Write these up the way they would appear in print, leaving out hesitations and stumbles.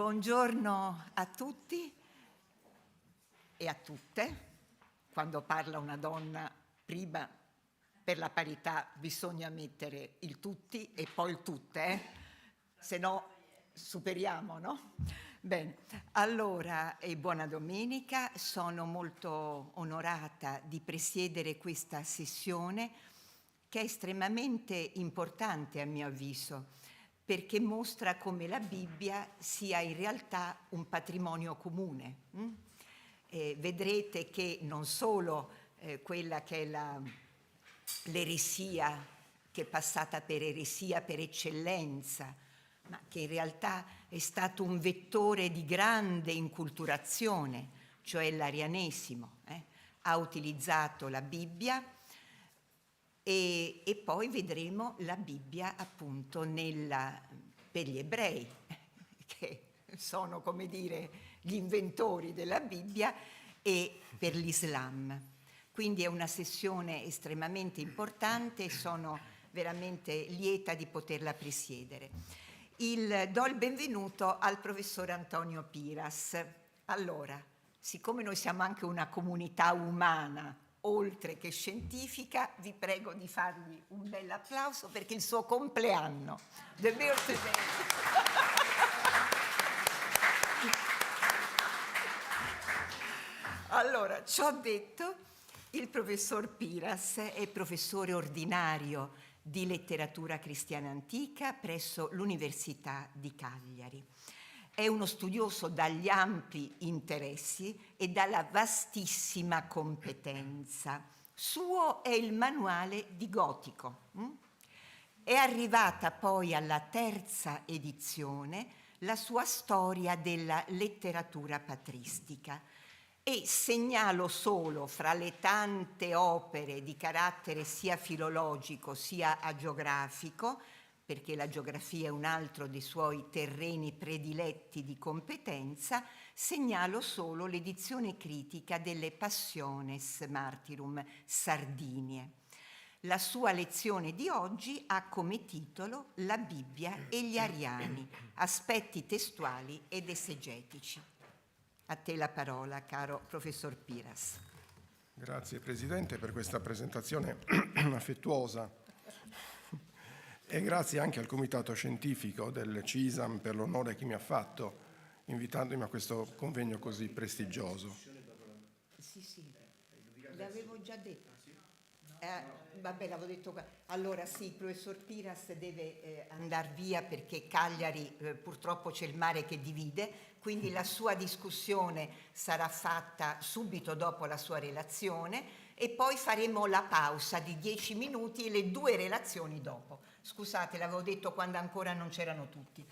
Buongiorno a tutti e a tutte. Quando parla una donna, prima per la parità bisogna mettere il tutti e poi il tutte, se no superiamo, no? Bene, allora, buona domenica, sono molto onorata di presiedere questa sessione che è estremamente importante a mio avviso, perché mostra come la Bibbia sia in realtà un patrimonio comune. Vedrete che non solo quella che è l'eresia, che è passata per eresia per eccellenza, ma che in realtà è stato un vettore di grande inculturazione, cioè l'arianesimo, ha utilizzato la Bibbia e poi vedremo la Bibbia appunto per gli ebrei, che sono, come dire, gli inventori della Bibbia, e per l'Islam. Quindi è una sessione estremamente importante e sono veramente lieta di poterla presiedere. Do il benvenuto al professor Antonio Piras. Allora, siccome noi siamo anche una comunità umana, oltre che scientifica, vi prego di fargli un bel applauso perché è il suo compleanno. The birthday. Allora, ciò detto, il professor Piras è professore ordinario di letteratura cristiana antica presso l'Università di Cagliari. È uno studioso dagli ampi interessi e dalla vastissima competenza. Suo è il manuale di Gotico. È arrivata poi alla terza edizione la sua storia della letteratura patristica. E segnalo solo fra le tante opere di carattere sia filologico sia agiografico, perché la geografia è un altro dei suoi terreni prediletti di competenza, segnalo solo l'edizione critica delle Passiones Martyrum Sardinie. La sua lezione di oggi ha come titolo La Bibbia e gli Ariani, aspetti testuali ed esegetici. A te la parola, caro professor Piras. Grazie Presidente per questa presentazione affettuosa e grazie anche al Comitato Scientifico del Cisam per l'onore che mi ha fatto invitandomi a questo convegno così prestigioso. Sì, l'avevo già detto. Vabbè, l'avevo detto. Allora sì, il professor Piras deve andare via perché Cagliari purtroppo c'è il mare che divide, quindi la sua discussione sarà fatta subito dopo la sua relazione e poi faremo la pausa di 10 minuti e le 2 relazioni dopo. Scusate, l'avevo detto quando ancora non c'erano tutti.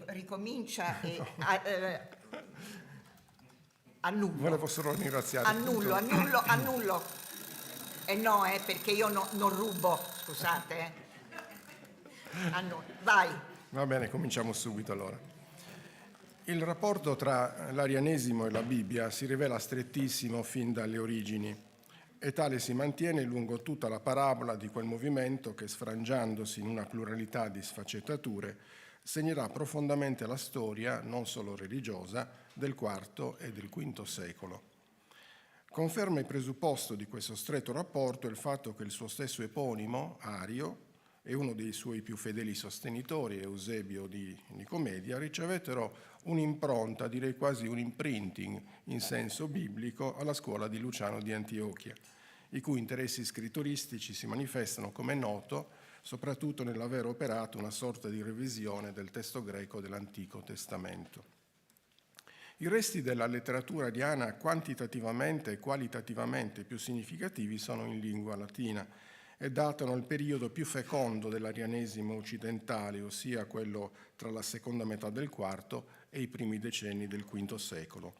Ricomincia e annullo. Volevo solo ringraziare. Annullo. No, perché io non rubo, scusate. Vai. Va bene, cominciamo subito allora. Il rapporto tra l'arianesimo e la Bibbia si rivela strettissimo fin dalle origini e tale si mantiene lungo tutta la parabola di quel movimento che, sfrangiandosi in una pluralità di sfaccettature, segnerà profondamente la storia, non solo religiosa, del IV e del V secolo. Conferma il presupposto di questo stretto rapporto il fatto che il suo stesso eponimo, Ario, e uno dei suoi più fedeli sostenitori, Eusebio di Nicomedia, ricevettero un'impronta, direi quasi un imprinting in senso biblico, alla scuola di Luciano di Antiochia, i cui interessi scrittoristici si manifestano, come è noto, soprattutto nell'aver operato una sorta di revisione del testo greco dell'Antico Testamento. I resti della letteratura ariana quantitativamente e qualitativamente più significativi sono in lingua latina e datano il periodo più fecondo dell'arianesimo occidentale, ossia quello tra la seconda metà del IV e i primi decenni del V secolo.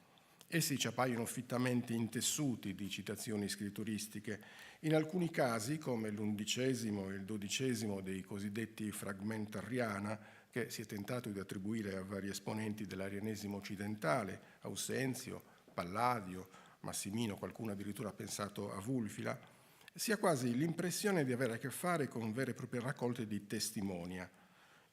Essi ci appaiono fittamente intessuti di citazioni scritturistiche, in alcuni casi, come l'11° e il 12° dei cosiddetti fragmenta ariana, che si è tentato di attribuire a vari esponenti dell'arianesimo occidentale, Ausenzio, Palladio, Massimino, qualcuno addirittura ha pensato a Vulfila, si ha quasi l'impressione di avere a che fare con vere e proprie raccolte di testimonia.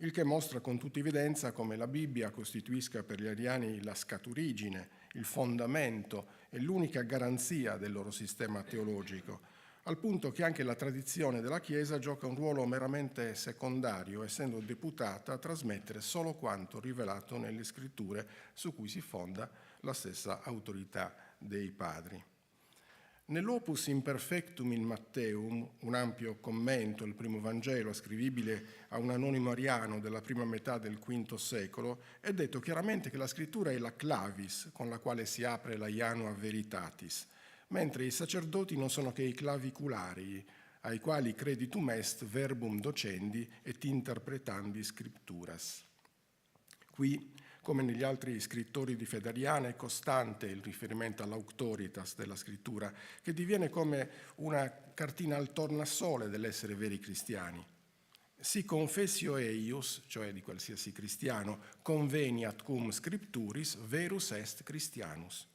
il che mostra con tutta evidenza come la Bibbia costituisca per gli ariani la scaturigine, il fondamento e l'unica garanzia del loro sistema teologico, al punto che anche la tradizione della Chiesa gioca un ruolo meramente secondario, essendo deputata a trasmettere solo quanto rivelato nelle scritture su cui si fonda la stessa autorità dei padri. Nell'Opus Imperfectum in Matteum, un ampio commento al primo Vangelo ascrivibile a un anonimo ariano della prima metà del V secolo, è detto chiaramente che la scrittura è la clavis con la quale si apre la Janua Veritatis, mentre i sacerdoti non sono che i claviculari, ai quali creditum est verbum docendi et interpretandi scripturas. Qui, come negli altri scrittori di fede ariana, è costante il riferimento all'auctoritas della scrittura, che diviene come una cartina al tornasole dell'essere veri cristiani. Si confessio eius, cioè di qualsiasi cristiano, conveniat cum scripturis verus est Christianus.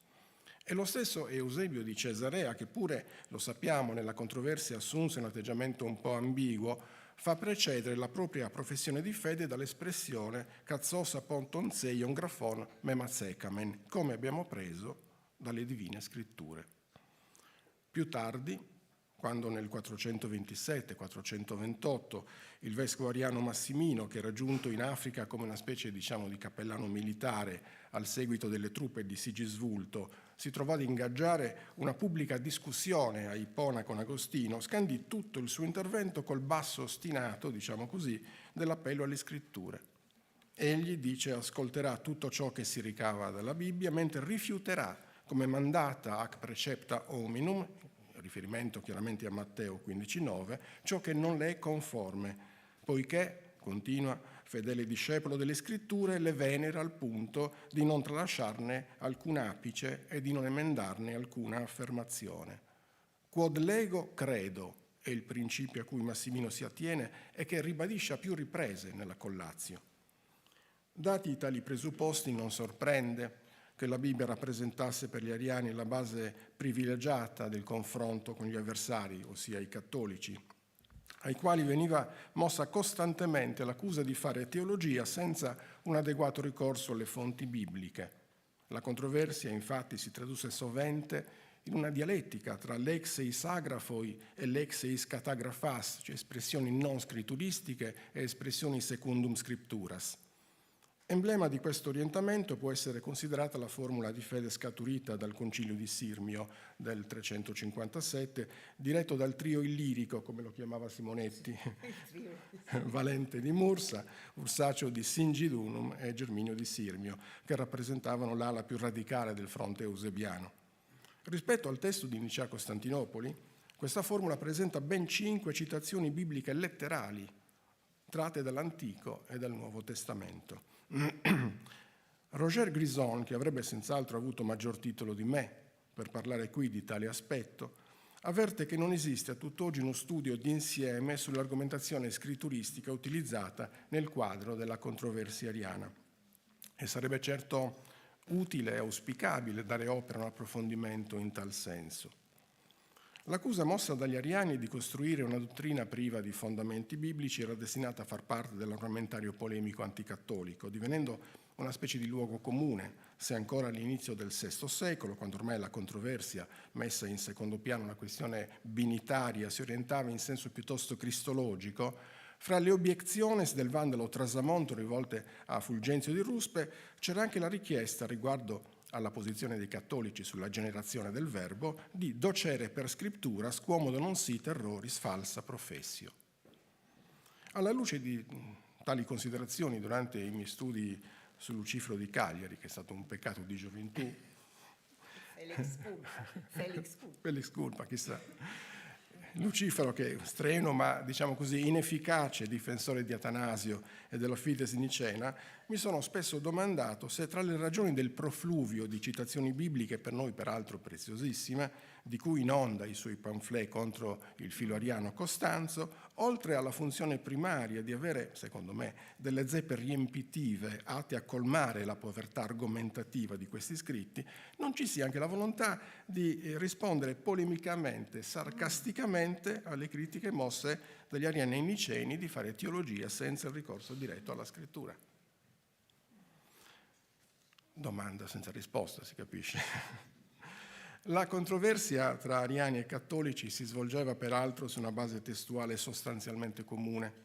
E lo stesso Eusebio di Cesarea, che pure, lo sappiamo, nella controversia assunse un atteggiamento un po' ambiguo, fa precedere la propria professione di fede dall'espressione «Katzos aponton zeion grafon mematsekamen», come abbiamo preso dalle Divine Scritture. Più tardi, quando nel 427-428 il vescovo ariano Massimino, che era giunto in Africa come una specie, di cappellano militare al seguito delle truppe di Sigisvulto, si trovò ad ingaggiare una pubblica discussione a Ippona con Agostino, scandì tutto il suo intervento col basso ostinato, dell'appello alle scritture. Egli, dice, ascolterà tutto ciò che si ricava dalla Bibbia, mentre rifiuterà, come mandata ac precepta hominum, riferimento chiaramente a Matteo 15,9, ciò che non le è conforme, poiché, continua, fedele discepolo delle scritture, le venera al punto di non tralasciarne alcun apice e di non emendarne alcuna affermazione. Quod lego credo è il principio a cui Massimino si attiene e che ribadisce a più riprese nella Collatio. Dati tali presupposti, non sorprende che la Bibbia rappresentasse per gli ariani la base privilegiata del confronto con gli avversari, ossia i cattolici, ai quali veniva mossa costantemente l'accusa di fare teologia senza un adeguato ricorso alle fonti bibliche. La controversia, infatti, si tradusse sovente in una dialettica tra l'exeis agrafoi e l'exeis catagrafas, cioè espressioni non scritturistiche e espressioni secundum scripturas. Emblema di questo orientamento può essere considerata la formula di fede scaturita dal Concilio di Sirmio del 357, diretto dal trio illirico, come lo chiamava Simonetti, Valente di Mursa, Ursacio di Singidunum e Germinio di Sirmio, che rappresentavano l'ala più radicale del fronte eusebiano. Rispetto al testo di Nicea Costantinopoli, questa formula presenta ben 5 citazioni bibliche letterali, tratte dall'Antico e dal Nuovo Testamento. Roger Grison, che avrebbe senz'altro avuto maggior titolo di me per parlare qui di tale aspetto, avverte che non esiste a tutt'oggi uno studio d'insieme sull'argomentazione scritturistica utilizzata nel quadro della controversia ariana. E sarebbe certo utile e auspicabile dare opera a un approfondimento in tal senso. L'accusa mossa dagli ariani di costruire una dottrina priva di fondamenti biblici era destinata a far parte dell'armamentario polemico anticattolico, divenendo una specie di luogo comune, se ancora all'inizio del VI secolo, quando ormai la controversia, messa in secondo piano una questione binitaria, si orientava in senso piuttosto cristologico, fra le obiezioni del Vandalo Trasamonto rivolte a Fulgenzio di Ruspe c'era anche la richiesta riguardo alla posizione dei cattolici sulla generazione del verbo, di docere per scriptura quomodo non sit erroris falsa professio. Alla luce di tali considerazioni, durante i miei studi sul Lucifero di Cagliari, che è stato un peccato di gioventù, Felix Culpa, chissà, Lucifero, che è strenuo ma inefficace difensore di Atanasio e della Fides Nicena, mi sono spesso domandato se tra le ragioni del profluvio di citazioni bibliche, per noi peraltro preziosissime, di cui inonda i suoi pamphlet contro il filo ariano Costanzo, oltre alla funzione primaria di avere, secondo me, delle zeppe riempitive atte a colmare la povertà argomentativa di questi scritti, non ci sia anche la volontà di rispondere polemicamente, sarcasticamente alle critiche mosse dagli ariani e niceni di fare teologia senza il ricorso diretto alla scrittura. Domanda senza risposta, si capisce. La controversia tra ariani e cattolici si svolgeva peraltro su una base testuale sostanzialmente comune.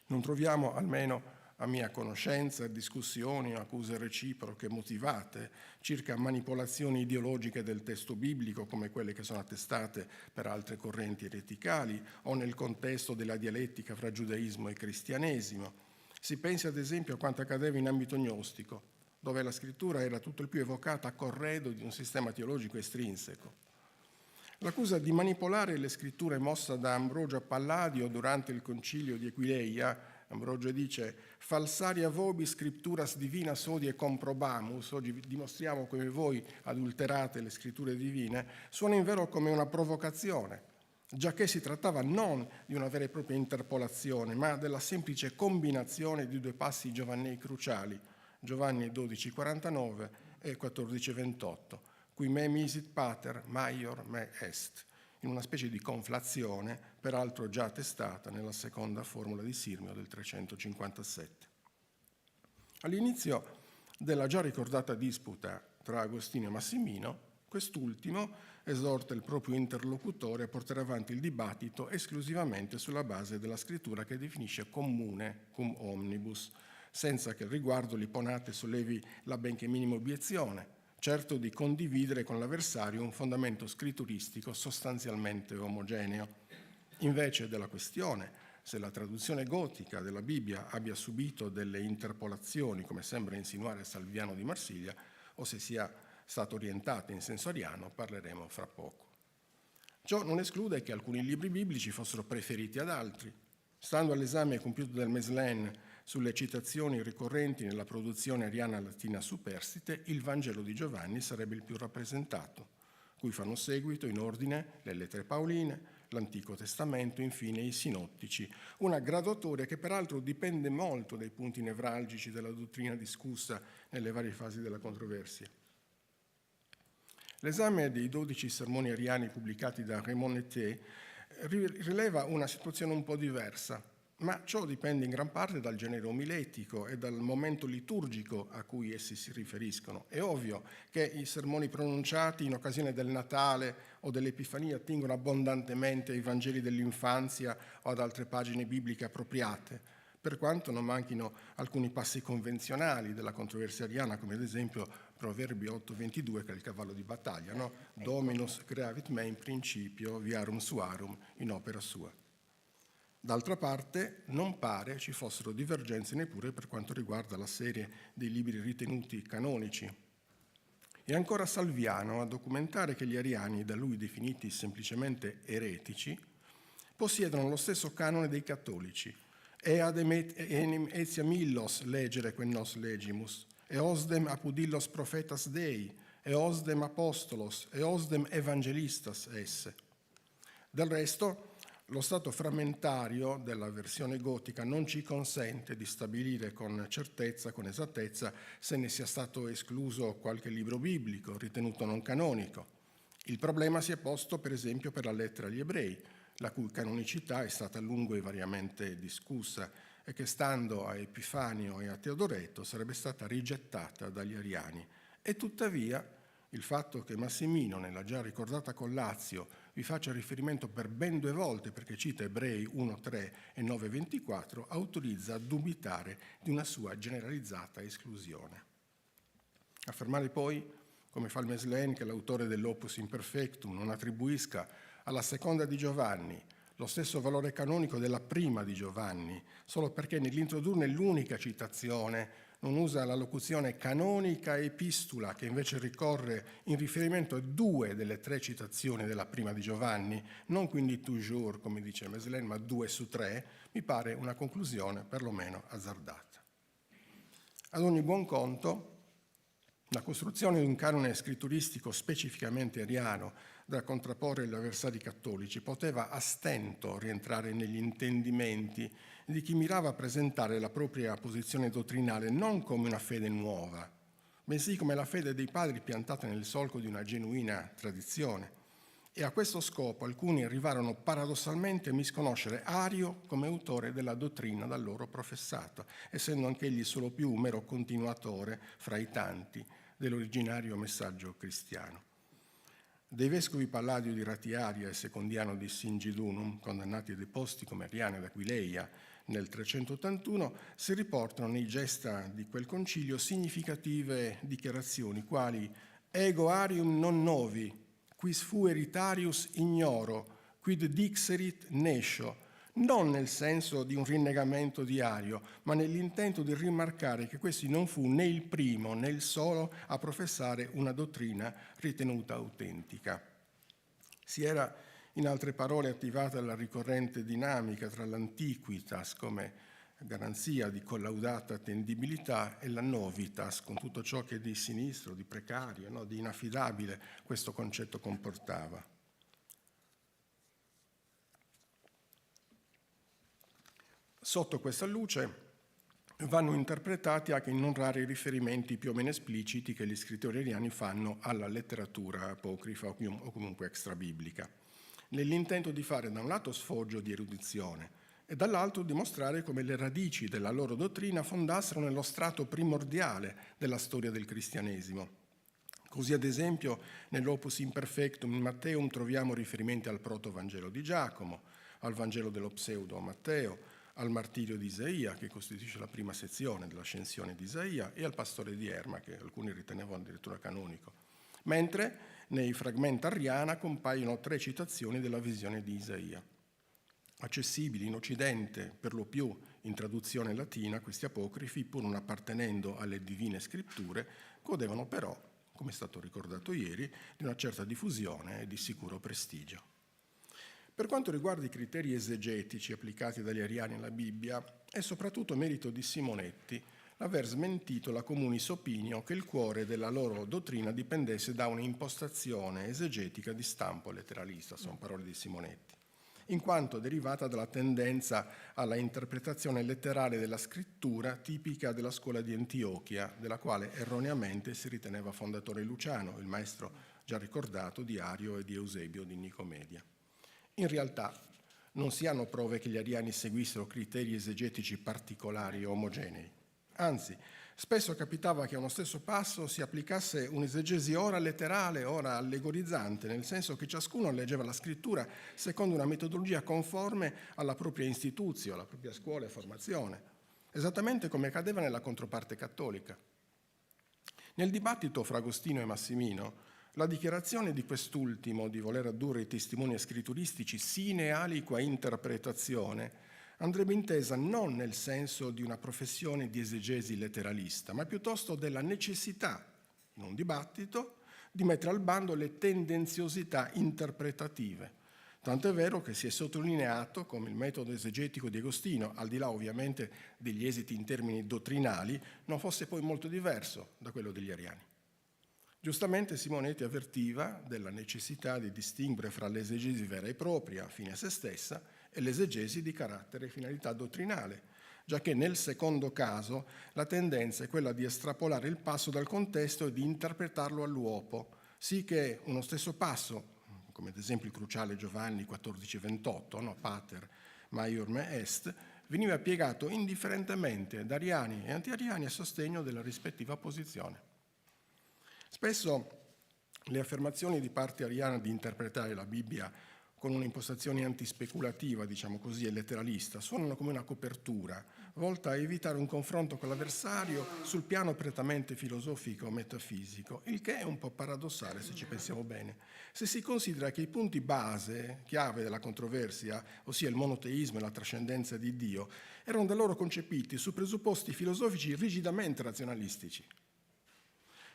Non troviamo, almeno a mia conoscenza, discussioni o accuse reciproche motivate circa manipolazioni ideologiche del testo biblico come quelle che sono attestate per altre correnti ereticali o nel contesto della dialettica fra giudaismo e cristianesimo. Si pensi ad esempio a quanto accadeva in ambito gnostico, dove la scrittura era tutto il più evocata a corredo di un sistema teologico estrinseco. L'accusa di manipolare le scritture mossa da Ambrogio a Palladio durante il concilio di Aquileia, Ambrogio dice «Falsaria vobis scripturas divinas odie comprobamus», oggi dimostriamo come voi adulterate le scritture divine, suona invero come una provocazione, giacché si trattava non di una vera e propria interpolazione, ma della semplice combinazione di due passi giovannei cruciali, Giovanni 12,49 e 14,28, qui me misit pater, maior me est, in una specie di conflazione, peraltro già attestata nella seconda formula di Sirmio del 357. All'inizio della già ricordata disputa tra Agostino e Massimino, quest'ultimo esorta il proprio interlocutore a portare avanti il dibattito esclusivamente sulla base della scrittura che definisce comune cum omnibus, senza che al riguardo l'Ipponate sollevi la benché minima obiezione, certo di condividere con l'avversario un fondamento scritturistico sostanzialmente omogeneo. Invece della questione se la traduzione gotica della Bibbia abbia subito delle interpolazioni, come sembra insinuare Salviano di Marsiglia, o se sia stata orientata in senso ariano, parleremo fra poco. Ciò non esclude che alcuni libri biblici fossero preferiti ad altri. Stando all'esame compiuto dal Meslen sulle citazioni ricorrenti nella produzione ariana latina superstite, il Vangelo di Giovanni sarebbe il più rappresentato, cui fanno seguito in ordine le lettere pauline, l'Antico Testamento, infine i sinottici, una graduatoria che peraltro dipende molto dai punti nevralgici della dottrina discussa nelle varie fasi della controversia. L'esame dei 12 sermoni ariani pubblicati da Raymond Netté rileva una situazione un po' diversa, ma ciò dipende in gran parte dal genere omiletico e dal momento liturgico a cui essi si riferiscono. È ovvio che i sermoni pronunciati in occasione del Natale o dell'Epifania attingono abbondantemente ai Vangeli dell'infanzia o ad altre pagine bibliche appropriate, per quanto non manchino alcuni passi convenzionali della controversia ariana, come ad esempio Proverbi 8,22, che è il cavallo di battaglia, no? Dominus creavit me in principio, viarum suarum, in opera sua. D'altra parte, non pare ci fossero divergenze neppure per quanto riguarda la serie dei libri ritenuti canonici. È ancora Salviano a documentare che gli ariani, da lui definiti semplicemente eretici, possiedono lo stesso canone dei cattolici, eadem enim etiam illos legere quem nos legimus, eosdem apudillos prophetas Dei, eosdem apostolos, eosdem evangelistas esse. Del resto, lo stato frammentario della versione gotica non ci consente di stabilire con certezza, con esattezza, se ne sia stato escluso qualche libro biblico ritenuto non canonico. Il problema si è posto, per esempio, per la lettera agli Ebrei, la cui canonicità è stata a lungo e variamente discussa e che, stando a Epifanio e a Teodoreto, sarebbe stata rigettata dagli ariani. E tuttavia, il fatto che Massimino, nella già ricordata Collazio, vi faccia riferimento per ben 2 volte, perché cita Ebrei 1,3 e 9,24, autorizza a dubitare di una sua generalizzata esclusione. Affermare poi, come fa il Meslen, che l'autore dell'Opus Imperfectum non attribuisca alla seconda di Giovanni lo stesso valore canonico della prima di Giovanni, solo perché nell'introdurne l'unica citazione non usa la locuzione canonica epistula, che invece ricorre in riferimento a 2 delle 3 citazioni della prima di Giovanni, non quindi toujours, come dice Meslen, ma 2 su 3, mi pare una conclusione perlomeno azzardata. Ad ogni buon conto, la costruzione di un canone scritturistico specificamente ariano, da contrapporre agli avversari cattolici, poteva a stento rientrare negli intendimenti di chi mirava a presentare la propria posizione dottrinale non come una fede nuova, bensì come la fede dei padri piantata nel solco di una genuina tradizione. E a questo scopo alcuni arrivarono paradossalmente a misconoscere Ario come autore della dottrina da loro professata, essendo anch'egli solo più un mero continuatore fra i tanti dell'originario messaggio cristiano. Dei vescovi Palladio di Ratiaria e Secondiano di Singidunum, condannati e deposti come ariani ad Aquileia nel 381, si riportano nei gesta di quel concilio significative dichiarazioni quali «Ego arium non novi, quis fu eritarius ignoro, quid dixerit nescio», non nel senso di un rinnegamento di Ario, ma nell'intento di rimarcare che questi non fu né il primo né il solo a professare una dottrina ritenuta autentica. Si era, in altre parole, attivata la ricorrente dinamica tra l'antiquitas come garanzia di collaudata attendibilità e la novitas, con tutto ciò che di sinistro, di precario, no, di inaffidabile questo concetto comportava. Sotto questa luce vanno interpretati anche in non rari riferimenti più o meno espliciti che gli scrittori ariani fanno alla letteratura apocrifa o comunque extrabiblica, nell'intento di fare da un lato sfoggio di erudizione e dall'altro dimostrare come le radici della loro dottrina fondassero nello strato primordiale della storia del cristianesimo. Così, ad esempio, nell'Opus Imperfectum in Matteum troviamo riferimenti al proto-vangelo di Giacomo, al Vangelo dello pseudo Matteo, al martirio di Isaia, che costituisce la prima sezione dell'ascensione di Isaia, e al pastore di Erma, che alcuni ritenevano addirittura canonico. Mentre nei fragmenti Ariana compaiono 3 citazioni della visione di Isaia. Accessibili in Occidente, per lo più in traduzione latina, questi apocrifi, pur non appartenendo alle divine scritture, godevano però, come è stato ricordato ieri, di una certa diffusione e di sicuro prestigio. Per quanto riguarda i criteri esegetici applicati dagli ariani alla Bibbia, è soprattutto merito di Simonetti l'aver smentito la communis opinio che il cuore della loro dottrina dipendesse da un'impostazione esegetica di stampo letteralista, sono parole di Simonetti, in quanto derivata dalla tendenza alla interpretazione letterale della scrittura tipica della scuola di Antiochia, della quale erroneamente si riteneva fondatore Luciano, il maestro già ricordato di Ario e di Eusebio di Nicomedia. In realtà non si hanno prove che gli ariani seguissero criteri esegetici particolari o omogenei. Anzi, spesso capitava che a uno stesso passo si applicasse un'esegesi ora letterale, ora allegorizzante, nel senso che ciascuno leggeva la scrittura secondo una metodologia conforme alla propria instituzio, alla propria scuola e formazione, esattamente come accadeva nella controparte cattolica. Nel dibattito fra Agostino e Massimino, la dichiarazione di quest'ultimo di voler addurre i testimoni scritturistici sine aliqua interpretazione andrebbe intesa non nel senso di una professione di esegesi letteralista, ma piuttosto della necessità, in un dibattito, di mettere al bando le tendenziosità interpretative. Tanto è vero che si è sottolineato come il metodo esegetico di Agostino, al di là ovviamente degli esiti in termini dottrinali, non fosse poi molto diverso da quello degli ariani. Giustamente Simonetti avvertiva della necessità di distinguere fra l'esegesi vera e propria, fine a se stessa, e l'esegesi di carattere e finalità dottrinale, giacché nel secondo caso la tendenza è quella di estrapolare il passo dal contesto e di interpretarlo all'uopo, sì che uno stesso passo, come ad esempio il cruciale Giovanni 14,28, no? Pater maior me est, veniva piegato indifferentemente da ariani e antiariani a sostegno della rispettiva posizione. Spesso le affermazioni di parte ariana di interpretare la Bibbia con un'impostazione antispeculativa, diciamo così, e letteralista, suonano come una copertura, volta a evitare un confronto con l'avversario sul piano prettamente filosofico o metafisico, il che è un po' paradossale se ci pensiamo bene, se si considera che i punti base, chiave della controversia, ossia il monoteismo e la trascendenza di Dio, erano da loro concepiti su presupposti filosofici rigidamente razionalistici.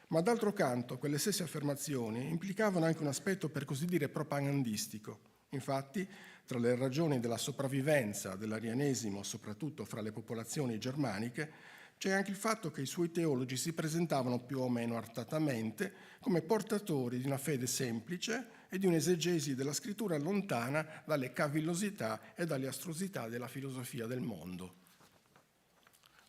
Ma d'altro canto, quelle stesse affermazioni implicavano anche un aspetto, per così dire, propagandistico. Infatti, tra le ragioni della sopravvivenza dell'arianesimo, soprattutto fra le popolazioni germaniche, c'è anche il fatto che i suoi teologi si presentavano più o meno artatamente come portatori di una fede semplice e di un'esegesi della scrittura lontana dalle cavillosità e dalle astrosità della filosofia del mondo.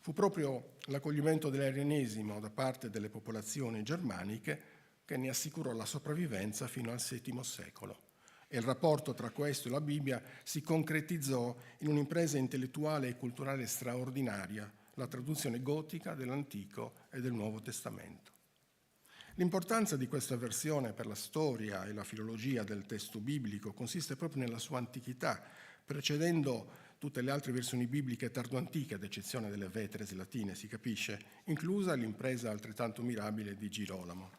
Fu proprio l'accoglimento dell'arianesimo da parte delle popolazioni germaniche che ne assicurò la sopravvivenza fino al VII secolo. E il rapporto tra questo e la Bibbia si concretizzò in un'impresa intellettuale e culturale straordinaria, la traduzione gotica dell'Antico e del Nuovo Testamento. L'importanza di questa versione per la storia e la filologia del testo biblico consiste proprio nella sua antichità, precedendo tutte le altre versioni bibliche tardoantiche, ad eccezione delle veteresi latine, si capisce, inclusa l'impresa altrettanto mirabile di Girolamo.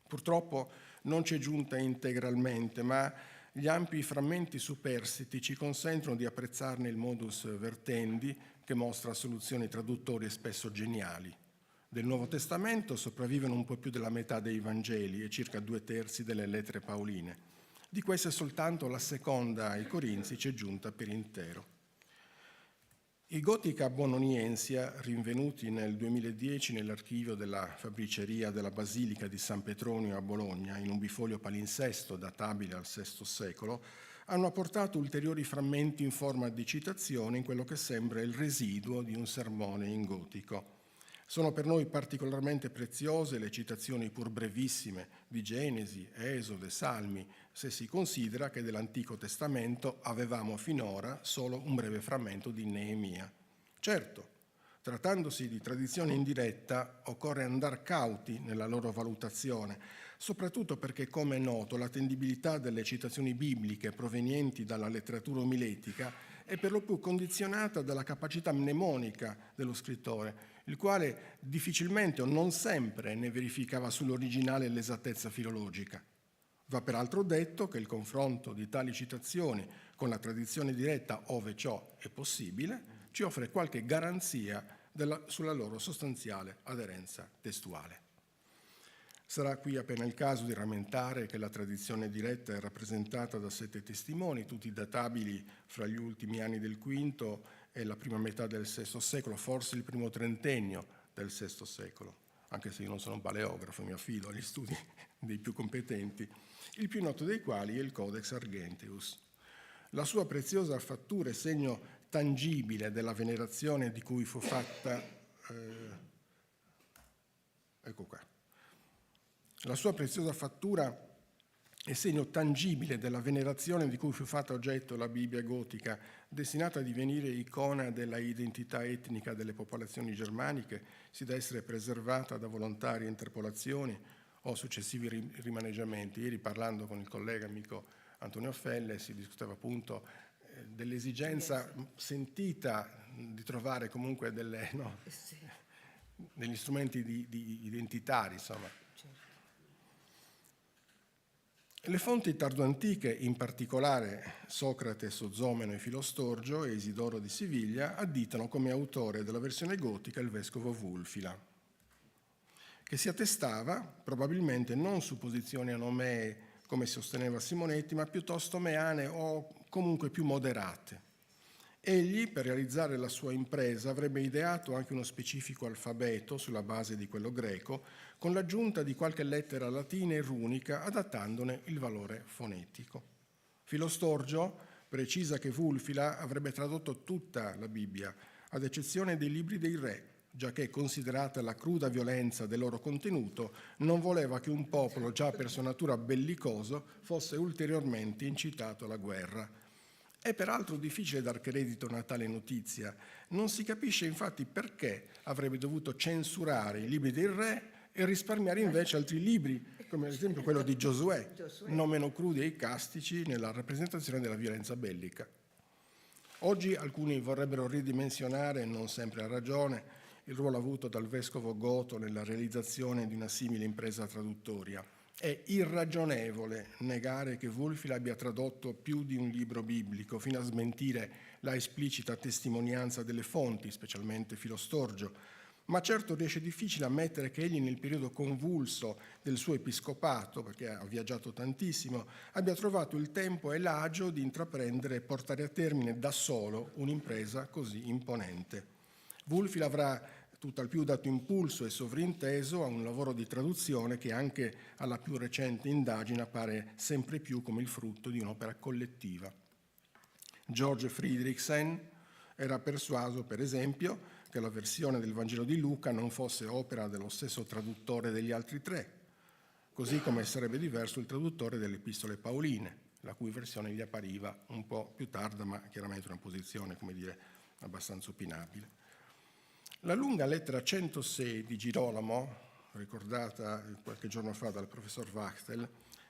Purtroppo non ci è giunta integralmente, ma gli ampi frammenti superstiti ci consentono di apprezzarne il modus vertendi che mostra soluzioni traduttorie spesso geniali. Del Nuovo Testamento sopravvivono un po' più della metà dei Vangeli e circa 2/3 delle lettere paoline. Di queste soltanto la seconda ai Corinzi ci è giunta per intero. I Gotica Bononiensia, rinvenuti nel 2010 nell'archivio della fabbriceria della Basilica di San Petronio a Bologna, in un bifoglio palinsesto databile al VI secolo, hanno apportato ulteriori frammenti in forma di citazione in quello che sembra il residuo di un sermone in gotico. Sono per noi particolarmente preziose le citazioni pur brevissime di Genesi, Esode, Salmi, se si considera che dell'Antico Testamento avevamo finora solo un breve frammento di Neemia. Certo, trattandosi di tradizione indiretta, occorre andar cauti nella loro valutazione, soprattutto perché, come è noto, l'attendibilità delle citazioni bibliche provenienti dalla letteratura omiletica è per lo più condizionata dalla capacità mnemonica dello scrittore, il quale difficilmente o non sempre ne verificava sull'originale l'esattezza filologica. Va peraltro detto che il confronto di tali citazioni con la tradizione diretta, ove ciò è possibile, ci offre qualche garanzia sulla loro sostanziale aderenza testuale. Sarà qui appena il caso di rammentare che la tradizione diretta è rappresentata da 7 testimoni, tutti databili fra gli ultimi anni del V e la prima metà del VI secolo, forse il primo trentennio del VI secolo, anche se io non sono un paleografo, mi affido agli studi dei più competenti, il più noto dei quali è il Codex Argenteus. La sua preziosa fattura è segno tangibile della venerazione di cui fu fatta... ecco qua. La sua preziosa fattura è segno tangibile della venerazione di cui fu fatta oggetto la Bibbia gotica, destinata a divenire icona della identità etnica delle popolazioni germaniche, sì da essere preservata da volontarie interpolazioni o successivi rimaneggiamenti. Ieri, parlando con il collega amico Antonio Felle, si discuteva appunto dell'esigenza sentita di trovare comunque degli strumenti identitari, insomma. Le fonti tardoantiche, in particolare Socrate, Sozomeno e Filostorgio e Isidoro di Siviglia, additano come autore della versione gotica il vescovo Wulfila, che si attestava probabilmente non su posizioni anomee, come sosteneva Simonetti, ma piuttosto meane o comunque più moderate. Egli, per realizzare la sua impresa, avrebbe ideato anche uno specifico alfabeto sulla base di quello greco, con l'aggiunta di qualche lettera latina e runica, adattandone il valore fonetico. Filostorgio precisa che Wulfila avrebbe tradotto tutta la Bibbia, ad eccezione dei libri dei re, giacché, considerata la cruda violenza del loro contenuto, non voleva che un popolo già per sua natura bellicoso fosse ulteriormente incitato alla guerra. È peraltro difficile dar credito a una tale notizia. Non si capisce infatti perché avrebbe dovuto censurare i libri dei re e risparmiare invece altri libri, come ad esempio quello di Giosuè, non meno crudi e icastici nella rappresentazione della violenza bellica. Oggi alcuni vorrebbero ridimensionare, non sempre a ragione, il ruolo avuto dal vescovo Goto nella realizzazione di una simile impresa traduttoria. È irragionevole negare che Wulfila abbia tradotto più di un libro biblico, fino a smentire la esplicita testimonianza delle fonti, specialmente Filostorgio, ma certo riesce difficile ammettere che egli, nel periodo convulso del suo episcopato, perché ha viaggiato tantissimo, abbia trovato il tempo e l'agio di intraprendere e portare a termine da solo un'impresa così imponente. Wulfila avrà tutt'al più dato impulso e sovrinteso a un lavoro di traduzione che anche alla più recente indagine appare sempre più come il frutto di un'opera collettiva. George Friedrichsen era persuaso, per esempio, che la versione del Vangelo di Luca non fosse opera dello stesso traduttore degli altri tre, così come sarebbe diverso il traduttore delle epistole pauline, la cui versione gli appariva un po' più tarda, ma chiaramente una posizione, come dire, abbastanza opinabile. La lunga lettera 106 di Girolamo, ricordata qualche giorno fa dal professor Wachtel,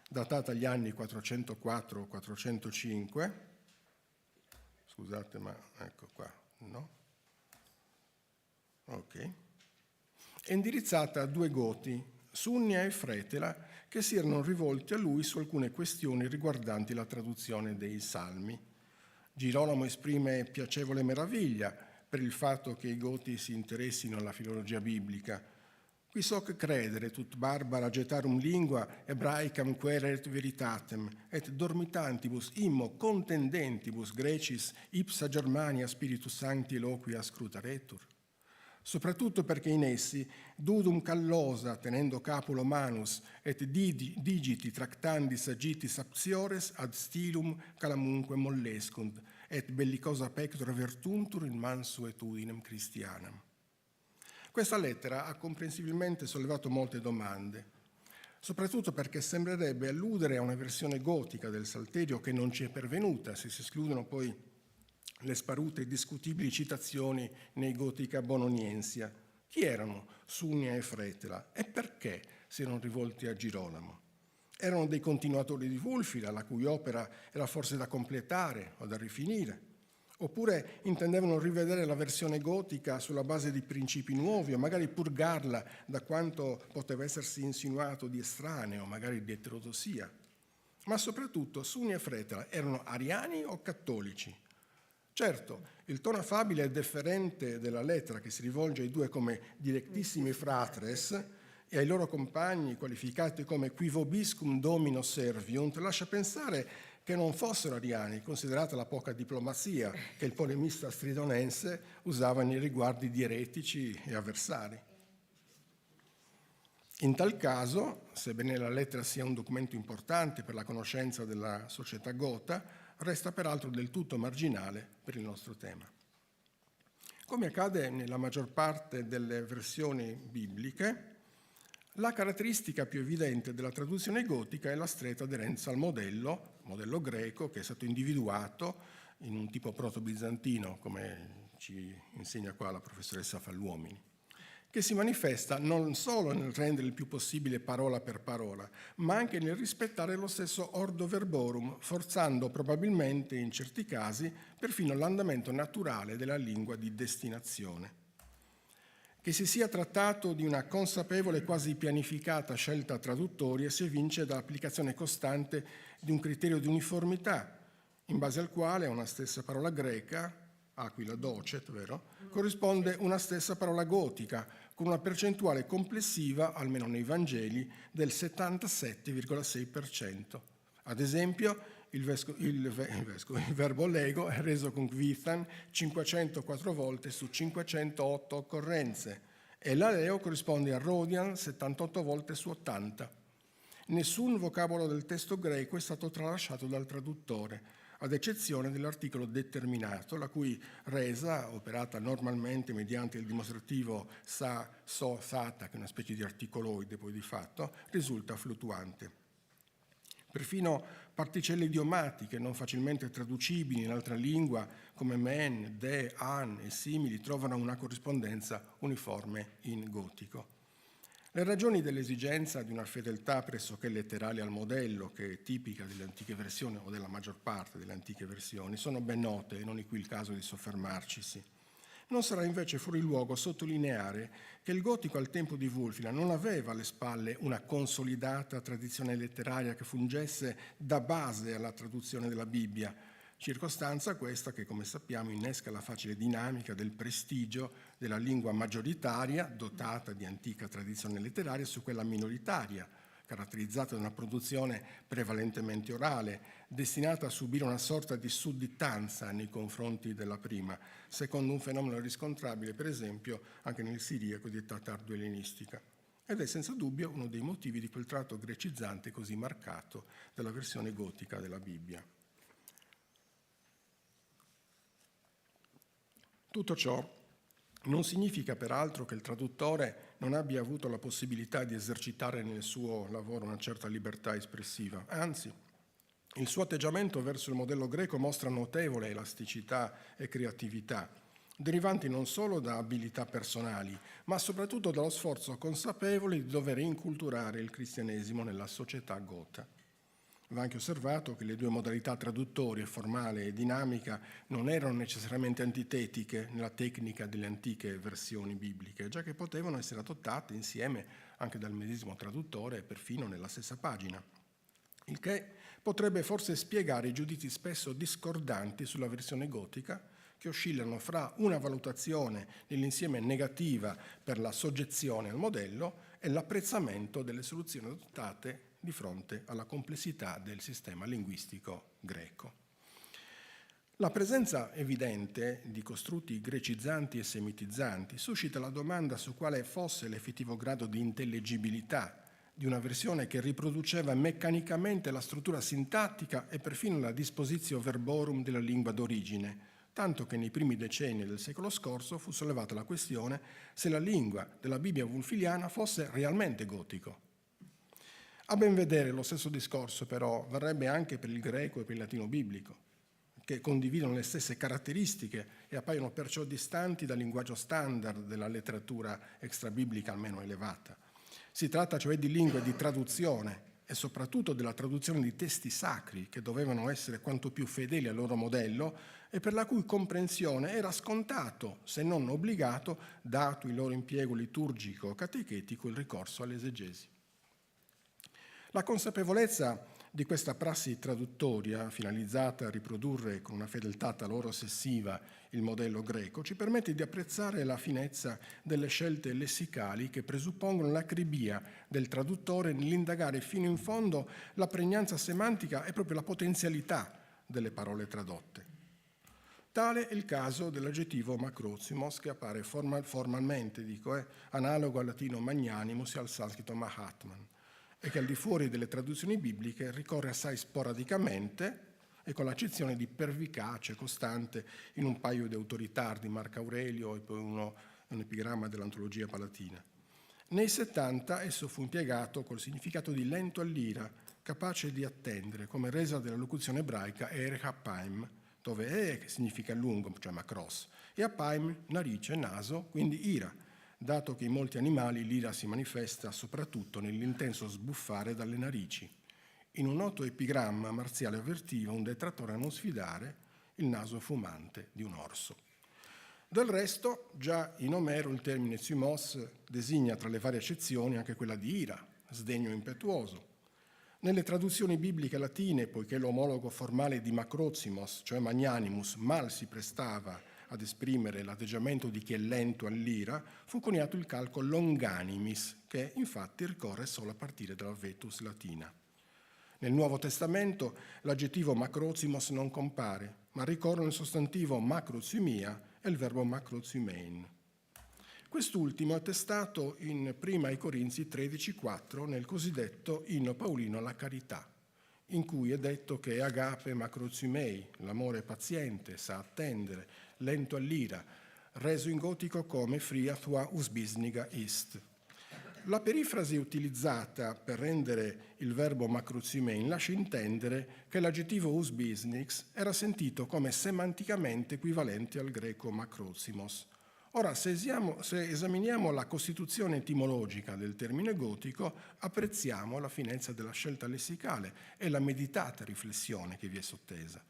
datata agli anni 404-405, scusate, ma ecco qua, no? Ok. È indirizzata a due goti, Sunnia e Fretela, che si erano rivolti a lui su alcune questioni riguardanti la traduzione dei Salmi. Girolamo esprime piacevole meraviglia per il fatto che i goti si interessino alla filologia biblica. Qui soc credere tut barbara getarum lingua ebraicam quereret veritatem et dormitantibus immo contendentibus Grecis ipsa Germania spiritus sancti eloquia scrutaretur. Soprattutto perché in essi dudum callosa tenendo capulo manus et digiti tractandis agitis aptiores ad stilum calamunque mollescunt et bellicosa pectora vertuntur in mansu et udinem Christianam. Questa lettera ha comprensibilmente sollevato molte domande, soprattutto perché sembrerebbe alludere a una versione gotica del Salterio che non ci è pervenuta, se si escludono poi le sparute e discutibili citazioni nei Gotica Bononiensia. Chi erano Sunnia e Fretela e perché si erano rivolti a Girolamo? Erano dei continuatori di Wulfila, la cui opera era forse da completare o da rifinire? Oppure intendevano rivedere la versione gotica sulla base di principi nuovi o magari purgarla da quanto poteva essersi insinuato di estraneo, magari di eterodossia? Ma soprattutto Sunnia e Fretela erano ariani o cattolici? Certo, il tono affabile e deferente della lettera che si rivolge ai due come dilectissimi fratres e ai loro compagni qualificati come qui vobiscum domino serviunt lascia pensare che non fossero ariani, considerata la poca diplomazia che il polemista stridonense usava nei riguardi di eretici e avversari. In tal caso, sebbene la lettera sia un documento importante per la conoscenza della società gota, resta peraltro del tutto marginale per il nostro tema. Come accade nella maggior parte delle versioni bibliche, la caratteristica più evidente della traduzione gotica è la stretta aderenza al modello greco che è stato individuato in un tipo proto-bizantino, come ci insegna qua la professoressa Falluomini, che si manifesta non solo nel rendere il più possibile parola per parola, ma anche nel rispettare lo stesso ordo verborum, forzando probabilmente in certi casi perfino l'andamento naturale della lingua di destinazione. Che si sia trattato di una consapevole e quasi pianificata scelta traduttoria si evince dall'applicazione costante di un criterio di uniformità, in base al quale a una stessa parola greca, aquila docet, vero? Corrisponde una stessa parola gotica, con una percentuale complessiva, almeno nei Vangeli, del 77,6%. Ad esempio, il verbo lego è reso con kvithan 504 volte su 508 occorrenze e l'aleo corrisponde a rodian 78 volte su 80. Nessun vocabolo del testo greco è stato tralasciato dal traduttore, ad eccezione dell'articolo determinato, la cui resa, operata normalmente mediante il dimostrativo sa, so, thata, che è una specie di articoloide poi di fatto, risulta fluttuante. Perfino particelle idiomatiche non facilmente traducibili in altra lingua, come men, de, an e simili, trovano una corrispondenza uniforme in gotico. Le ragioni dell'esigenza di una fedeltà pressoché letterale al modello, che è tipica delle antiche versioni o della maggior parte delle antiche versioni, sono ben note e non è qui il caso di soffermarcisi. Non sarà invece fuori luogo sottolineare che il gotico al tempo di Wulfila non aveva alle spalle una consolidata tradizione letteraria che fungesse da base alla traduzione della Bibbia, circostanza questa che, come sappiamo, innesca la facile dinamica del prestigio della lingua maggioritaria, dotata di antica tradizione letteraria, su quella minoritaria, caratterizzata da una produzione prevalentemente orale, destinata a subire una sorta di sudditanza nei confronti della prima, secondo un fenomeno riscontrabile, per esempio, anche nel siriaco di età tardo-ellenistica. Ed è senza dubbio uno dei motivi di quel tratto grecizzante così marcato della versione gotica della Bibbia. Tutto ciò non significa peraltro che il traduttore non abbia avuto la possibilità di esercitare nel suo lavoro una certa libertà espressiva. Anzi, il suo atteggiamento verso il modello greco mostra notevole elasticità e creatività, derivanti non solo da abilità personali, ma soprattutto dallo sforzo consapevole di dover inculturare il cristianesimo nella società gota. Va anche osservato che le due modalità traduttorie, formale e dinamica, non erano necessariamente antitetiche nella tecnica delle antiche versioni bibliche, già che potevano essere adottate insieme anche dal medesimo traduttore e perfino nella stessa pagina. Il che potrebbe forse spiegare i giudizi spesso discordanti sulla versione gotica, che oscillano fra una valutazione nell'insieme negativa per la soggezione al modello e l'apprezzamento delle soluzioni adottate di fronte alla complessità del sistema linguistico greco. La presenza evidente di costrutti grecizzanti e semitizzanti suscita la domanda su quale fosse l'effettivo grado di intellegibilità di una versione che riproduceva meccanicamente la struttura sintattica e perfino la dispositio verborum della lingua d'origine, tanto che nei primi decenni del secolo scorso fu sollevata la questione se la lingua della Bibbia wulfiliana fosse realmente gotico. A ben vedere, lo stesso discorso però varrebbe anche per il greco e per il latino biblico, che condividono le stesse caratteristiche e appaiono perciò distanti dal linguaggio standard della letteratura extrabiblica almeno elevata. Si tratta cioè di lingue di traduzione e soprattutto della traduzione di testi sacri che dovevano essere quanto più fedeli al loro modello e per la cui comprensione era scontato, se non obbligato, dato il loro impiego liturgico o catechetico, il ricorso all'esegesi. La consapevolezza di questa prassi traduttoria, finalizzata a riprodurre con una fedeltà talora ossessiva il modello greco, ci permette di apprezzare la finezza delle scelte lessicali che presuppongono l'acribia del traduttore nell'indagare fino in fondo la pregnanza semantica e proprio la potenzialità delle parole tradotte. Tale è il caso dell'aggettivo macrosimos, che appare formalmente, analogo al latino magnanimus e al sanscrito mahatman, e che al di fuori delle traduzioni bibliche ricorre assai sporadicamente e con l'accezione di pervicace costante in un paio di autoritardi, Marco Aurelio e poi un epigramma dell'antologia palatina. Nei 70 esso fu impiegato col significato di lento all'ira, capace di attendere, come resa della locuzione ebraica erech appaim, dove erech significa lungo, cioè macros, e appaim, narice, naso, quindi ira, dato che in molti animali l'ira si manifesta soprattutto nell'intenso sbuffare dalle narici. In un noto epigramma Marziale avvertiva un detrattore a non sfidare il naso fumante di un orso. Del resto, già in Omero il termine cymos designa tra le varie accezioni anche quella di ira, sdegno impetuoso. Nelle traduzioni bibliche latine, poiché l'omologo formale di macrozimos, cioè magnanimus, mal si prestava ad esprimere l'atteggiamento di chi è lento all'ira, fu coniato il calco longanimis, che infatti ricorre solo a partire dalla vetus latina. Nel Nuovo Testamento l'aggettivo macrozimos non compare, ma ricorrono il sostantivo macrozymia e il verbo macrozymein. Quest'ultimo è attestato in prima ai Corinzi 13,4 nel cosiddetto inno paolino alla carità, in cui è detto che agape macrozymei, l'amore paziente, sa attendere, lento all'ira, reso in gotico come fria thua usbisniga ist. La perifrasi utilizzata per rendere il verbo macrozymein lascia intendere che l'aggettivo usbisnix era sentito come semanticamente equivalente al greco macrozimos. Ora, se esaminiamo la costituzione etimologica del termine gotico, apprezziamo la finezza della scelta lessicale e la meditata riflessione che vi è sottesa.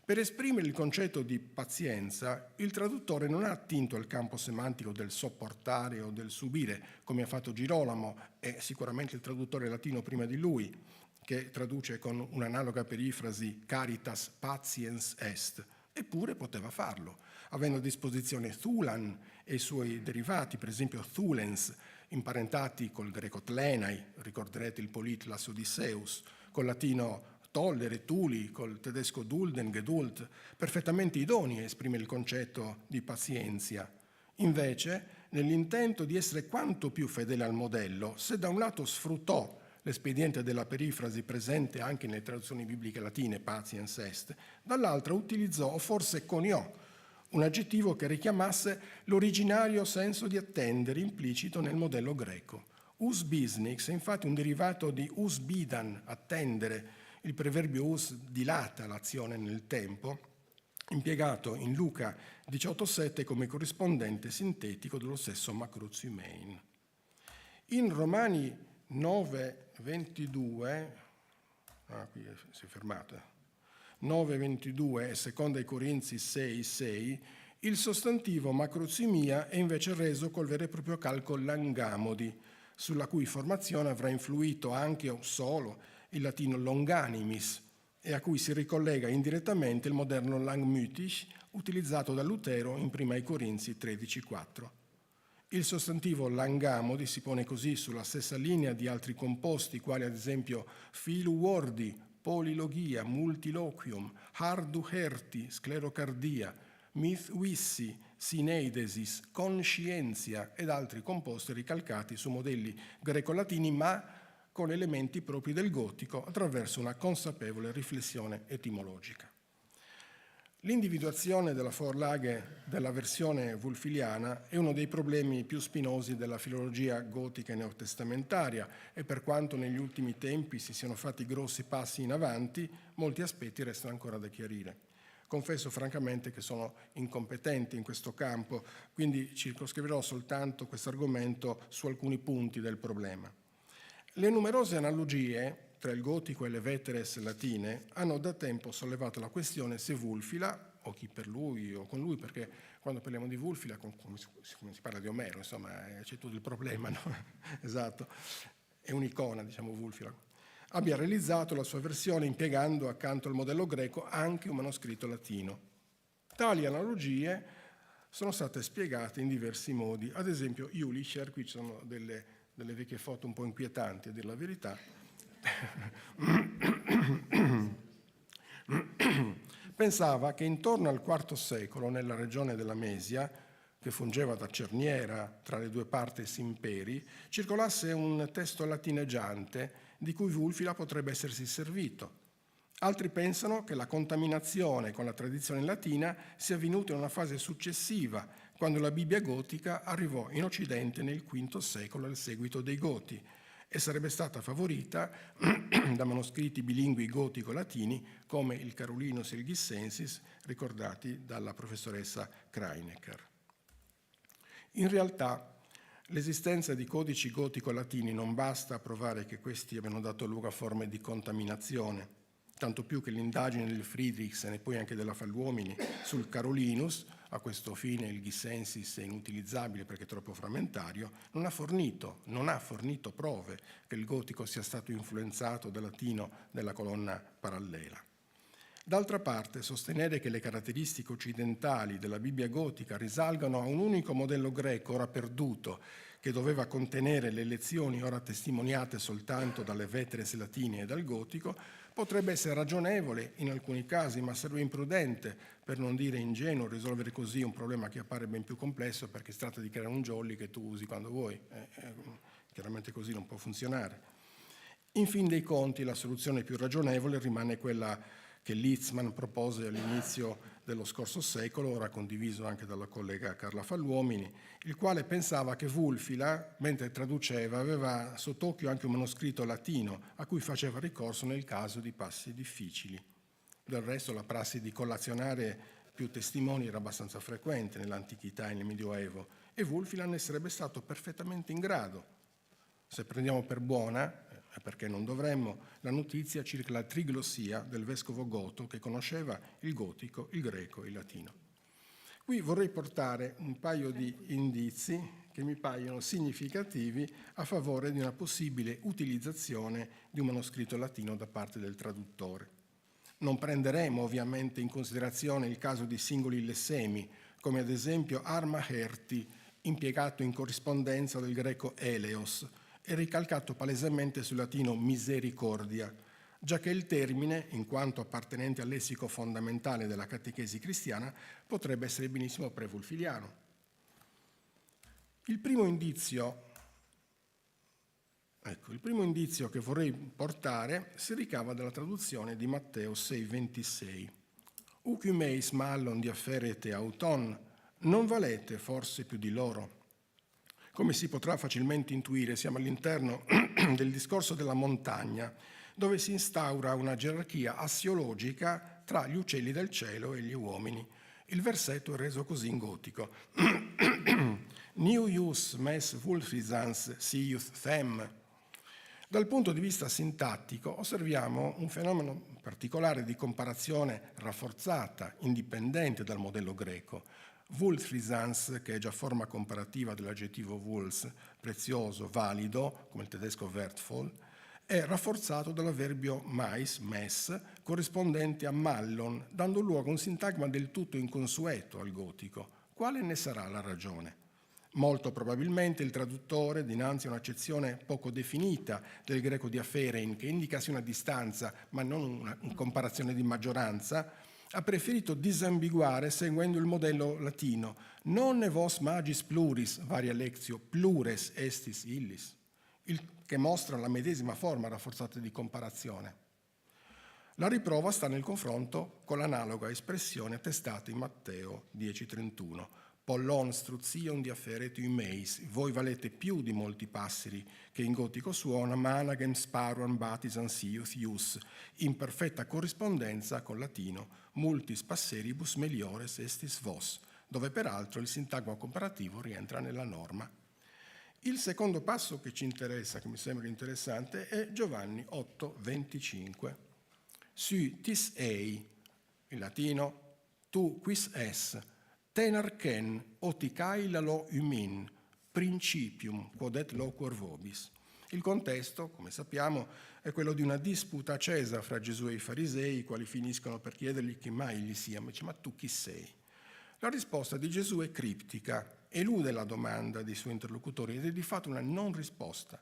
Per esprimere il concetto di pazienza, il traduttore non ha attinto al campo semantico del sopportare o del subire, come ha fatto Girolamo e sicuramente il traduttore latino prima di lui, che traduce con un'analoga perifrasi caritas patiens est, eppure poteva farlo, avendo a disposizione thulan e i suoi derivati, per esempio thulens, imparentati col greco tlenai, ricorderete il Politlas Odysseus, col latino tollere, tuli, col tedesco dulden, geduld, perfettamente idonei a esprimere il concetto di pazienza. Invece, nell'intento di essere quanto più fedele al modello, se da un lato sfruttò l'espediente della perifrasi presente anche nelle traduzioni bibliche latine, patiens est, dall'altra utilizzò, o forse coniò, un aggettivo che richiamasse l'originario senso di attendere implicito nel modello greco. Us bisnix è infatti un derivato di us bidan, attendere. Il proverbio us dilata l'azione nel tempo, impiegato in Luca 18,7 come corrispondente sintetico dello stesso macroziumein. In Romani 9,22, qui si è fermato, 9,22 e seconda Corinzi 6,6, il sostantivo macrozimia è invece reso col vero e proprio calco langamodi, sulla cui formazione avrà influito anche o solo il latino longanimis, e a cui si ricollega indirettamente il moderno langmütig utilizzato da Lutero in prima Corinzi 13,4. Il sostantivo langamodi si pone così sulla stessa linea di altri composti, quali ad esempio filuordi, polilogia, multiloquium, hardu herti, sclerocardia, myth vissi, sineidesis, conscientia ed altri composti ricalcati su modelli greco-latini, ma con elementi propri del gotico attraverso una consapevole riflessione etimologica. L'individuazione della Vorlage della versione wulfiliana è uno dei problemi più spinosi della filologia gotica e neotestamentaria, e per quanto negli ultimi tempi si siano fatti grossi passi in avanti, molti aspetti restano ancora da chiarire. Confesso francamente che sono incompetente in questo campo, quindi circoscriverò soltanto questo argomento su alcuni punti del problema. Le numerose analogie tra il gotico e le veteres latine hanno da tempo sollevato la questione se Wulfila, o chi per lui o con lui, perché quando parliamo di Wulfila, come si parla di Omero, insomma, c'è tutto il problema, no? Esatto, è un'icona, diciamo, Wulfila, abbia realizzato la sua versione impiegando accanto al modello greco anche un manoscritto latino. Tali analogie sono state spiegate in diversi modi, ad esempio Jülicher, qui ci sono delle vecchie foto un po' inquietanti, a dire la verità, pensava che intorno al IV secolo, nella regione della Mesia, che fungeva da cerniera tra le due partes imperi, circolasse un testo latineggiante di cui Wulfila potrebbe essersi servito. Altri pensano che la contaminazione con la tradizione latina sia avvenuta in una fase successiva, quando la Bibbia gotica arrivò in Occidente nel V secolo al seguito dei Goti, e sarebbe stata favorita da manoscritti bilingui gotico-latini come il Carolinus e il Gissensis, ricordati dalla professoressa Kreinecker. In realtà, l'esistenza di codici gotico-latini non basta a provare che questi abbiano dato luogo a forme di contaminazione, tanto più che l'indagine del Friedrichsen e poi anche della Falluomini sul Carolinus, a questo fine il Gissensis è inutilizzabile perché è troppo frammentario, non ha fornito prove che il gotico sia stato influenzato dal latino della colonna parallela. D'altra parte, sostenere che le caratteristiche occidentali della Bibbia gotica risalgano a un unico modello greco ora perduto, che doveva contenere le lezioni ora testimoniate soltanto dalle veteres latine e dal gotico, potrebbe essere ragionevole in alcuni casi, ma sarebbe imprudente, per non dire ingenuo, risolvere così un problema che appare ben più complesso, perché si tratta di creare un jolly che tu usi quando vuoi. Chiaramente così non può funzionare. In fin dei conti, la soluzione più ragionevole rimane quella che Litzmann propose all'inizio dello scorso secolo, ora condiviso anche dalla collega Carla Falluomini, il quale pensava che Wulfila, mentre traduceva, aveva sott'occhio anche un manoscritto latino a cui faceva ricorso nel caso di passi difficili. Del resto la prassi di collazionare più testimoni era abbastanza frequente nell'antichità e nel Medioevo, e Wulfila ne sarebbe stato perfettamente in grado. Se prendiamo per buona, perché non dovremmo, la notizia circa la triglossia del vescovo goto che conosceva il gotico, il greco e il latino. Qui vorrei portare un paio di indizi che mi paiono significativi a favore di una possibile utilizzazione di un manoscritto latino da parte del traduttore. Non prenderemo ovviamente in considerazione il caso di singoli lessemi, come ad esempio Arma Herti impiegato in corrispondenza del greco eleos e ricalcato palesemente sul latino misericordia, giacché il termine, in quanto appartenente al lessico fondamentale della catechesi cristiana, potrebbe essere benissimo prevulfiliano. Il primo indizio che vorrei portare si ricava dalla traduzione di Matteo 6,26. Ucumeis mallon diafferete auton, non valete forse più di loro? Come si potrà facilmente intuire, siamo all'interno del discorso della montagna, dove si instaura una gerarchia assiologica tra gli uccelli del cielo e gli uomini. Il versetto è reso così in gotico. New ius mes vulfrisans sius them. Dal punto di vista sintattico osserviamo un fenomeno particolare di comparazione rafforzata, indipendente dal modello greco. Vulfrisans, che è già forma comparativa dell'aggettivo vuls, prezioso, valido, come il tedesco wertvoll, è rafforzato dall'avverbio mais, mes, corrispondente a mallon, dando luogo a un sintagma del tutto inconsueto al gotico. Quale ne sarà la ragione? Molto probabilmente il traduttore, dinanzi a un'accezione poco definita del greco diaferein, che indica sì una distanza ma non una comparazione di maggioranza, ha preferito disambiguare seguendo il modello latino non vos magis pluris varia lectio plures estis illis, che mostra la medesima forma rafforzata di comparazione. La riprova sta nel confronto con l'analoga espressione attestata in Matteo 10,31. Pollon struzion diafferetu meis, voi valete più di molti passeri, che in gotico suona managem sparuan batisan sius ius, in perfetta corrispondenza col latino multis passeribus meliores estis vos, dove peraltro il sintagma comparativo rientra nella norma. Il secondo passo che ci interessa, che mi sembra interessante, è Giovanni 8,25. Sui tis ei, in latino, tu quis es, tenarchen oticai lalo umin, principium quod et loquor vobis. Il contesto, come sappiamo, è quello di una disputa accesa fra Gesù e i farisei, i quali finiscono per chiedergli chi mai gli sia, ma dice: ma tu chi sei? La risposta di Gesù è criptica, elude la domanda dei suoi interlocutori ed è di fatto una non risposta.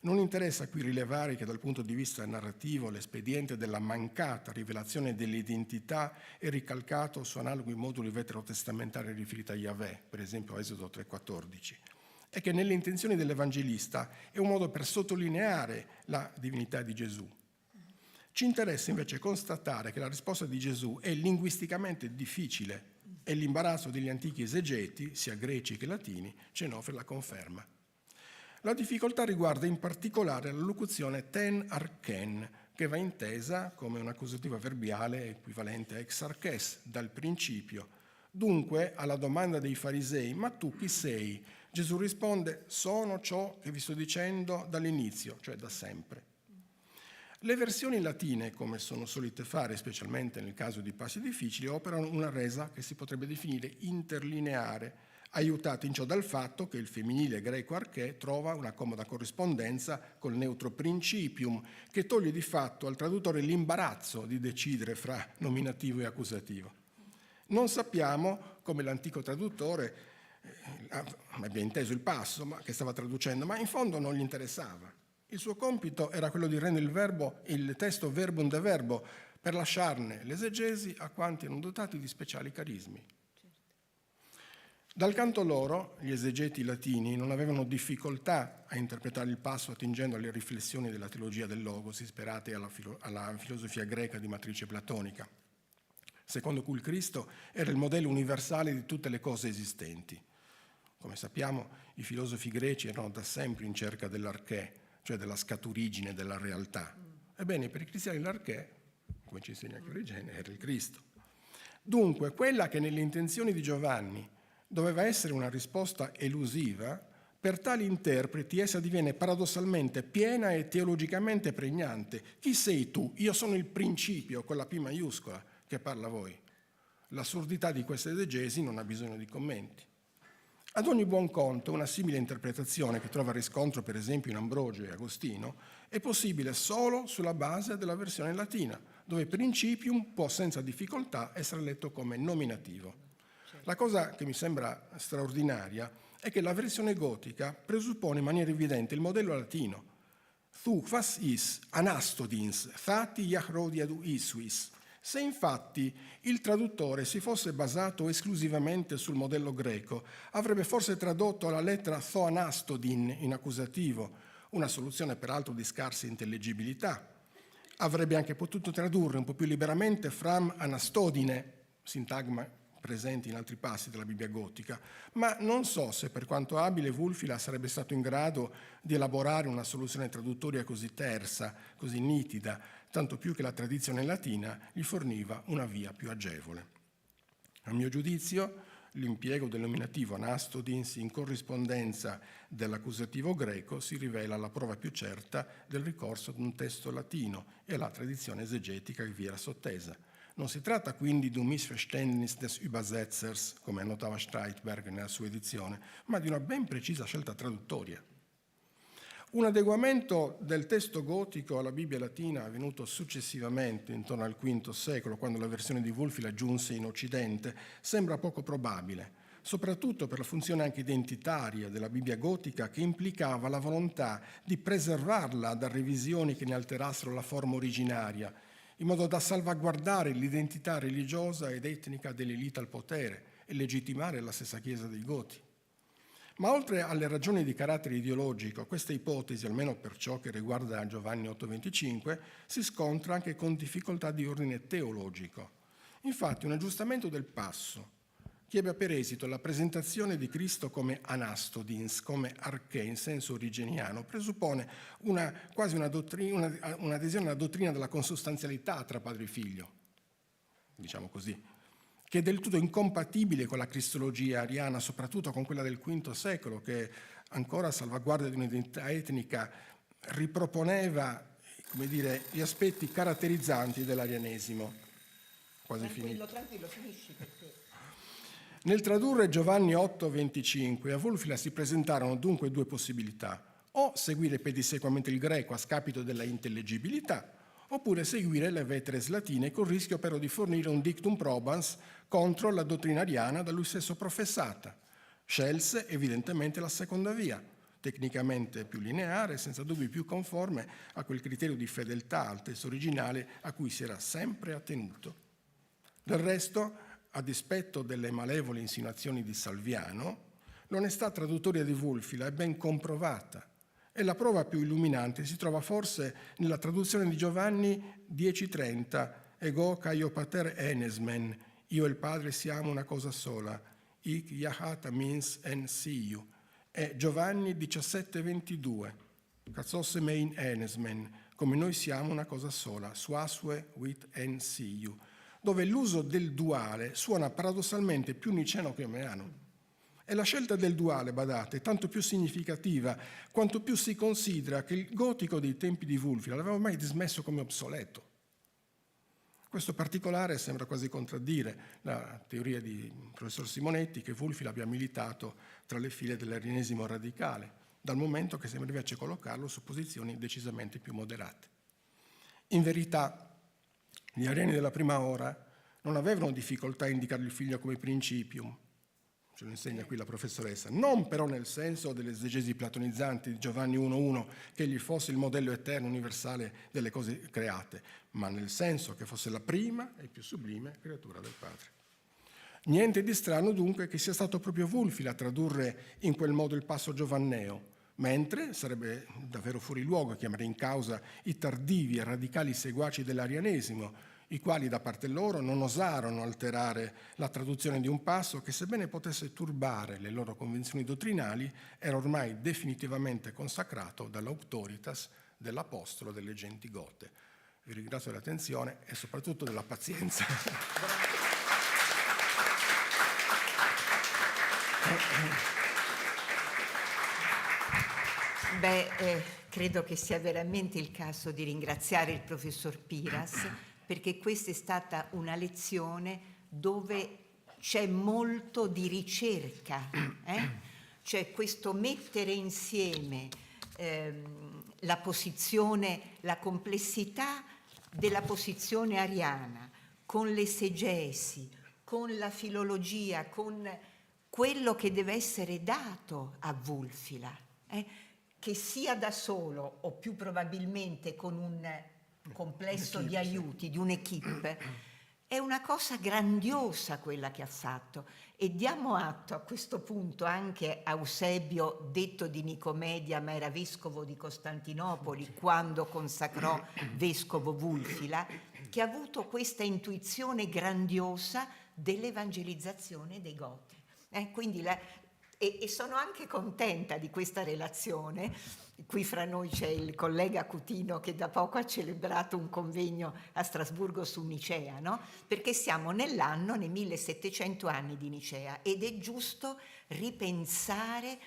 Non interessa qui rilevare che dal punto di vista narrativo l'espediente della mancata rivelazione dell'identità è ricalcato su analoghi moduli veterotestamentari riferiti a Yahweh, per esempio Esodo 3,14, e che nelle intenzioni dell'Evangelista è un modo per sottolineare la divinità di Gesù. Ci interessa invece constatare che la risposta di Gesù è linguisticamente difficile e l'imbarazzo degli antichi esegeti, sia greci che latini, ce ne offre la conferma. La difficoltà riguarda in particolare la locuzione ten archen, che va intesa come un'accusativa verbiale equivalente a ex arches, dal principio. Dunque, alla domanda dei farisei, ma tu chi sei? Gesù risponde, sono ciò che vi sto dicendo dall'inizio, cioè da sempre. Le versioni latine, come sono solite fare, specialmente nel caso di passi difficili, operano una resa che si potrebbe definire interlineare, aiutato in ciò dal fatto che il femminile greco arché trova una comoda corrispondenza col neutro principium, che toglie di fatto al traduttore l'imbarazzo di decidere fra nominativo e accusativo. Non sappiamo come l'antico traduttore abbia inteso il passo che stava traducendo, ma in fondo non gli interessava. Il suo compito era quello di rendere il testo verbum de verbo per lasciarne l'esegesi a quanti erano dotati di speciali carismi. Dal canto loro, gli esegeti latini non avevano difficoltà a interpretare il passo attingendo alle riflessioni della teologia del logos ispirate alla filosofia greca di matrice platonica, secondo cui il Cristo era il modello universale di tutte le cose esistenti. Come sappiamo, i filosofi greci erano da sempre in cerca dell'arché, cioè della scaturigine della realtà. Ebbene, per i cristiani l'arché, come ci insegna anche Origene, era il Cristo. Dunque, quella che nelle intenzioni di Giovanni doveva essere una risposta elusiva, per tali interpreti essa diviene paradossalmente piena e teologicamente pregnante. Chi sei tu? Io sono il principio, con la P maiuscola, che parla a voi. L'assurdità di questa esegesi non ha bisogno di commenti. Ad ogni buon conto, una simile interpretazione, che trova riscontro per esempio in Ambrogio e Agostino, è possibile solo sulla base della versione latina, dove principium può senza difficoltà essere letto come nominativo. La cosa che mi sembra straordinaria è che la versione gotica presuppone in maniera evidente il modello latino. Thu quas is anastodins thati iachrodiadu isuis. Se infatti il traduttore si fosse basato esclusivamente sul modello greco, avrebbe forse tradotto la lettera tho anastodin in accusativo, una soluzione peraltro di scarsa intelligibilità. Avrebbe anche potuto tradurre un po' più liberamente fram anastodine, sintagma presente in altri passi della Bibbia gotica, ma non so se per quanto abile Wulfila sarebbe stato in grado di elaborare una soluzione traduttoria così tersa, così nitida, tanto più che la tradizione latina gli forniva una via più agevole. A mio giudizio, l'impiego del nominativo anastodins in corrispondenza dell'accusativo greco si rivela la prova più certa del ricorso ad un testo latino e alla tradizione esegetica che vi era sottesa. Non si tratta quindi di un Missverständnis des Übersetzers, come annotava Streitberg nella sua edizione, ma di una ben precisa scelta traduttoria. Un adeguamento del testo gotico alla Bibbia latina avvenuto successivamente, intorno al V secolo, quando la versione di Wulfila giunse in Occidente, sembra poco probabile, soprattutto per la funzione anche identitaria della Bibbia gotica che implicava la volontà di preservarla da revisioni che ne alterassero la forma originaria, in modo da salvaguardare l'identità religiosa ed etnica dell'elite al potere e legittimare la stessa Chiesa dei Goti. Ma oltre alle ragioni di carattere ideologico, questa ipotesi, almeno per ciò che riguarda Giovanni 8,25, si scontra anche con difficoltà di ordine teologico. Infatti, un aggiustamento del passo che abbia per esito la presentazione di Cristo come anastodins, come arché in senso originiano, presuppone quasi un'adesione alla dottrina della consustanzialità tra padre e figlio, diciamo così, che è del tutto incompatibile con la cristologia ariana, soprattutto con quella del V secolo, che ancora a salvaguardia di un'identità etnica riproponeva, come dire, gli aspetti caratterizzanti dell'arianesimo. Quasi finito. Tranquillo, finisci perché... Nel tradurre Giovanni 8,25 a Wulfila si presentarono dunque due possibilità: o seguire pedissequamente il greco a scapito della intellegibilità, oppure seguire le veteres latine col rischio però di fornire un dictum probans contro la dottrina ariana da lui stesso professata. Scelse evidentemente la seconda via, tecnicamente più lineare e senza dubbi più conforme a quel criterio di fedeltà al testo originale a cui si era sempre attenuto. Del resto, a dispetto delle malevole insinuazioni di Salviano, l'onestà traduttoria di Wulfila è ben comprovata e la prova più illuminante si trova forse nella traduzione di Giovanni 10,30 Ego caio pater enesmen, io e il Padre siamo una cosa sola, ic yahat means en siu, e Giovanni 17,22 Katzose mein enesmen, come noi siamo una cosa sola, suasue wit en siu, dove l'uso del duale suona paradossalmente più niceno che omeano. E la scelta del duale, badate, è tanto più significativa quanto più si considera che il gotico dei tempi di Wulfila l'aveva ormai dismesso come obsoleto. Questo particolare sembra quasi contraddire la teoria di professor Simonetti che Wulfila abbia militato tra le file dell'arianesimo radicale, dal momento che sembra invece collocarlo su posizioni decisamente più moderate. In verità, gli ariani della prima ora non avevano difficoltà a indicare il figlio come principium, ce lo insegna qui la professoressa, non però nel senso delle esegesi platonizzanti di Giovanni 1,1 che egli fosse il modello eterno universale delle cose create, ma nel senso che fosse la prima e più sublime creatura del Padre. Niente di strano dunque che sia stato proprio Wulfila a tradurre in quel modo il passo giovanneo, mentre sarebbe davvero fuori luogo chiamare in causa i tardivi e radicali seguaci dell'arianesimo, i quali da parte loro non osarono alterare la traduzione di un passo che, sebbene potesse turbare le loro convinzioni dottrinali, era ormai definitivamente consacrato dall'autoritas dell'apostolo delle genti gote. Vi ringrazio dell'attenzione e soprattutto della pazienza. Credo che sia veramente il caso di ringraziare il professor Piras, perché questa è stata una lezione dove c'è molto di ricerca, cioè questo mettere insieme la posizione, la complessità della posizione ariana con l'esegesi, con la filologia, con quello che deve essere dato a Wulfila, che sia da solo o più probabilmente con un complesso di aiuti, di un'equipe, è una cosa grandiosa quella che ha fatto, e diamo atto a questo punto anche a Eusebio, detto di Nicomedia, ma era vescovo di Costantinopoli quando consacrò vescovo Wulfila, che ha avuto questa intuizione grandiosa dell'evangelizzazione dei Goti. Quindi e sono anche contenta di questa relazione. Qui fra noi c'è il collega Cutino che da poco ha celebrato un convegno a Strasburgo su Nicea, no? Perché siamo nei 1700 anni di Nicea, ed è giusto ripensare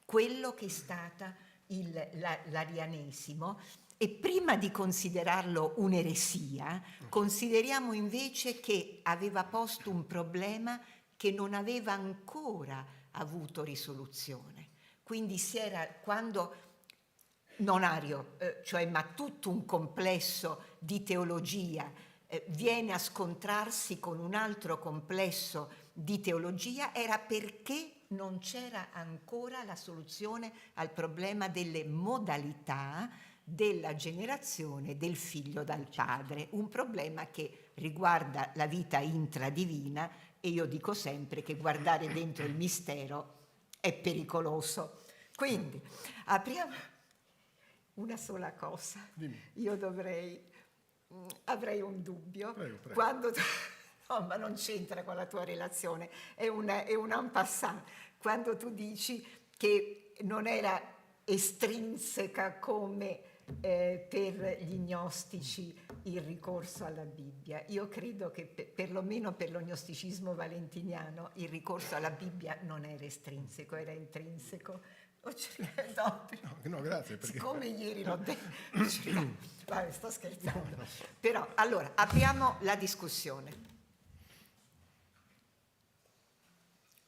quello che è stata l'arianesimo, e prima di considerarlo un'eresia, consideriamo invece che aveva posto un problema che non aveva ancora avuto risoluzione. Quindi quando non ario, cioè ma tutto un complesso di teologia viene a scontrarsi con un altro complesso di teologia, era perché non c'era ancora la soluzione al problema delle modalità della generazione del figlio dal padre, un problema che riguarda la vita intradivina, e io dico sempre che guardare dentro il mistero è pericoloso. Quindi apriamo una sola cosa. Dimmi. Io avrei un dubbio. Prego. Quando no, ma non c'entra con la tua relazione, è un en passant. Quando tu dici che non era estrinseca come per gli gnostici il ricorso alla Bibbia, io credo che perlomeno per lo gnosticismo valentiniano il ricorso alla Bibbia non era estrinseco, era intrinseco. No, grazie. Perché... Siccome ieri l'ho detto, vabbè, sto scherzando. Però, allora, apriamo la discussione.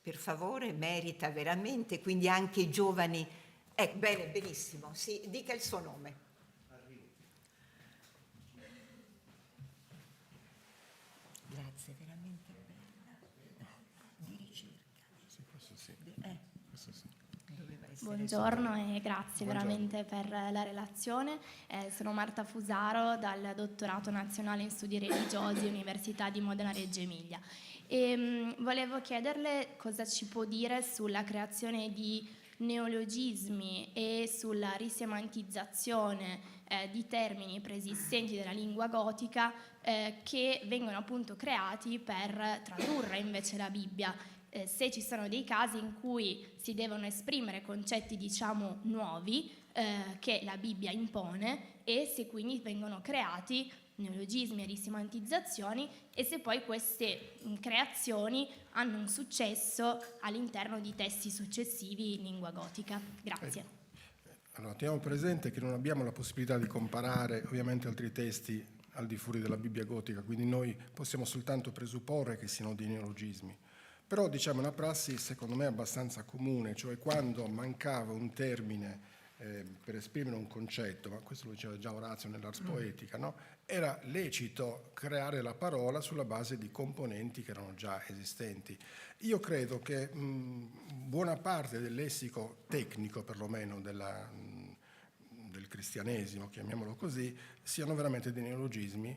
Per favore, merita veramente, quindi anche i giovani... bene, benissimo, sì, dica il suo nome. Grazie, veramente bella. Di ricerca. Sì, questo sì. Questo sì. Buongiorno e grazie Buongiorno. veramente per la relazione. Sono Marta Fusaro dal Dottorato Nazionale in Studi Religiosi, Università di Modena Reggio Emilia. E volevo chiederle cosa ci può dire sulla creazione di neologismi e sulla risemantizzazione di termini preesistenti della lingua gotica che vengono appunto creati per tradurre invece la Bibbia. Se ci sono dei casi in cui si devono esprimere concetti, diciamo, nuovi che la Bibbia impone, e se quindi vengono creati neologismi e risemantizzazioni, e se poi queste creazioni hanno un successo all'interno di testi successivi in lingua gotica. Grazie. Allora, teniamo presente che non abbiamo la possibilità di comparare ovviamente altri testi al di fuori della Bibbia gotica, quindi noi possiamo soltanto presupporre che siano dei neologismi. Però diciamo una prassi secondo me abbastanza comune, cioè quando mancava un termine per esprimere un concetto, ma questo lo diceva già Orazio nell'Ars Poetica, no? Era lecito creare la parola sulla base di componenti che erano già esistenti. Io credo che buona parte del lessico tecnico, perlomeno del cristianesimo, chiamiamolo così, siano veramente dei neologismi,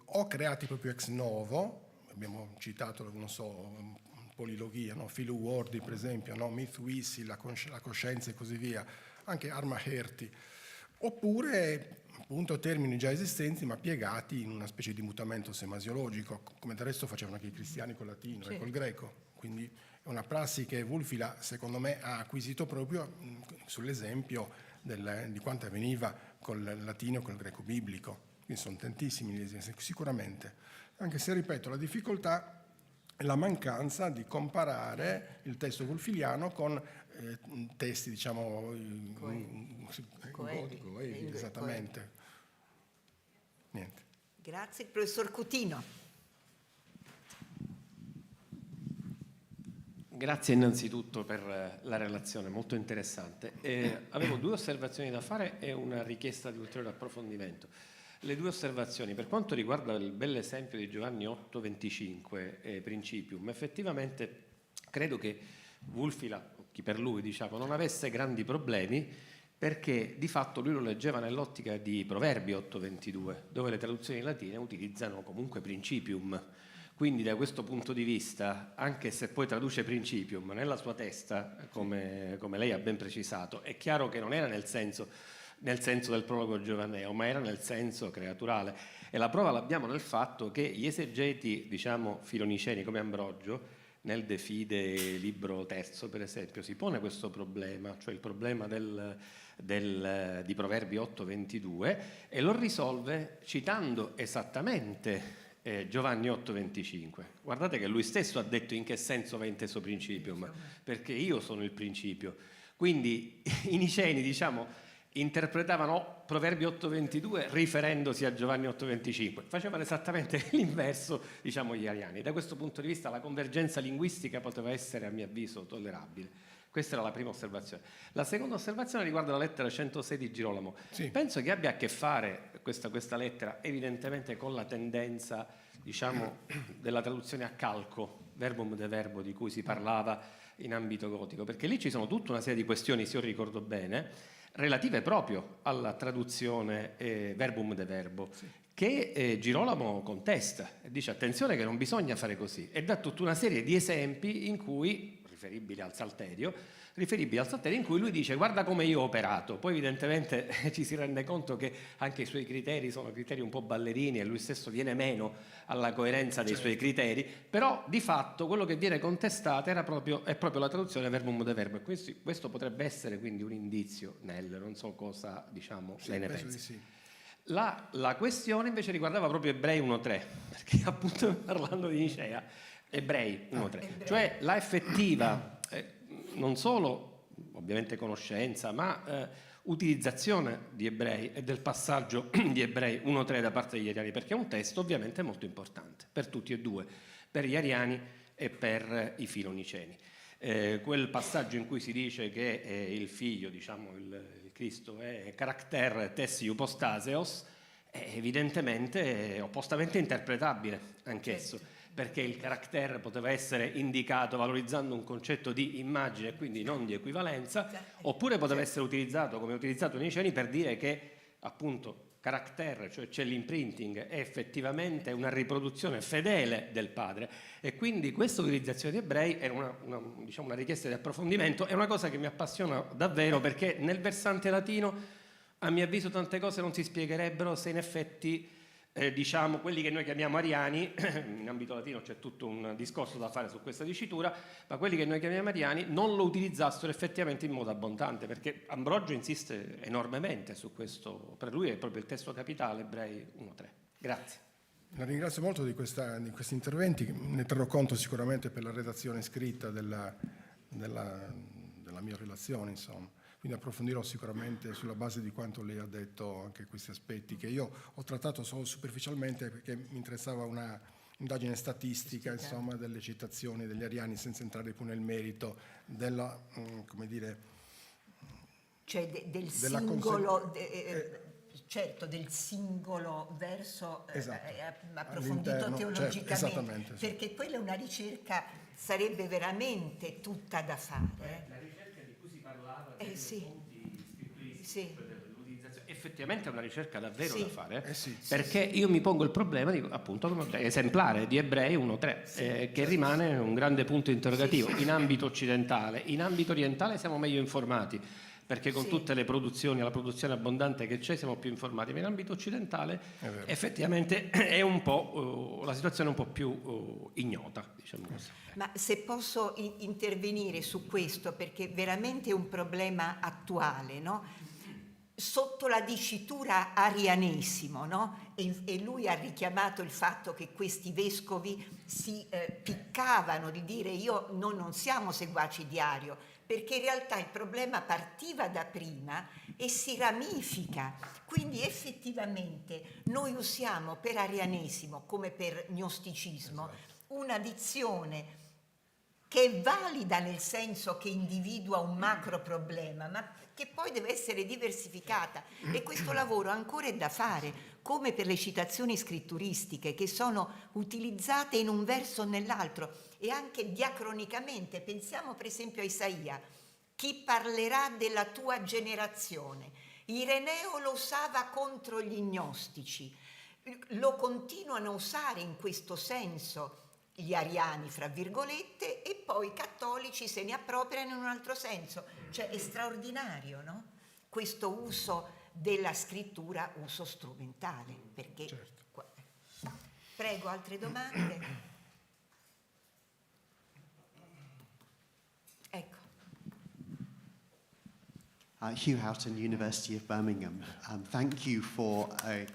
o creati proprio ex novo. Abbiamo citato, non so, polilogia, no? Philo Wardi per esempio, no? Myth Wissi, la coscienza e così via, anche Arma Herti, oppure appunto termini già esistenti ma piegati in una specie di mutamento semasiologico, come del resto facevano anche i cristiani col latino e col greco. Quindi è una prassi che Wulfila secondo me ha acquisito proprio sull'esempio di quanto avveniva col latino e col greco biblico. Quindi sono tantissimi gli esempi, sicuramente. Anche se, ripeto, la difficoltà è la mancanza di comparare il testo wulfiliano con testi, diciamo, coevi, esattamente. Niente. Grazie. Il professor Cutino. Grazie innanzitutto per la relazione, molto interessante. Avevo due osservazioni da fare e una richiesta di ulteriore approfondimento. Le due osservazioni, per quanto riguarda il bell'esempio di Giovanni 8,25 Principium, effettivamente Credo che Wulfila, chi per lui diciamo, non avesse grandi problemi, perché di fatto lui lo leggeva nell'ottica di Proverbi 8:22, dove le traduzioni latine utilizzano comunque principium. Quindi da questo punto di vista, anche se poi traduce principium nella sua testa, come lei ha ben precisato, è chiaro che non era nel senso del prologo giovanneo, ma era nel senso creaturale. E la prova l'abbiamo nel fatto che gli esegeti, diciamo, filoniceni come Ambrogio, nel De Fide libro terzo, per esempio, si pone questo problema, cioè il problema di Proverbi 8:22, e lo risolve citando esattamente Giovanni 8:25. Guardate che lui stesso ha detto in che senso va inteso principium, perché io sono il principio. Quindi i niceni, diciamo, interpretavano Proverbi 8:22 riferendosi a Giovanni 8:25, facevano esattamente l'inverso, diciamo, gli ariani. Da questo punto di vista la convergenza linguistica poteva essere, a mio avviso, tollerabile. Questa era la prima osservazione. La seconda osservazione riguarda la lettera 106 di Girolamo. Sì. Penso che abbia a che fare questa lettera evidentemente con la tendenza, diciamo, della traduzione a calco, verbum de verbo, di cui si parlava in ambito gotico, perché lì ci sono tutta una serie di questioni, se io ricordo bene, relative proprio alla traduzione verbum de verbo, sì, che Girolamo contesta e dice attenzione che non bisogna fare così, e dà tutta una serie di esempi in cui riferibili al Salterio, in cui lui dice guarda come io ho operato. Poi evidentemente ci si rende conto che anche i suoi criteri sono criteri un po' ballerini e lui stesso viene meno alla coerenza dei suoi criteri, però di fatto quello che viene contestato è proprio la traduzione verbum de verbo, e questo potrebbe essere quindi un indizio non so cosa, diciamo, lei ne pensa. Sì. La questione invece riguardava proprio Ebrei 1:3, perché appunto parlando di Nicea, Ebrei 1:3, cioè la effettiva non solo ovviamente conoscenza, ma utilizzazione di Ebrei e del passaggio di Ebrei 1:3 da parte degli ariani, perché è un testo ovviamente molto importante per tutti e due, per gli ariani e per i filoniceni. Quel passaggio in cui si dice che il figlio, diciamo il Cristo, è caracter tes iupostaseos, è evidentemente oppostamente interpretabile anch'esso, perché il caractere poteva essere indicato valorizzando un concetto di immagine e quindi non di equivalenza, oppure poteva essere utilizzato come utilizzato nei Niceni per dire che appunto caractere, cioè c'è l'imprinting, è effettivamente una riproduzione fedele del padre, e quindi questa utilizzazione di Ebrei è una richiesta di approfondimento, è una cosa che mi appassiona davvero, perché nel versante latino a mio avviso tante cose non si spiegherebbero se in effetti diciamo quelli che noi chiamiamo ariani, in ambito latino c'è tutto un discorso da fare su questa dicitura, ma quelli che noi chiamiamo ariani non lo utilizzassero effettivamente in modo abbondante, perché Ambrogio insiste enormemente su questo, per lui è proprio il testo capitale, Ebrei 1:3. Grazie. La ringrazio molto di questi interventi, ne terrò conto sicuramente per la redazione scritta della mia relazione, insomma. Quindi approfondirò sicuramente sulla base di quanto lei ha detto anche questi aspetti che io ho trattato solo superficialmente, perché mi interessava una indagine statistica, insomma, delle citazioni degli ariani, senza entrare più nel merito della, come dire, cioè del singolo, certo, del singolo verso approfondito teologicamente, perché quella è una ricerca, sarebbe veramente tutta da fare. La ricerca di cui si parlava sì. Effettivamente è una ricerca davvero da fare, perché io mi pongo il problema di, appunto, esemplare di Ebrei 1:3, che rimane un grande punto interrogativo in ambito occidentale. In ambito orientale siamo meglio informati, perché con tutte le produzioni, la produzione abbondante che c'è, siamo più informati, ma in ambito occidentale effettivamente è un po' la situazione è un po' più ignota, diciamo così. Ma se posso intervenire su questo, perché veramente è un problema attuale, no? Sotto la dicitura arianesimo, no? E lui ha richiamato il fatto che questi vescovi si piccavano di dire noi non siamo seguaci di Ario, perché in realtà il problema partiva da prima e si ramifica. Quindi effettivamente noi usiamo per arianesimo, come per gnosticismo, una dizione che è valida nel senso che individua un macro problema, ma che poi deve essere diversificata, e questo lavoro ancora è da fare, come per le citazioni scritturistiche che sono utilizzate in un verso o nell'altro, e anche diacronicamente. Pensiamo per esempio a Isaia: chi parlerà della tua generazione? Ireneo lo usava contro gli gnostici, lo continuano a usare in questo senso gli ariani, fra virgolette, e poi i cattolici se ne appropriano in un altro senso. Cioè è straordinario, no? Questo uso della scrittura, uso strumentale, perché... Certo. Prego, altre domande? Ecco. Hugh Houghton, University of Birmingham. Thank you for a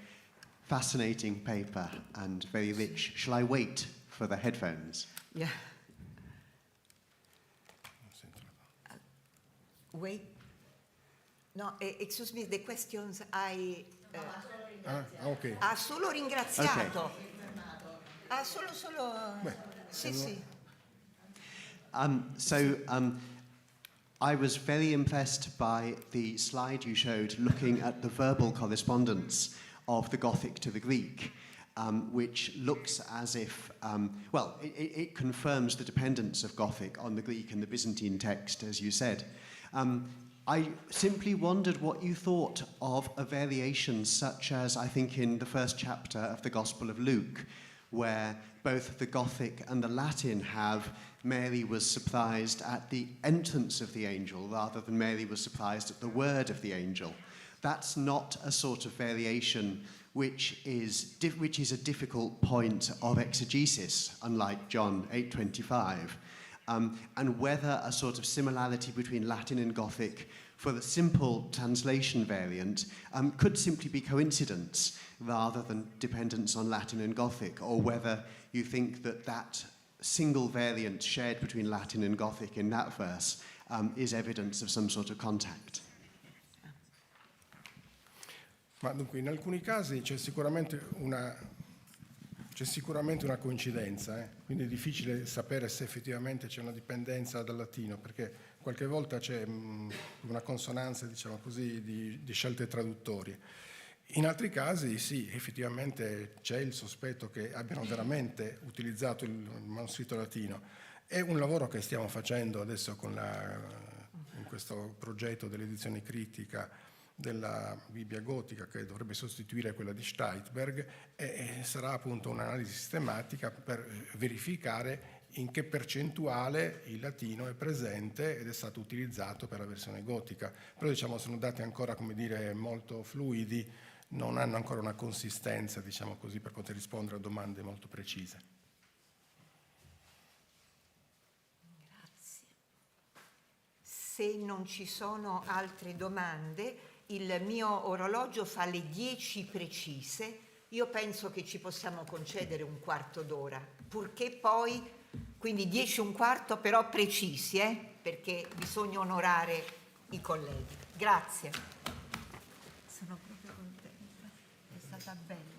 fascinating paper and very rich. Shall I wait for the headphones? Yeah. Wait. No, excuse me, the questions I... ok. Ha solo ringraziato. Okay. Ha solo... Sì, sì. I was very impressed by the slide you showed looking at the verbal correspondence of the Gothic to the Greek, which looks as if, it confirms the dependence of Gothic on the Greek and the Byzantine text, as you said. I simply wondered what you thought of a variation such as, I think, in the first chapter of the Gospel of Luke, where both the Gothic and the Latin have Mary was surprised at the entrance of the angel rather than Mary was surprised at the word of the angel. That's not a sort of variation which is a difficult point of exegesis, unlike John 8:25. And whether a sort of similarity between Latin and Gothic for the simple translation variant could simply be coincidence rather than dependence on Latin and Gothic, or whether you think that that single variant shared between Latin and Gothic in that verse is evidence of some sort of contact. Ma dunque, in alcuni casi c'è sicuramente una coincidenza, quindi è difficile sapere se effettivamente c'è una dipendenza dal latino, perché qualche volta c'è una consonanza, diciamo così, di scelte traduttorie. In altri casi sì, effettivamente c'è il sospetto che abbiano veramente utilizzato il manoscritto latino. È un lavoro che stiamo facendo adesso in questo progetto dell'edizione critica della Bibbia gotica, che dovrebbe sostituire quella di Steitberg, e sarà appunto un'analisi sistematica per verificare in che percentuale il latino è presente ed è stato utilizzato per la versione gotica. Però diciamo sono dati ancora, come dire, molto fluidi, non hanno ancora una consistenza, diciamo così, per poter rispondere a domande molto precise. Grazie. Se non ci sono altre domande, il mio orologio fa le 10 precise. Io penso che ci possiamo concedere un quarto d'ora, purché poi, quindi 10 e un quarto, però precisi, perché bisogna onorare i colleghi. Grazie. Sono proprio contenta, è stata bella.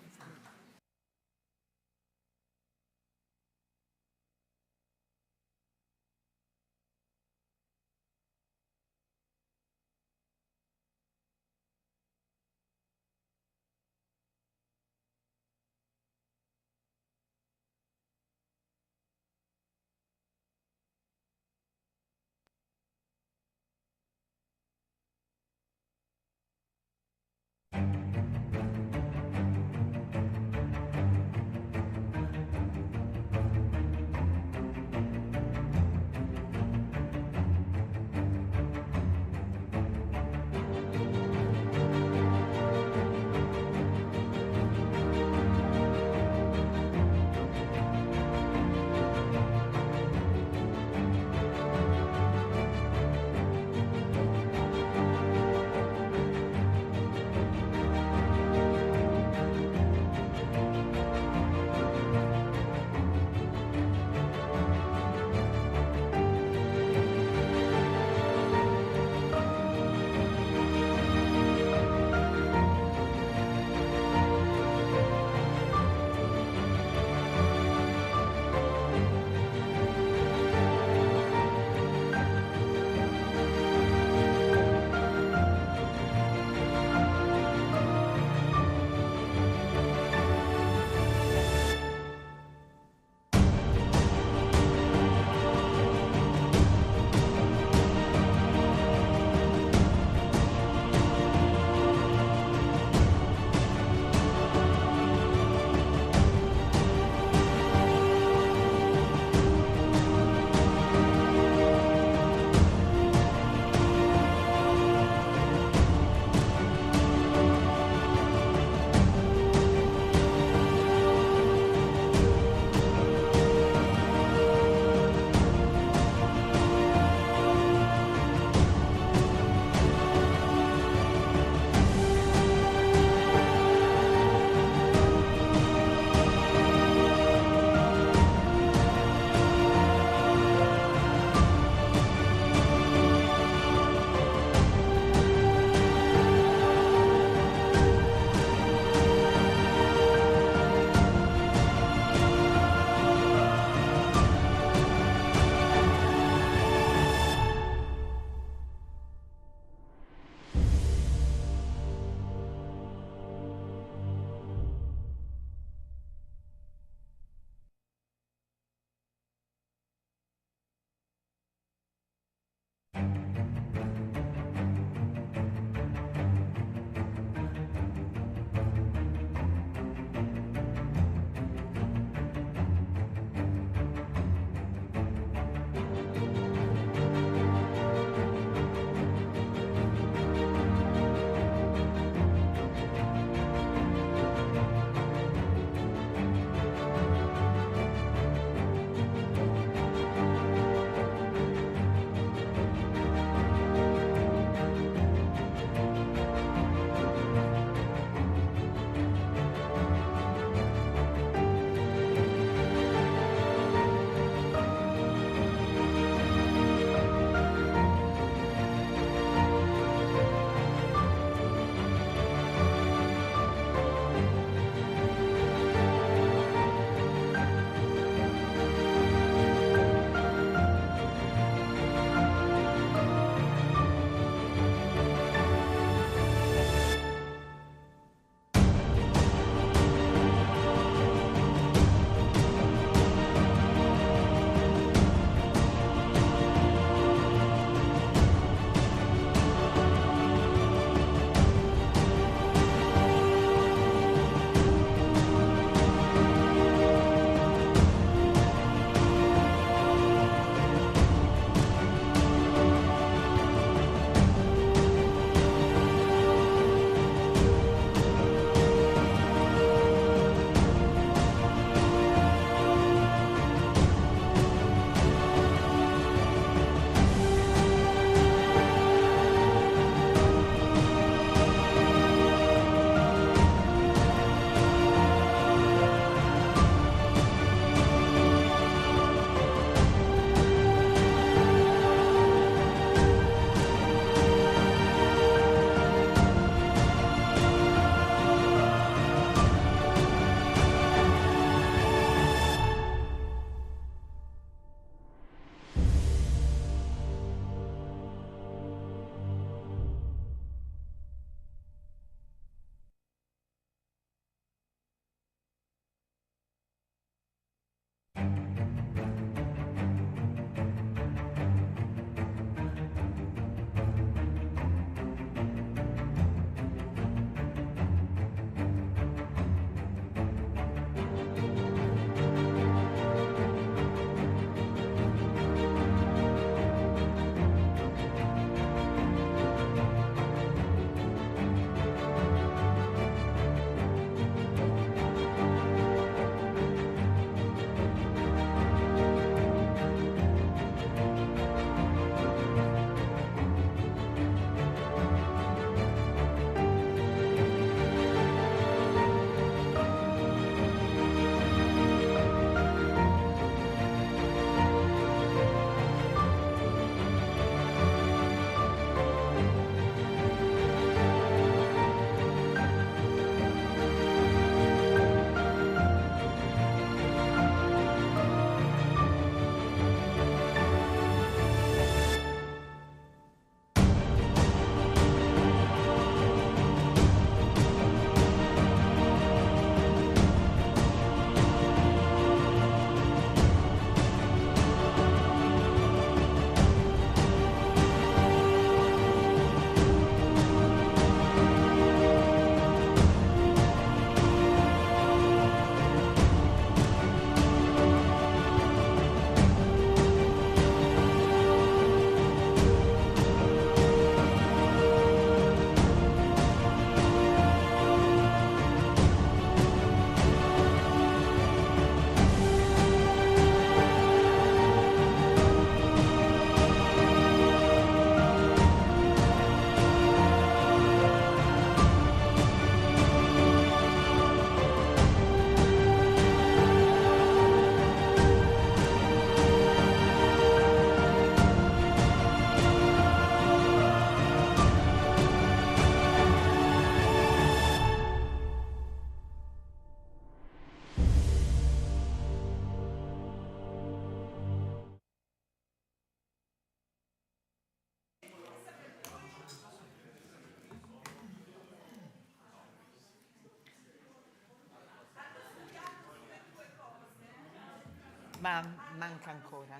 Ma manca ancora.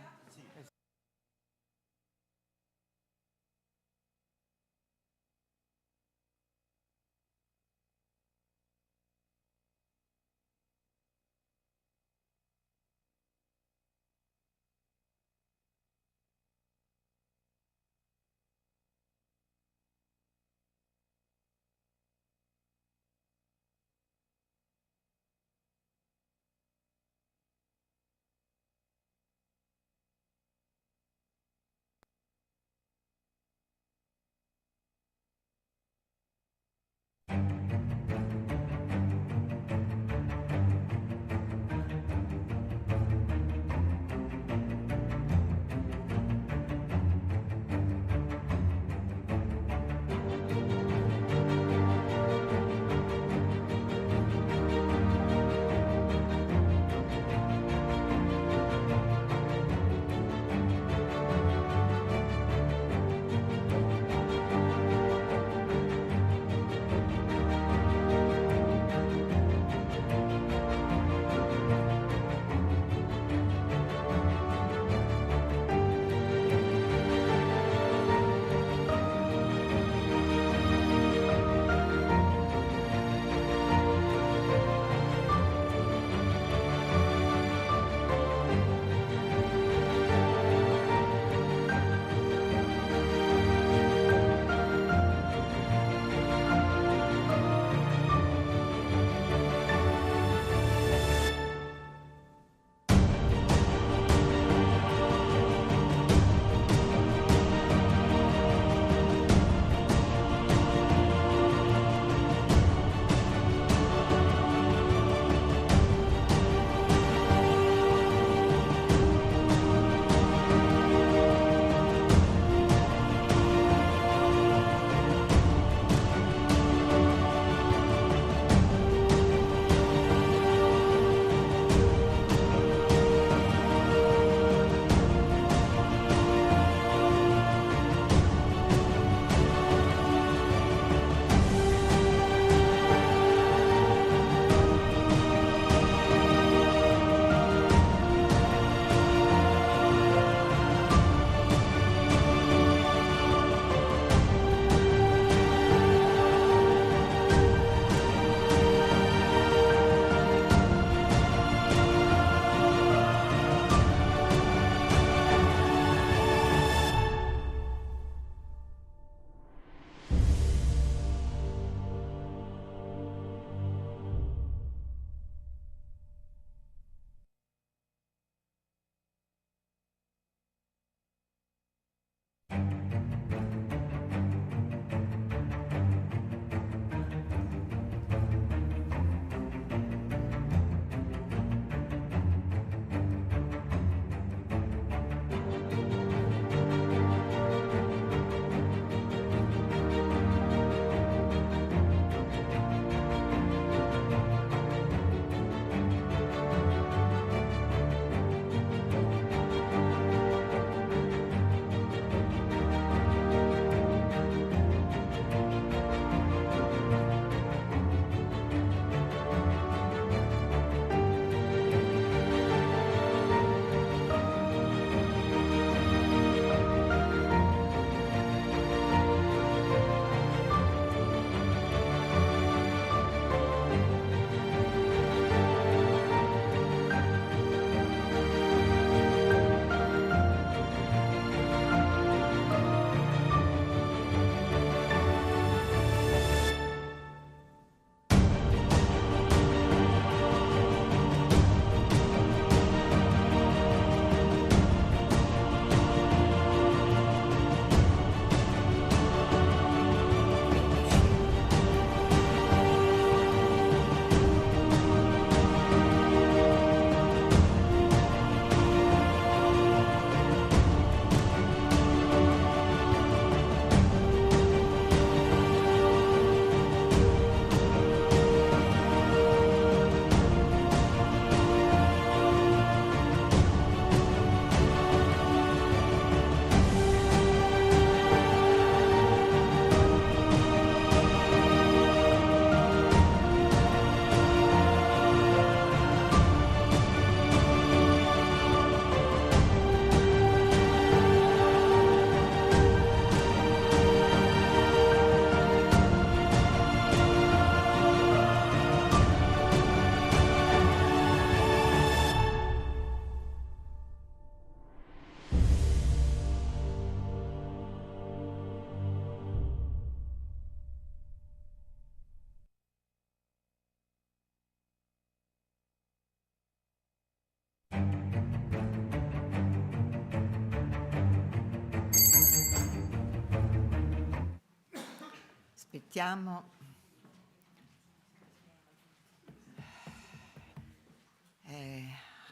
Mettiamo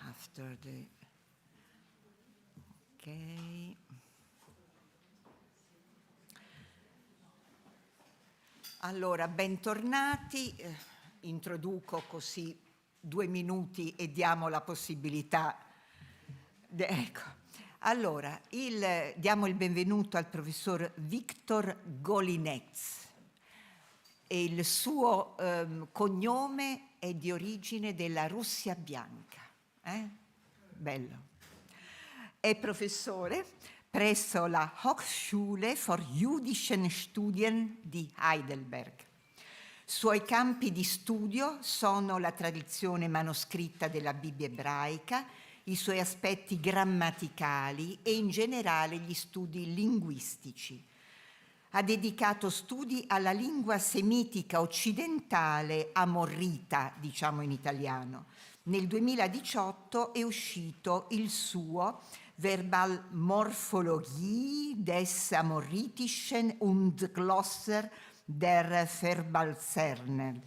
after the ok. Allora, bentornati. Introduco così 2 minuti e diamo la possibilità. Ecco. Allora, diamo il benvenuto al professor Victor Golinetz. E il suo cognome è di origine della Russia bianca. Bello. È professore presso la Hochschule für Jüdische Studien di Heidelberg. Suoi campi di studio sono la tradizione manoscritta della Bibbia ebraica, i suoi aspetti grammaticali e in generale gli studi linguistici. Ha dedicato studi alla lingua semitica occidentale amorrita, diciamo in italiano. Nel 2018 è uscito il suo Verbalmorphologie des Amorritischen und Glosser der Verbalzerner,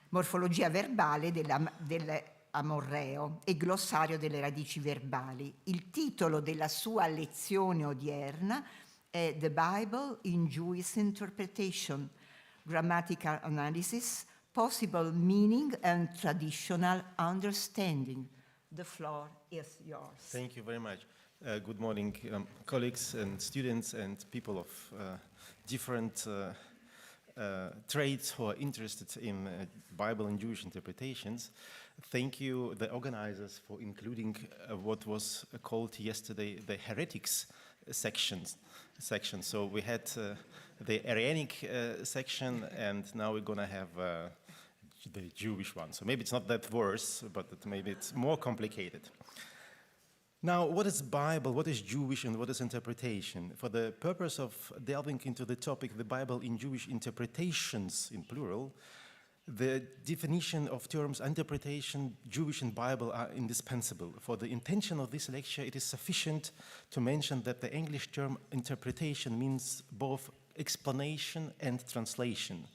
morfologia verbale dell'amorreo e glossario delle radici verbali. Il titolo della sua lezione odierna è The Bible in Jewish Interpretation, Grammatical Analysis, Possible Meaning and Traditional Understanding. The floor is yours. Thank you very much. Good morning, colleagues and students and people of different trades who are interested in Bible and Jewish interpretations. Thank you, the organizers, for including what was called yesterday the heretics section. So we had the Arianic section, and now we're going to have the Jewish one. So maybe it's not that worse, but maybe it's more complicated. Now, what is Bible, what is Jewish, and what is interpretation? For the purpose of delving into the topic, the Bible in Jewish interpretations, in plural, the definition of terms interpretation, Jewish and Bible are indispensable. For the intention of this lecture, it is sufficient to mention that the English term interpretation means both explanation and translation.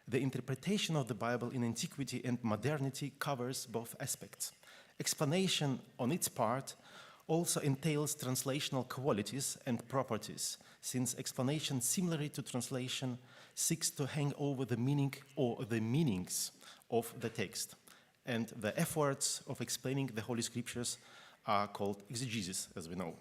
The interpretation of the Bible in antiquity and modernity covers both aspects. Explanation, on its part, also entails translational qualities and properties, since explanation, similarly to translation, seeks to hang over the meaning or the meanings of the text. And the efforts of explaining the Holy Scriptures are called exegesis, as we know.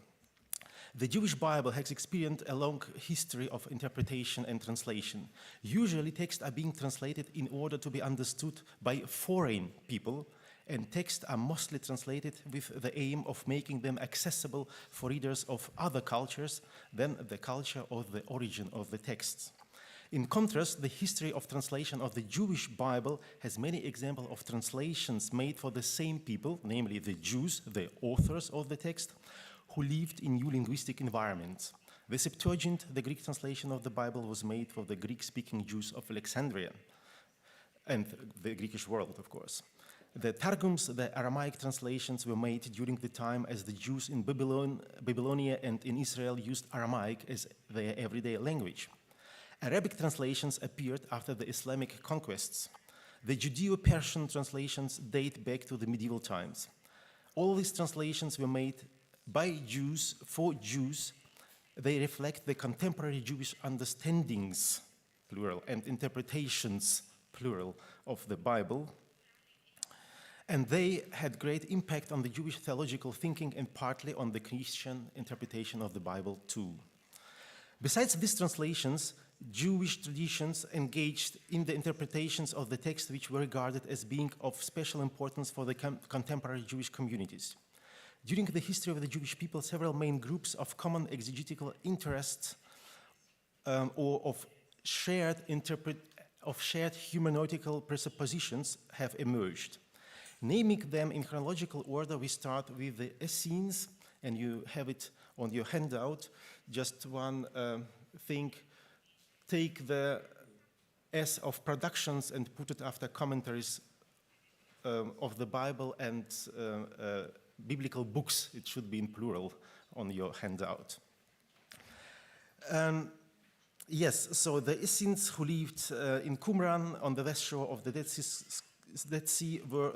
The Jewish Bible has experienced a long history of interpretation and translation. Usually, texts are being translated in order to be understood by foreign people, and texts are mostly translated with the aim of making them accessible for readers of other cultures than the culture or the origin of the texts. In contrast, the history of translation of the Jewish Bible has many examples of translations made for the same people, namely the Jews, the authors of the text, who lived in new linguistic environments. The Septuagint, the Greek translation of the Bible, was made for the Greek-speaking Jews of Alexandria and the Greekish world, of course. The Targums, the Aramaic translations, were made during the time as the Jews in Babylonia and in Israel used Aramaic as their everyday language. Arabic translations appeared after the Islamic conquests. The Judeo-Persian translations date back to the medieval times. All these translations were made by Jews for Jews. They reflect the contemporary Jewish understandings, plural, and interpretations, plural, of the Bible. And they had great impact on the Jewish theological thinking and partly on the Christian interpretation of the Bible too. Besides these translations, Jewish traditions engaged in the interpretations of the text which were regarded as being of special importance for the contemporary Jewish communities. During the history of the Jewish people, several main groups of common exegetical interests or of shared hermeneutical presuppositions have emerged. Naming them in chronological order, we start with the Essenes, and you have it on your handout. Just one thing, take the S of productions and put it after commentaries of the Bible and biblical books. It should be in plural on your handout. Yes, so the Essenes who lived in Qumran on the west shore of the Dead Sea were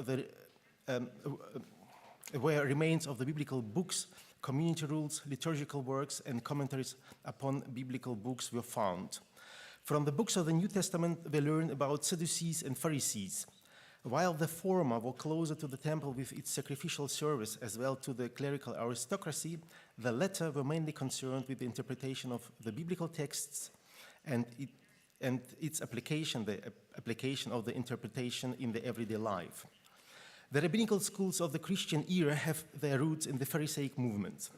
remains of the biblical books, community rules, liturgical works, and commentaries upon biblical books were found. From the books of the New Testament, we learn about Sadducees and Pharisees. While the former were closer to the temple with its sacrificial service as well to the clerical aristocracy, the latter were mainly concerned with the interpretation of the biblical texts and its application, the application of the interpretation in the everyday life. The rabbinical schools of the Christian era have their roots in the Pharisaic movement.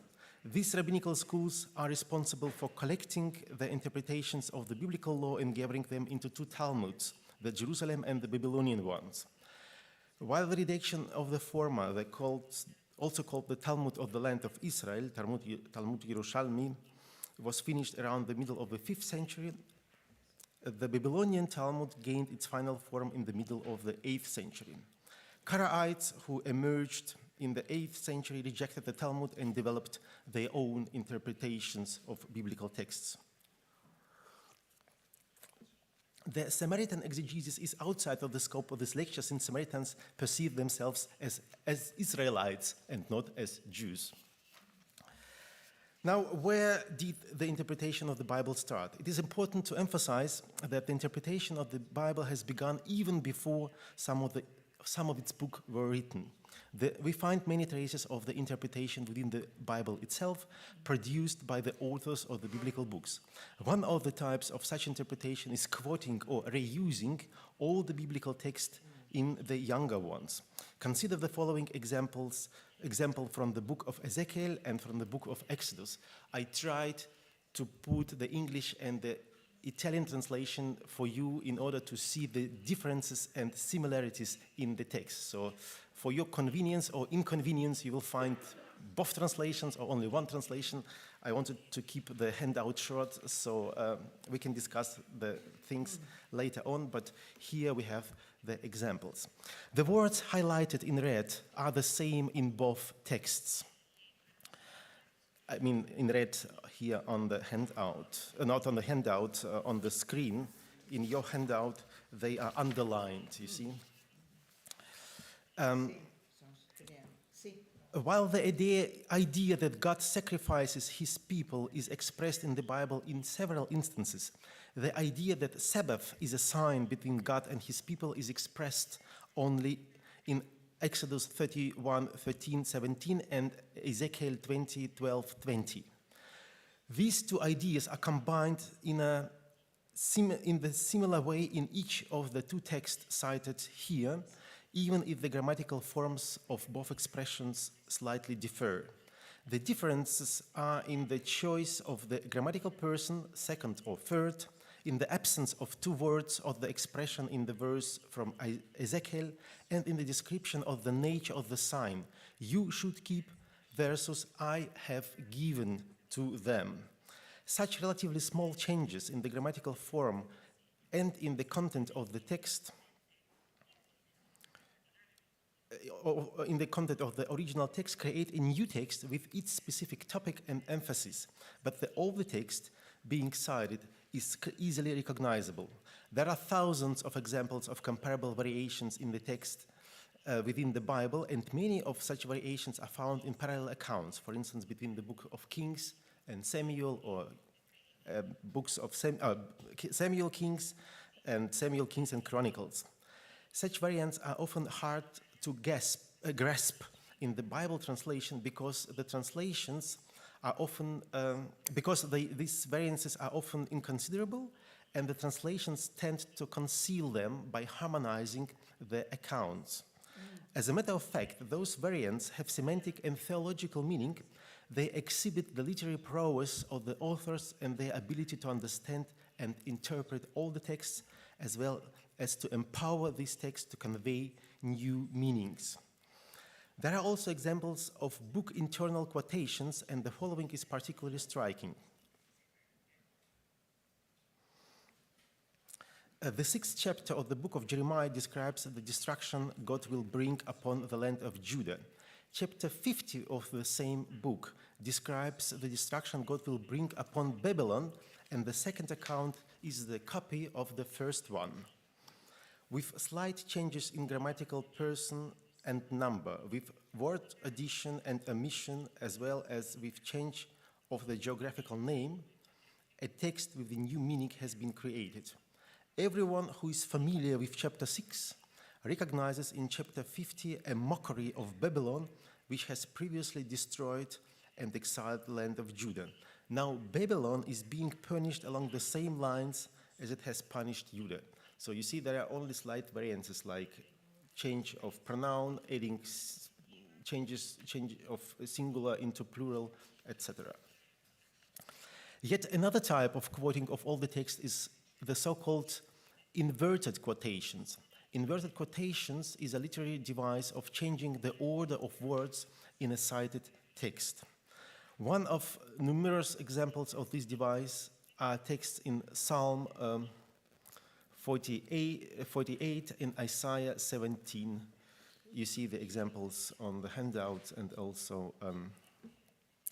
These rabbinical schools are responsible for collecting the interpretations of the biblical law and gathering them into two Talmuds, the Jerusalem and the Babylonian ones. While the redaction of the former, also called the Talmud of the land of Israel, Talmud Yerushalmi, was finished around the middle of the 5th century, the Babylonian Talmud gained its final form in the middle of the 8th century. Karaites who emerged in the 8th century rejected the Talmud and developed their own interpretations of biblical texts. The Samaritan exegesis is outside of the scope of this lecture, since Samaritans perceive themselves as Israelites and not as Jews. Now, where did the interpretation of the Bible start? It is important to emphasize that the interpretation of the Bible has begun even before some of its books were written. We find many traces of the interpretation within the Bible itself, produced by the authors of the biblical books. One of the types of such interpretation is quoting or reusing all the biblical text in the younger ones. Consider the following example from the book of Ezekiel and from the book of Exodus. I tried to put the English and the Italian translation for you in order to see the differences and similarities in the text. So for your convenience or inconvenience, you will find both translations or only one translation. I wanted to keep the handout short so we can discuss the things later on, but here we have the examples. The words highlighted in red are the same in both texts. I mean, in red here on the handout, not on the handout, on the screen. In your handout, they are underlined, you see. While the idea that God sacrifices his people is expressed in the Bible in several instances, the idea that Sabbath is a sign between God and his people is expressed only in Exodus 31:13-17 and Ezekiel 20:12-20. These two ideas are combined in the similar way in each of the two texts cited here, even if the grammatical forms of both expressions slightly differ. The differences are in the choice of the grammatical person, second or third, in the absence of two words of the expression in the verse from Ezekiel, and in the description of the nature of the sign. You should keep versus I have given to them. Such relatively small changes in the grammatical form and in the content of the text, in the content of the original text, create a new text with its specific topic and emphasis, but the older text being cited is easily recognizable. There are thousands of examples of comparable variations in the text within the Bible, and many of such variations are found in parallel accounts, for instance, between the book of Kings and Samuel, or books of Samuel Kings and Chronicles. Such variants are often hard to grasp in the Bible translation because the translations are often, these variances are often inconsiderable, and the translations tend to conceal them by harmonizing the accounts. As a matter of fact, those variants have semantic and theological meaning. They exhibit the literary prowess of the authors and their ability to understand and interpret all the texts, as well as to empower these texts to convey new meanings. There are also examples of book internal quotations, and the following is particularly striking. The 6th chapter of the book of Jeremiah describes the destruction God will bring upon the land of Judah. Chapter 50 of the same book describes the destruction God will bring upon Babylon, and the second account is the copy of the first one, with slight changes in grammatical person and number, with word addition and omission, as well as with change of the geographical name. A text with a new meaning has been created. Everyone who is familiar with chapter 6 recognizes in chapter 50 a mockery of Babylon, which has previously destroyed and exiled the land of Judah. Now Babylon is being punished along the same lines as it has punished Judah. So you see there are only slight variances like change of pronoun, adding change of singular into plural, etc. Yet another type of quoting of all the text is the so-called inverted quotations. Inverted quotations is a literary device of changing the order of words in a cited text. One of numerous examples of this device are texts in Psalm 48 and Isaiah 17. You see the examples on the handout and also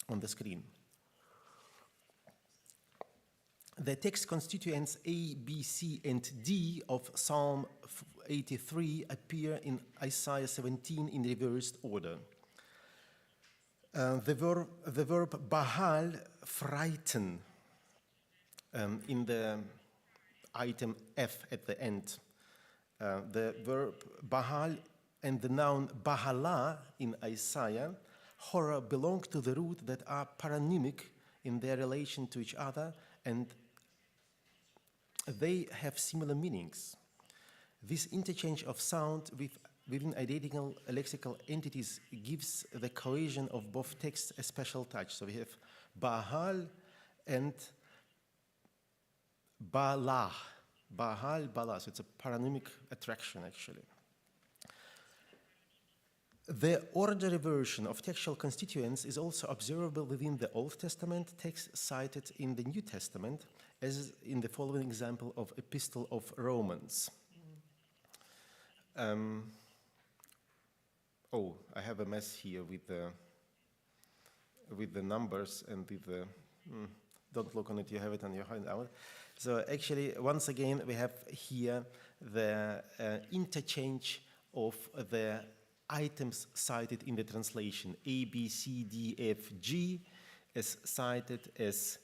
on the screen. The text constituents A, B, C, and D of Psalm 83 appear in Isaiah 17 in reversed order. The verb bahal, frighten, in the item F at the end. The verb bahal and the noun bahala in Isaiah, horror, belong to the root that are paronymic in their relation to each other, and they have similar meanings. This interchange of sound within identical lexical entities gives the cohesion of both texts a special touch. So we have bahal and balah. Bahal, balah. So it's a paronymic attraction, actually. The orderly version of textual constituents is also observable within the Old Testament text cited in the New Testament, as in the following example of Epistle of Romans. Oh, I have a mess here with the numbers and with the, don't look on it, you have it on your handout. So actually, once again, we have here the interchange of the items cited in the translation. A, B, C, D, F, G is cited as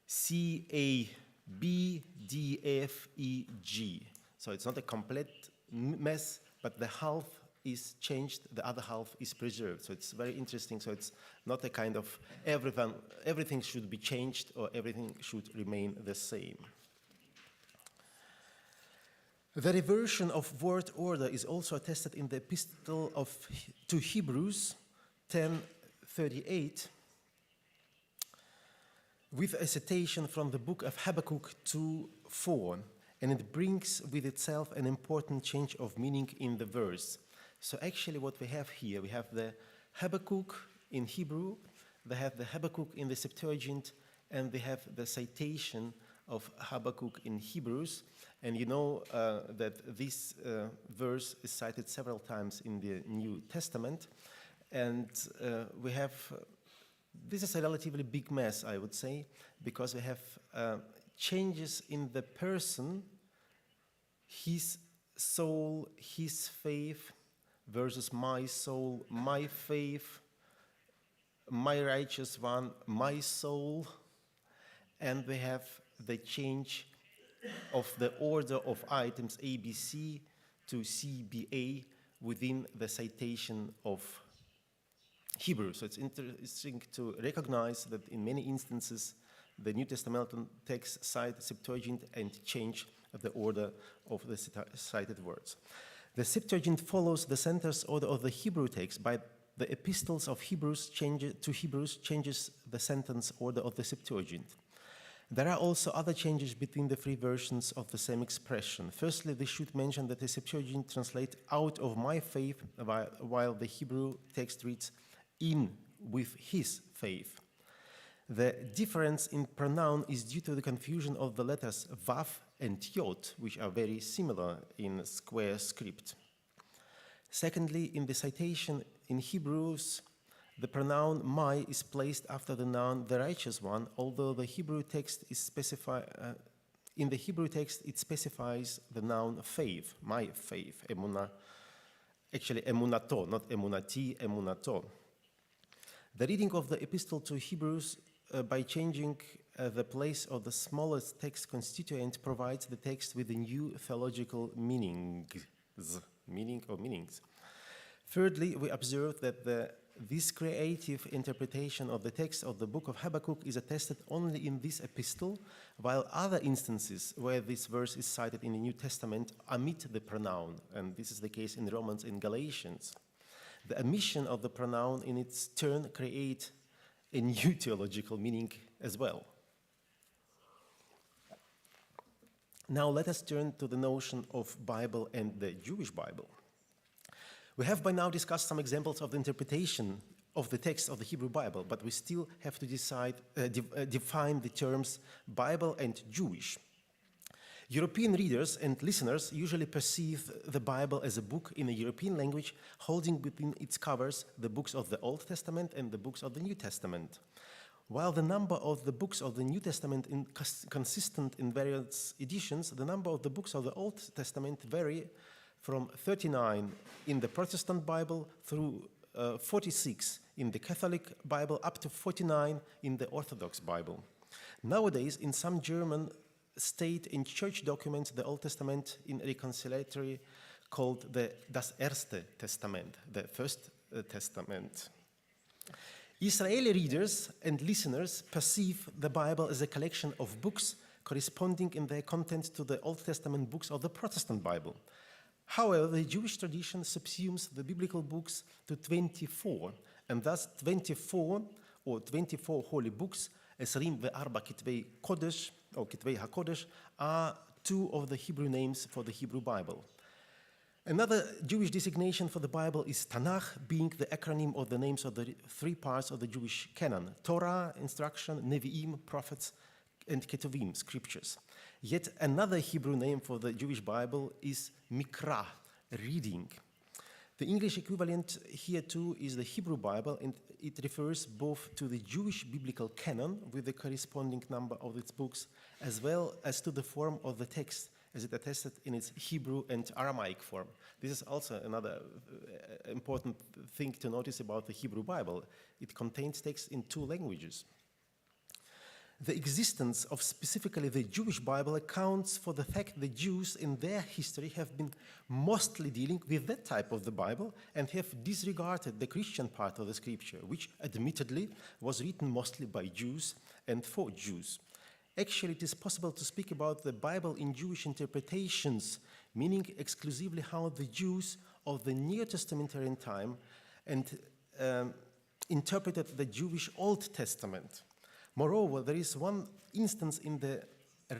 C, A, B, D, F, E, G. So it's not a complete mess, but the half is changed, the other half is preserved. So it's very interesting. So it's not a kind of everything should be changed or everything should remain the same. The reversion of word order is also attested in the Epistle to Hebrews 10:38, with a citation from the book of Habakkuk 2:4, and it brings with itself an important change of meaning in the verse. So actually what we have here, we have the Habakkuk in Hebrew, they have the Habakkuk in the Septuagint, and they have the citation of Habakkuk in Hebrews. And you know that this verse is cited several times in the New Testament. And we have, this is a relatively big mess, I would say, because we have changes in the person, his soul, his faith, versus my soul, my faith, my righteous one, my soul. And we have the change of the order of items A, B, C to C, B, A within the citation of Hebrew. So it's interesting to recognize that in many instances the New Testament text cite Septuagint and change the order of the cited words. The Septuagint follows the sentence order of the Hebrew text, but the epistles of Hebrews changes the sentence order of the Septuagint. There are also other changes between the three versions of the same expression. Firstly, we should mention that the Septuagint translates out of my faith, while the Hebrew text reads in with his faith. The difference in pronoun is due to the confusion of the letters Vav and Yod, which are very similar in square script. Secondly, in the citation in Hebrews, The pronoun my is placed after the noun the righteous one, although the Hebrew text is in the Hebrew text it specifies the noun faith, my faith, emunah, actually emunato, not emunati, emunato. The reading of the epistle to Hebrews by changing the place of the smallest text constituent provides the text with a new theological meanings. Thirdly, we observe that this creative interpretation of the text of the book of Habakkuk is attested only in this epistle, while other instances where this verse is cited in the New Testament omit the pronoun, and this is the case in Romans and Galatians. The omission of the pronoun in its turn creates a new theological meaning as well. Now let us turn to the notion of Bible and the Jewish Bible. We have by now discussed some examples of the interpretation of the text of the Hebrew Bible, but we still have to define the terms Bible and Jewish. European readers and listeners usually perceive the Bible as a book in a European language holding within its covers the books of the Old Testament and the books of the New Testament. While the number of the books of the New Testament is consistent in various editions, the number of the books of the Old Testament vary from 39 in the Protestant Bible through 46 in the Catholic Bible up to 49 in the Orthodox Bible. Nowadays, in some German state and church documents, the Old Testament in reconciliatory called das Erste Testament, the First Testament. Israeli readers and listeners perceive the Bible as a collection of books corresponding in their content to the Old Testament books of the Protestant Bible. However, the Jewish tradition subsumes the biblical books to 24, and thus 24 holy books, Esrim ve'arba kitvei kodesh, or kitvei HaKodesh, are two of the Hebrew names for the Hebrew Bible. Another Jewish designation for the Bible is Tanakh, being the acronym of the names of the three parts of the Jewish canon: Torah, instruction, Nevi'im, prophets, and Ketuvim, scriptures. Yet another Hebrew name for the Jewish Bible is Mikra, reading. The English equivalent here too is the Hebrew Bible, and it refers both to the Jewish biblical canon with the corresponding number of its books, as well as to the form of the text as it attested in its Hebrew and Aramaic form. This is also another important thing to notice about the Hebrew Bible. It contains text in two languages. The existence of specifically the Jewish Bible accounts for the fact that Jews in their history have been mostly dealing with that type of the Bible and have disregarded the Christian part of the scripture, which admittedly was written mostly by Jews and for Jews. Actually, it is possible to speak about the Bible in Jewish interpretations, meaning exclusively how the Jews of the New Testamentarian time interpreted the Jewish Old Testament. Moreover, there is one instance in the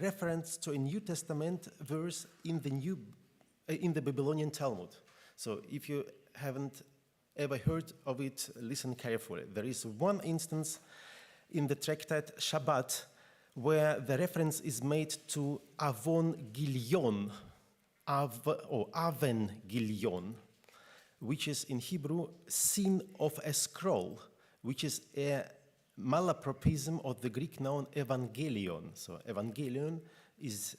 reference to a New Testament verse in the Babylonian Talmud. So if you haven't ever heard of it, listen carefully. There is one instance in the tractate Shabbat where the reference is made to Avon Gilion, or Aven Gilion, which is in Hebrew sin of a scroll, which is a malapropism of the Greek noun evangelion. So evangelion is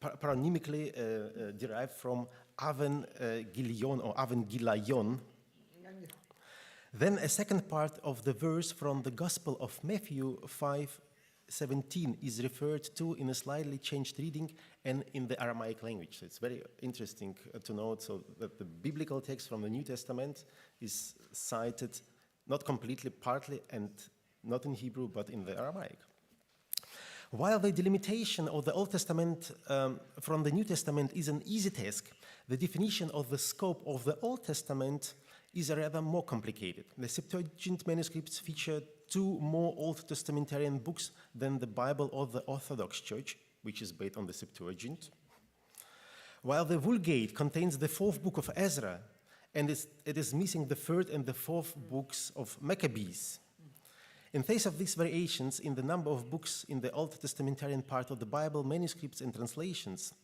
paronymically derived from Aven Gilion or Aven Gilaion. Then a second part of the verse from the Gospel of Matthew 5:17 is referred to in a slightly changed reading and in the Aramaic language. So it's very interesting to note so that the biblical text from the New Testament is cited not completely, partly, and not in Hebrew, but in the Aramaic. While the delimitation of the Old Testament from the New Testament is an easy task, the definition of the scope of the Old Testament is rather more complicated. The Septuagint manuscripts feature two more Old Testamentarian books than the Bible of the Orthodox Church, which is based on the Septuagint. While the Vulgate contains the fourth book of Ezra, and it is missing the third and the fourth books of Maccabees. In face of these variations in the number of books in the Old Testamentarian part of the Bible, manuscripts and translations,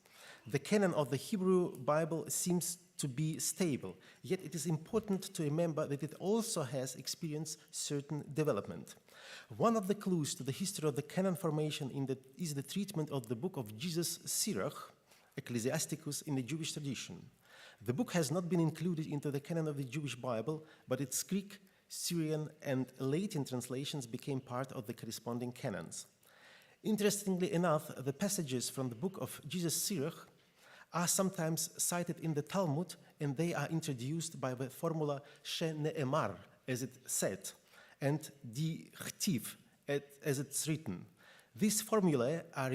the canon of the Hebrew Bible seems to be stable. Yet it is important to remember that it also has experienced certain development. One of the clues to the history of the canon formation is the treatment of the book of Jesus Sirach, Ecclesiasticus, in the Jewish tradition. The book has not been included into the canon of the Jewish Bible, but its Greek, Syrian, and Latin translations became part of the corresponding canons. Interestingly enough, the passages from the book of Jesus Sirach are sometimes cited in the Talmud, and they are introduced by the formula shene'emar, as it said, and dichtiv, as it's written. These formulae are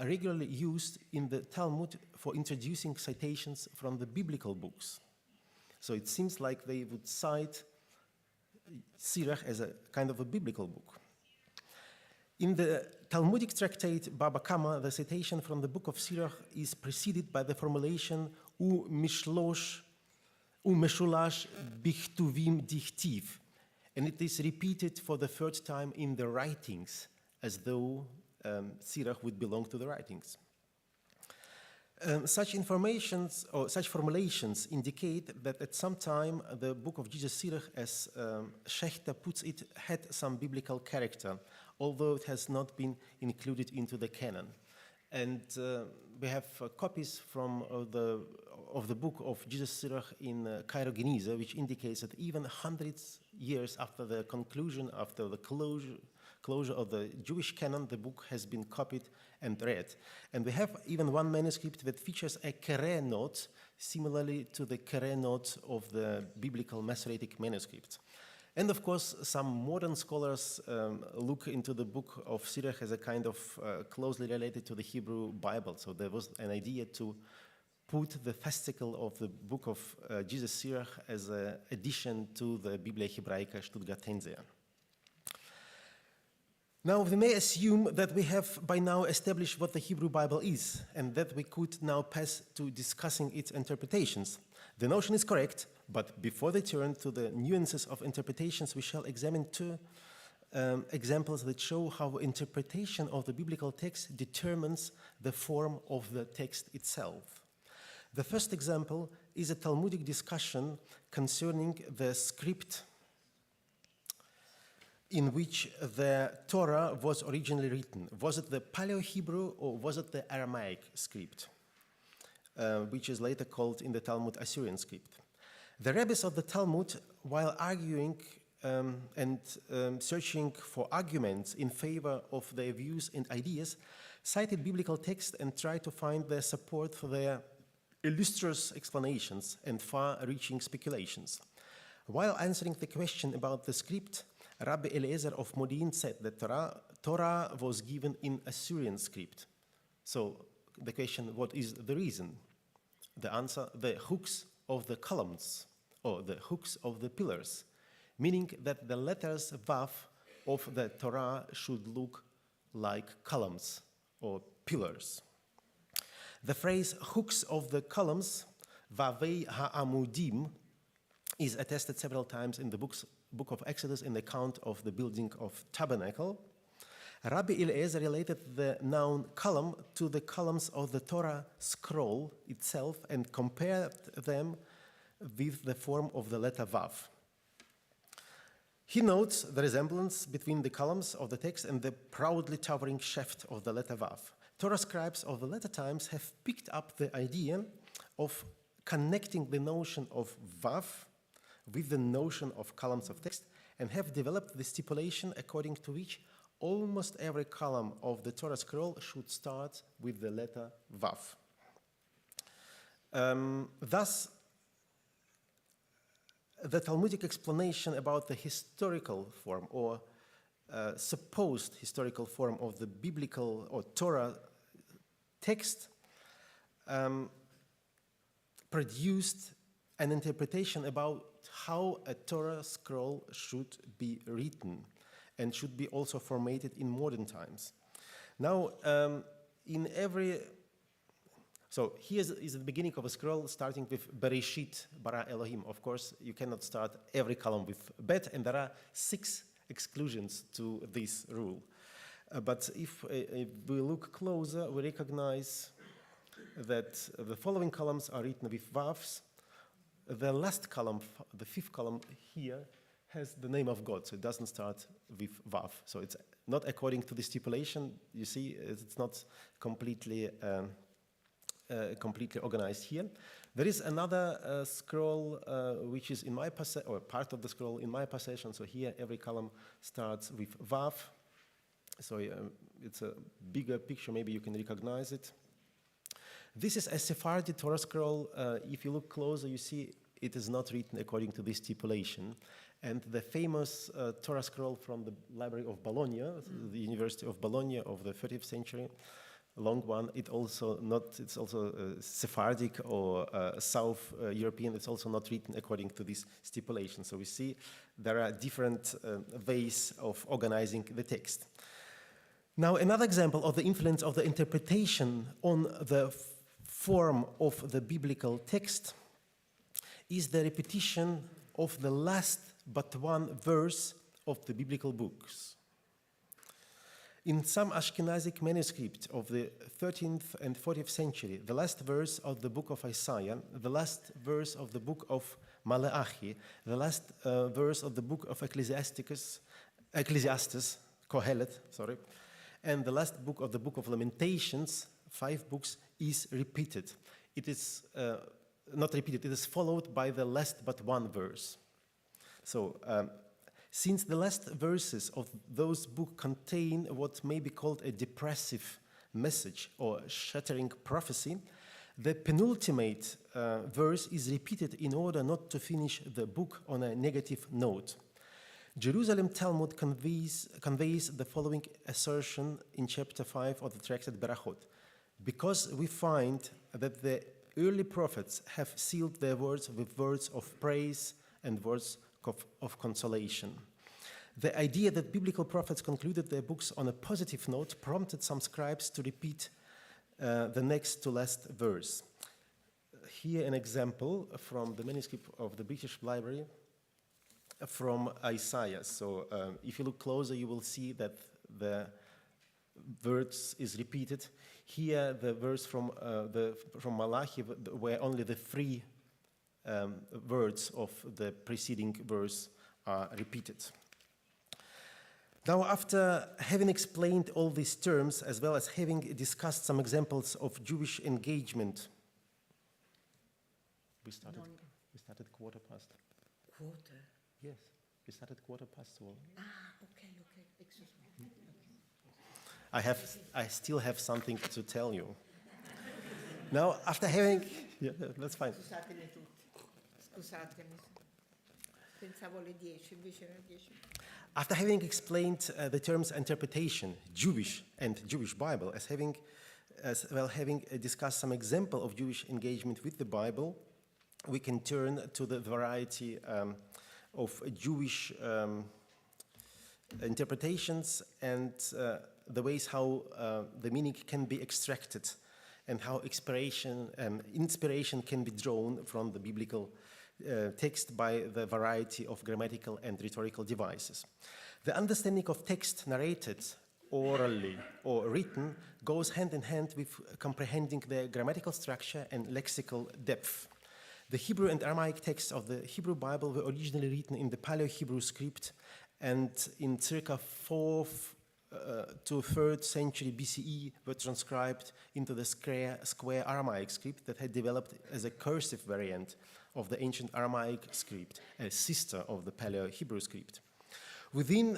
regularly used in the Talmud for introducing citations from the biblical books. So it seems like they would cite Sirach as a kind of a biblical book. In the Talmudic tractate Baba Kama, the citation from the book of Sirach is preceded by the formulation U meshulash bichtuvim dichtiv, and it is repeated for the third time in the writings, as though Sirach would belong to the writings. Such formulations indicate that at some time the book of Jesus Sirach, as Schechter puts it, had some biblical character, although it has not been included into the canon. And we have copies from of the book of Jesus Sirach in Cairo, Geniza, which indicates that even hundreds years after the conclusion, after the closure of the Jewish canon, the book has been copied and read. And we have even one manuscript that features a Kere note, similarly to the Kere note of the biblical Masoretic manuscript. And of course, some modern scholars look into the book of Sirach as a kind of closely related to the Hebrew Bible. So there was an idea to put the fascicle of the book of Jesus Sirach as an addition to the Biblia Hebraica Stuttgartensia. Now, we may assume that we have by now established what the Hebrew Bible is, and that we could now pass to discussing its interpretations. The notion is correct, but before we turn to the nuances of interpretations, we shall examine two examples that show how interpretation of the biblical text determines the form of the text itself. The first example is a Talmudic discussion concerning the script in which the Torah was originally written. Was it the Paleo-Hebrew or was it the Aramaic script, which is later called in the Talmud Assyrian script? The rabbis of the Talmud, while arguing and searching for arguments in favor of their views and ideas, cited biblical text and tried to find their support for their illustrious explanations and far-reaching speculations. While answering the question about the script, Rabbi Eliezer of Modin said that Torah was given in Assyrian script. So the question, what is the reason? The answer, the hooks of the columns, or the hooks of the pillars, meaning that the letters Vav of the Torah should look like columns or pillars. The phrase hooks of the columns, Vavei ha'amudim, is attested several times in the book of Exodus in the account of the building of tabernacle. Rabbi Eliezer related the noun column to the columns of the Torah scroll itself and compared them with the form of the letter Vav. He notes the resemblance between the columns of the text and the proudly towering shaft of the letter Vav. Torah scribes of the latter times have picked up the idea of connecting the notion of Vav with the notion of columns of text and have developed the stipulation according to which almost every column of the Torah scroll should start with the letter Vav. Thus, the Talmudic explanation about the historical form or supposed historical form of the biblical or Torah text produced an interpretation about how a Torah scroll should be written and should be also formatted in modern times. Now, so here is the beginning of a scroll starting with Bereshit bara Elohim. Of course, you cannot start every column with Bet, and there are 6 exclusions to this rule. But if we look closer, we recognize that the following columns are written with Vavs, the last column, the fifth column here, has the name of God, so it doesn't start with Vav. So it's not according to the stipulation. You see, it's not completely completely organized here. There is another scroll which is in my possession, or part of the scroll in my possession. So here every column starts with Vav. So it's a bigger picture, maybe you can recognize it. This is a Sephardi Torah scroll. If you look closer, you see it is not written according to this stipulation. And the famous Torah scroll from the Library of Bologna, the University of Bologna of the 30th century, a long one, it's also Sephardic or South European. It's also not written according to this stipulation. So we see there are different ways of organizing the text. Now, another example of the influence of the interpretation on the form of the biblical text is the repetition of the last but one verse of the biblical books. In some Ashkenazic manuscripts of the 13th and 14th century, the last verse of the book of Isaiah, the last verse of the book of Malachi, the last verse of the book of Ecclesiastes, Kohelet, sorry, and the last book of the book of Lamentations, 5 books, is repeated. It is not repeated, it is followed by the last but one verse. So, since the last verses of those books contain what may be called a depressive message or shattering prophecy, the penultimate verse is repeated in order not to finish the book on a negative note. Jerusalem Talmud conveys the following assertion in chapter 5 of the Tractate Berachot. Because we find that the early prophets have sealed their words with words of praise and words of consolation. The idea that biblical prophets concluded their books on a positive note prompted some scribes to repeat the next to last verse. Here an example from the manuscript of the British Library from Isaiah. So if you look closer, you will see that the verse is repeated. Here the verse from Malachi, where only the 3 words of the preceding verse are repeated. Now, after having explained all these terms, as well as having discussed some examples of Jewish engagement, we started 1:15. Quarter. Yes, we started 1:15. Ah, okay, excuse me. I still have something to tell you. Now, after having, yeah, that's fine. Scusatemi. Pensavo alle 10, invece erano 10. After having explained the terms interpretation, Jewish and Jewish Bible, as well having discussed some example of Jewish engagement with the Bible, we can turn to the variety of Jewish interpretations and the ways how the meaning can be extracted and how inspiration can be drawn from the biblical text by the variety of grammatical and rhetorical devices. The understanding of text narrated orally or written goes hand in hand with comprehending the grammatical structure and lexical depth. The Hebrew and Aramaic texts of the Hebrew Bible were originally written in the Paleo-Hebrew script, and in circa 4th to 3rd century BCE were transcribed into the square Aramaic script that had developed as a cursive variant of the ancient Aramaic script, a sister of the Paleo-Hebrew script. Within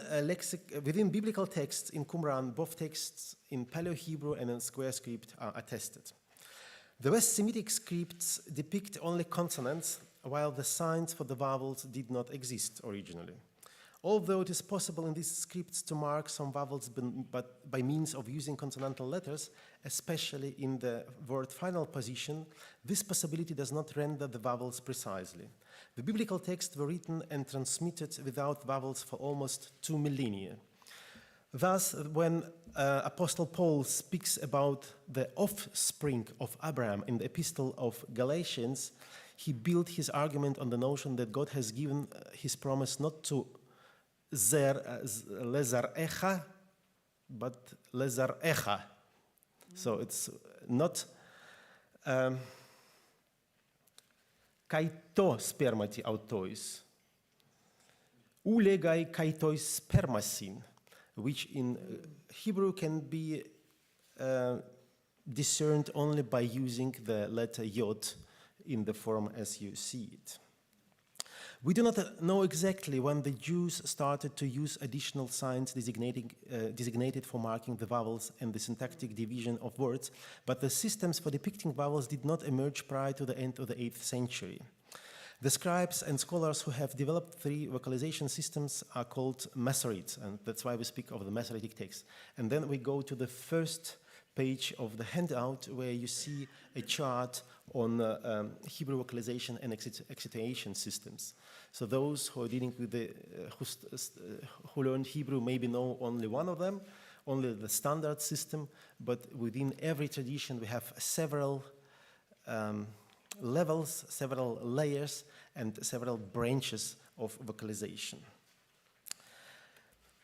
biblical texts in Qumran, both texts in Paleo-Hebrew and in square script are attested. The West Semitic scripts depict only consonants, while the signs for the vowels did not exist originally. Although it is possible in these scripts to mark some vowels but by means of using consonantal letters, especially in the word final position, this possibility does not render the vowels precisely. The biblical texts were written and transmitted without vowels for almost 2 millennia. Thus, when Apostle Paul speaks about the offspring of Abraham in the Epistle of Galatians, he built his argument on the notion that God has given his promise not to Lezarecha, but Lezarecha. So it's not kai to spermati autois. Ulegai kai tois spermasin, which in Hebrew can be discerned only by using the letter yod in the form as you see it. We do not know exactly when the Jews started to use additional signs designated for marking the vowels and the syntactic division of words, but the systems for depicting vowels did not emerge prior to the end of the 8th century. The scribes and scholars who have developed three vocalization systems are called Masoretes, and that's why we speak of the Masoretic text. And then we go to the first page of the handout where you see a chart on Hebrew vocalization and accentuation systems. So those who are dealing with the, who learned Hebrew maybe know only one of them, only the standard system, but within every tradition we have several levels, several layers, and several branches of vocalization.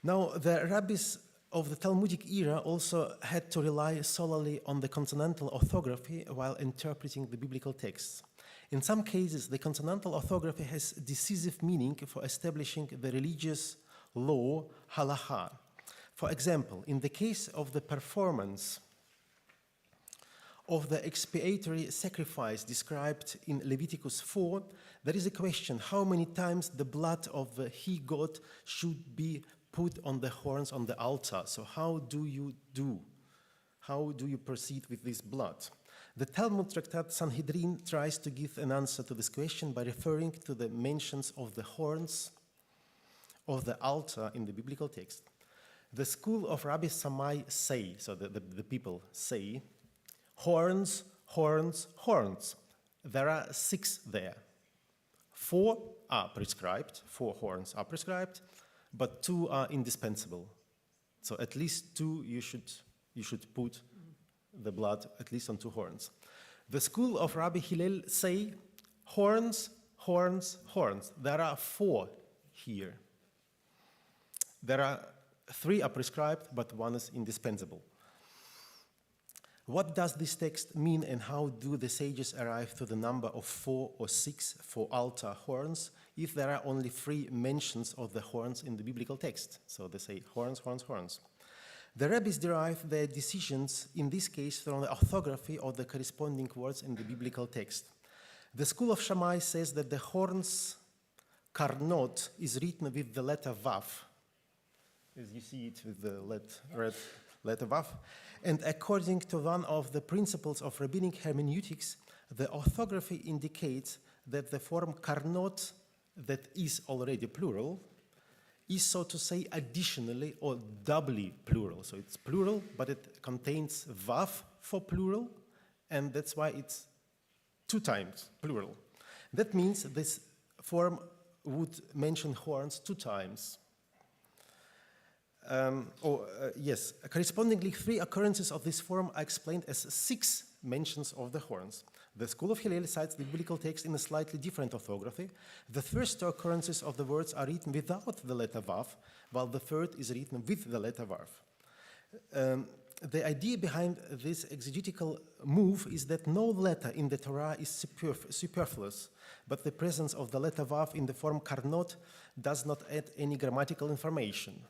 Now, the rabbis of the Talmudic era also had to rely solely on the consonantal orthography while interpreting the biblical texts. In some cases, the consonantal orthography has decisive meaning for establishing the religious law, halacha. For example, in the case of the performance of the expiatory sacrifice described in Leviticus 4, there is a question how many times the blood of the he-goat should be put on the horns on the altar. So how do you proceed with this blood? The Talmud tractate Sanhedrin tries to give an answer to this question by referring to the mentions of the horns of the altar in the biblical text. The school of Rabbi Shammai say, so the people say, horns, horns, horns. There are 6 there. 4 are prescribed, 4 horns are prescribed, but 2 are indispensable. So at least 2 you should put the blood at least on 2 horns. The school of Rabbi Hillel say horns, horns, horns. There are 4 here. There are 3 are prescribed, but 1 is indispensable. What does this text mean, and how do the sages arrive to the number of 4 or 6 for altar horns if there are only 3 mentions of the horns in the biblical text? So they say horns, horns, horns. The rabbis derive their decisions, in this case, from the orthography of the corresponding words in the biblical text. The school of Shammai says that the horns karnot is written with the letter vav, as you see it with the red letter vav. And according to one of the principles of rabbinic hermeneutics, the orthography indicates that the form karnot, that is already plural, is, so to say, additionally or doubly plural. So it's plural, but it contains vav for plural, and that's why it's 2 times plural. That means this form would mention horns 2 times. Yes, correspondingly, 3 occurrences of this form are explained as 6 mentions of the horns. The school of Hillel cites the biblical text in a slightly different orthography. The first 2 occurrences of the words are written without the letter vav, while the third is written with the letter vav. The idea behind this exegetical move is that no letter in the Torah is superfluous, but the presence of the letter vav in the form karnot does not add any grammatical information,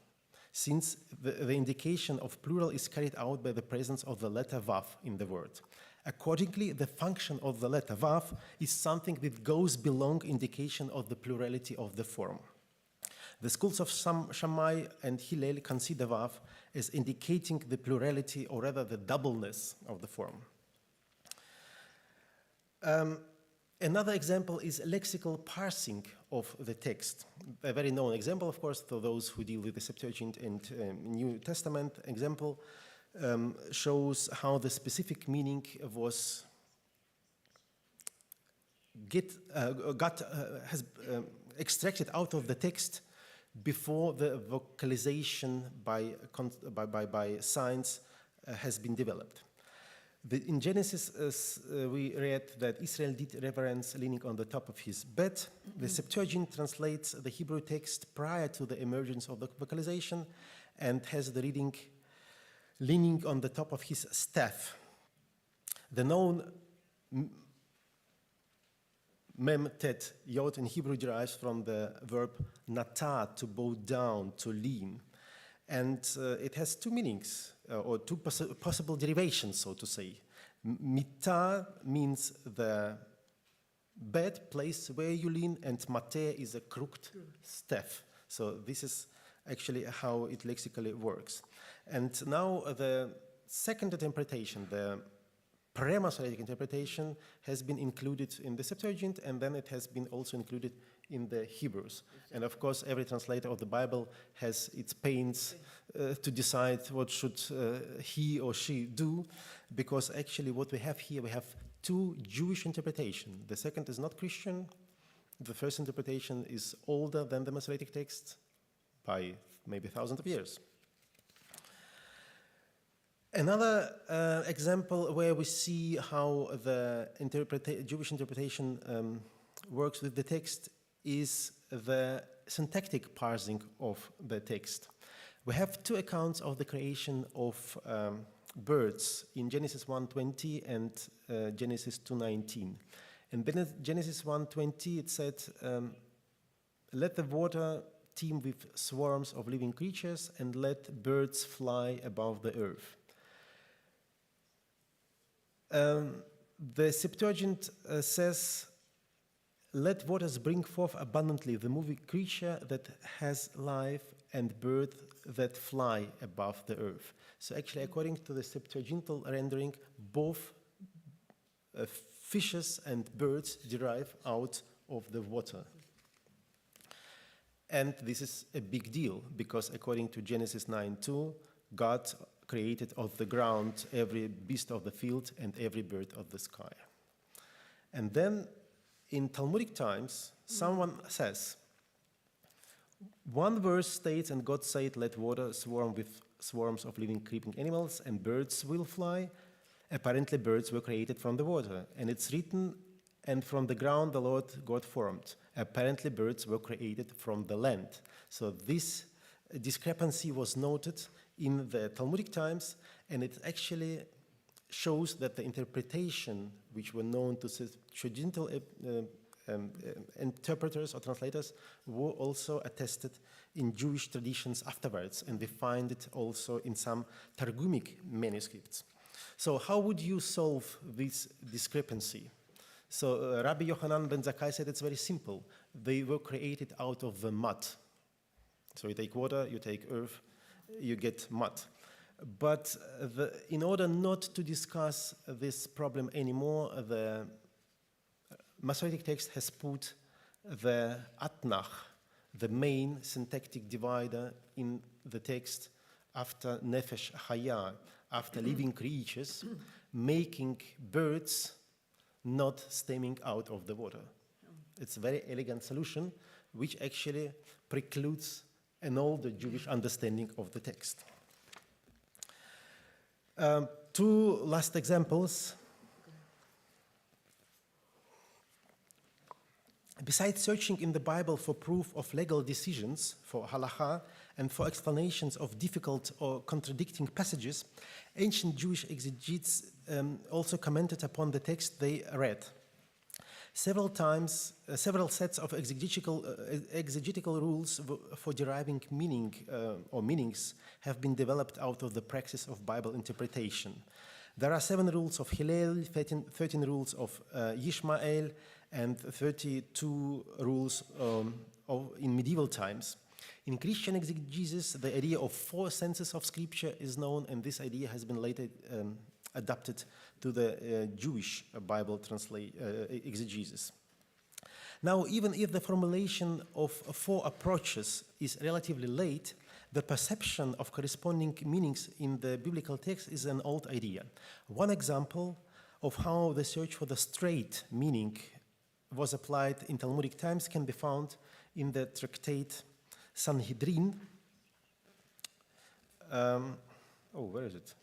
since the indication of plural is carried out by the presence of the letter vav in the word. Accordingly, the function of the letter vav is something that goes beyond indication of the plurality of the form. The schools of Shammai and Hillel consider vav as indicating the plurality, or rather the doubleness of the form. Another example is lexical parsing of the text. A very known example, of course, to those who deal with the Septuagint and New Testament example, shows how the specific meaning was extracted out of the text before the vocalization by signs has been developed. In Genesis, we read that Israel did reverence leaning on the top of his bed. The Septuagint translates the Hebrew text prior to the emergence of the vocalization and has the reading leaning on the top of his staff. The known mem, tet, yod in Hebrew derives from the verb nata, to bow down, to lean. And it has two meanings, or two possible derivations, so to say. Mita means the bed, place where you lean, and mate is a crooked staff. So this is actually how it lexically works. And now the second interpretation, the pre-Masoretic interpretation, has been included in the Septuagint, and then it has been also included in the Hebrews. And of course, every translator of the Bible has its pains to decide what should he or she do, because actually what we have here, we have two Jewish interpretations. The second is not Christian. The first interpretation is older than the Masoretic text by maybe thousands of years. Another example where we see how the Jewish interpretation works with the text is the syntactic parsing of the text. We have two accounts of the creation of birds in Genesis 1:20 and Genesis 2:19. In Genesis 1:20 it said, let the water teem with swarms of living creatures and let birds fly above the earth. The Septuagint says, let waters bring forth abundantly the moving creature that has life and birds that fly above the earth. So actually, according to the Septuagintal rendering, both fishes and birds derive out of the water. And this is a big deal, because according to Genesis 9:2, God created of the ground every beast of the field and every bird of the sky. And then in Talmudic times, someone says, one verse states, and God said, let water swarm with swarms of living creeping animals and birds will fly. Apparently birds were created from the water. And it's written, and from the ground the Lord God formed. Apparently birds were created from the land. So this discrepancy was noted in the Talmudic times, and it actually shows that the interpretation which were known to Septuagintal interpreters or translators were also attested in Jewish traditions afterwards, and we find it also in some Targumic manuscripts. So how would you solve this discrepancy? So Rabbi Yochanan ben Zakkai said it's very simple. They were created out of the mud. So you take water, you take earth, you get mud. But in order not to discuss this problem anymore, the Masoretic text has put the atnach, the main syntactic divider in the text, after nefesh chaya, after living creatures, making birds not stemming out of the water. It's a very elegant solution, which actually precludes an older Jewish understanding of the text. Two last examples. Besides searching in the Bible for proof of legal decisions, for halakha, and for explanations of difficult or contradicting passages, ancient Jewish exegetes also commented upon the text they read. Several sets of exegetical rules for deriving meaning or meanings have been developed out of the praxis of Bible interpretation. There are 7 rules of Hillel, 13 rules of Yishmael, and 32 rules in medieval times. In Christian exegesis, the idea of 4 senses of Scripture is known, and this idea has been later adapted to the Jewish Bible exegesis. Now, even if the formulation of 4 approaches is relatively late, the perception of corresponding meanings in the biblical text is an old idea. One example of how the search for the straight meaning was applied in Talmudic times can be found in the tractate Sanhedrin. Where is it?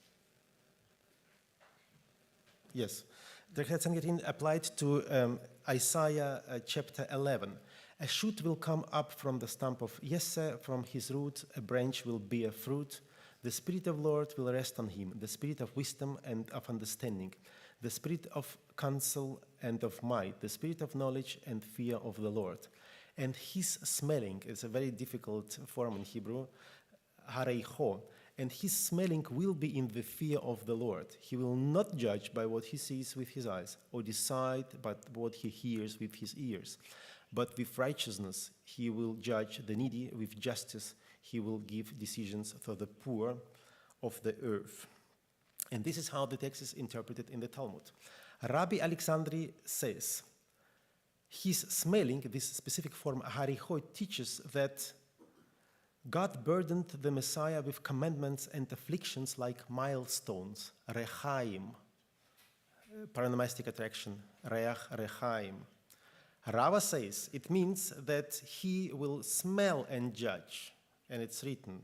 Yes, the tractate Sanhedrin applied to Isaiah chapter 11. A shoot will come up from the stump of Yesse, from his root a branch will bear fruit. The Spirit of the Lord will rest on him, the Spirit of wisdom and of understanding, the spirit of counsel and of might, the spirit of knowledge and fear of the Lord. And his smelling is a very difficult form in Hebrew, hareicho, and his smelling will be in the fear of the Lord. He will not judge by what he sees with his eyes, or decide by what he hears with his ears. But with righteousness he will judge the needy, with justice he will give decisions for the poor of the earth. And this is how the text is interpreted in the Talmud. Rabbi Alexandri says, his smelling, this specific form, haricho, teaches that God burdened the Messiah with commandments and afflictions like milestones, rechaim, paronomastic attraction, reach, rechaim. Rava says it means that he will smell and judge, and it's written,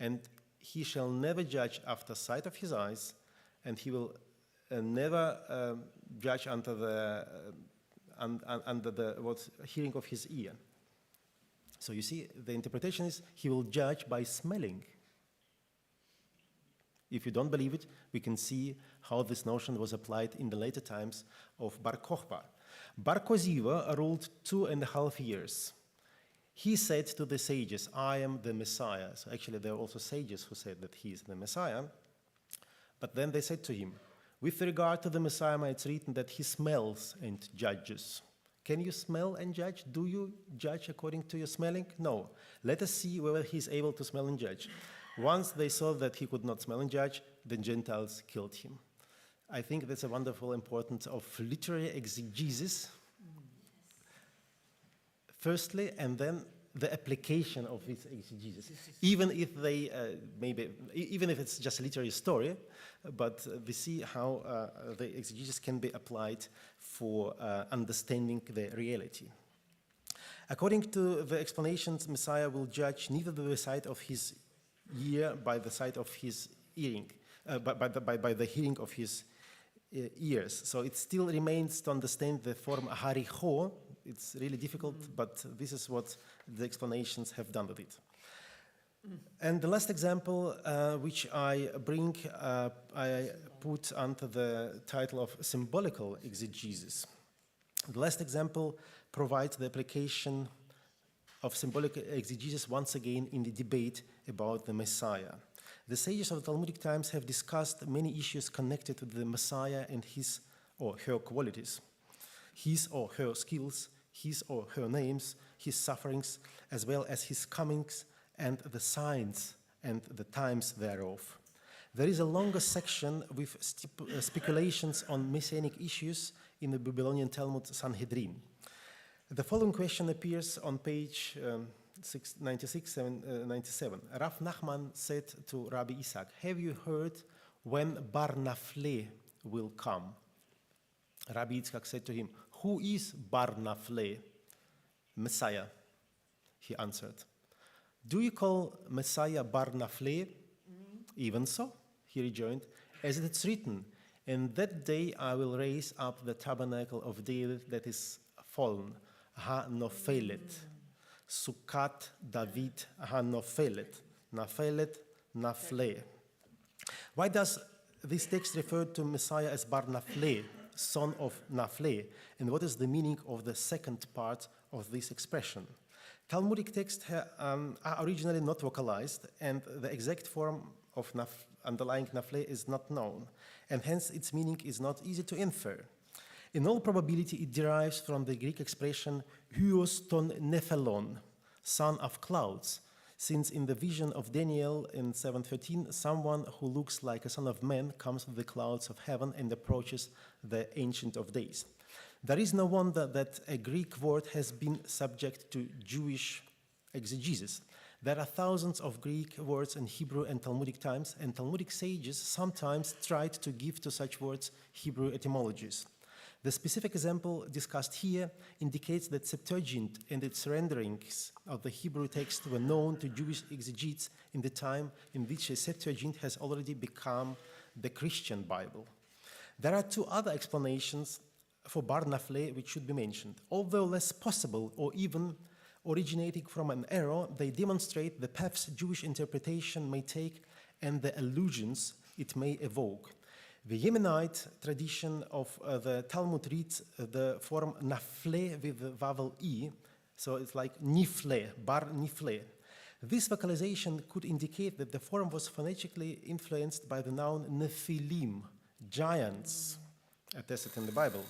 and he shall never judge after sight of his eyes, and he will never judge under the hearing of his ear. So you see, the interpretation is he will judge by smelling. If you don't believe it, we can see how this notion was applied in the later times of Bar Kokhba. Bar Koziva ruled 2.5 years. He said to the sages, I am the Messiah. So actually there are also sages who said that he is the Messiah. But then they said to him, with regard to the Messiah, it's written that he smells and judges. Can you smell and judge? Do you judge according to your smelling? No. Let us see whether he is able to smell and judge. Once they saw that he could not smell and judge, the Gentiles killed him. I think that's a wonderful importance of literary exegesis, firstly, and then the application of this exegesis. Even if they even if it's just a literary story, but we see how the exegesis can be applied for understanding the reality. According to the explanations, Messiah will judge neither by the sight of his ear, by the sight of his hearing, by the hearing of his ears. So it still remains to understand the form haricho. It's really difficult, but this is what the explanations have done with it. And the last example, which I bring, I put under the title of symbolical exegesis. The last example provides the application of symbolic exegesis once again in the debate about the Messiah. The sages of the Talmudic times have discussed many issues connected with the Messiah and his or her qualities, his or her skills, his or her names, his sufferings, as well as his comings and the signs and the times thereof. There is a longer section with speculations on messianic issues in the Babylonian Talmud Sanhedrin. The following question appears on page 96-97. Rav Nachman said to Rabbi Isaac, have you heard when Bar Nafle will come? Rabbi Isaac said to him, who is Bar Nafle? Messiah, he answered. Do you call Messiah Bar Nafle? Even so, he rejoined, as it is written, in that day I will raise up the tabernacle of David that is fallen, ha-nofelet. Sukkot David ha-nofelet. Nafelet, Nafle. Why does this text refer to Messiah as Bar Nafle, son of Nafle? And what is the meaning of the second part of this expression? Talmudic texts are originally not vocalized, and the exact form of underlying Nafle is not known, and hence its meaning is not easy to infer. In all probability, it derives from the Greek expression huios ton nephelon, son of clouds, since in the vision of Daniel in 7:13, someone who looks like a son of man comes with the clouds of heaven and approaches the Ancient of Days. There is no wonder that a Greek word has been subject to Jewish exegesis. There are thousands of Greek words in Hebrew and Talmudic times, and Talmudic sages sometimes tried to give to such words Hebrew etymologies. The specific example discussed here indicates that Septuagint and its renderings of the Hebrew text were known to Jewish exegetes in the time in which a Septuagint has already become the Christian Bible. There are two other explanations for Bar Nafle which should be mentioned. Although less possible or even originating from an error, they demonstrate the paths Jewish interpretation may take and the allusions it may evoke. The Yemenite tradition of the Talmud reads the form nafle with the vowel e, so it's like nifle, bar nifle. This vocalization could indicate that the form was phonetically influenced by the noun nephilim, giants, attested in the Bible.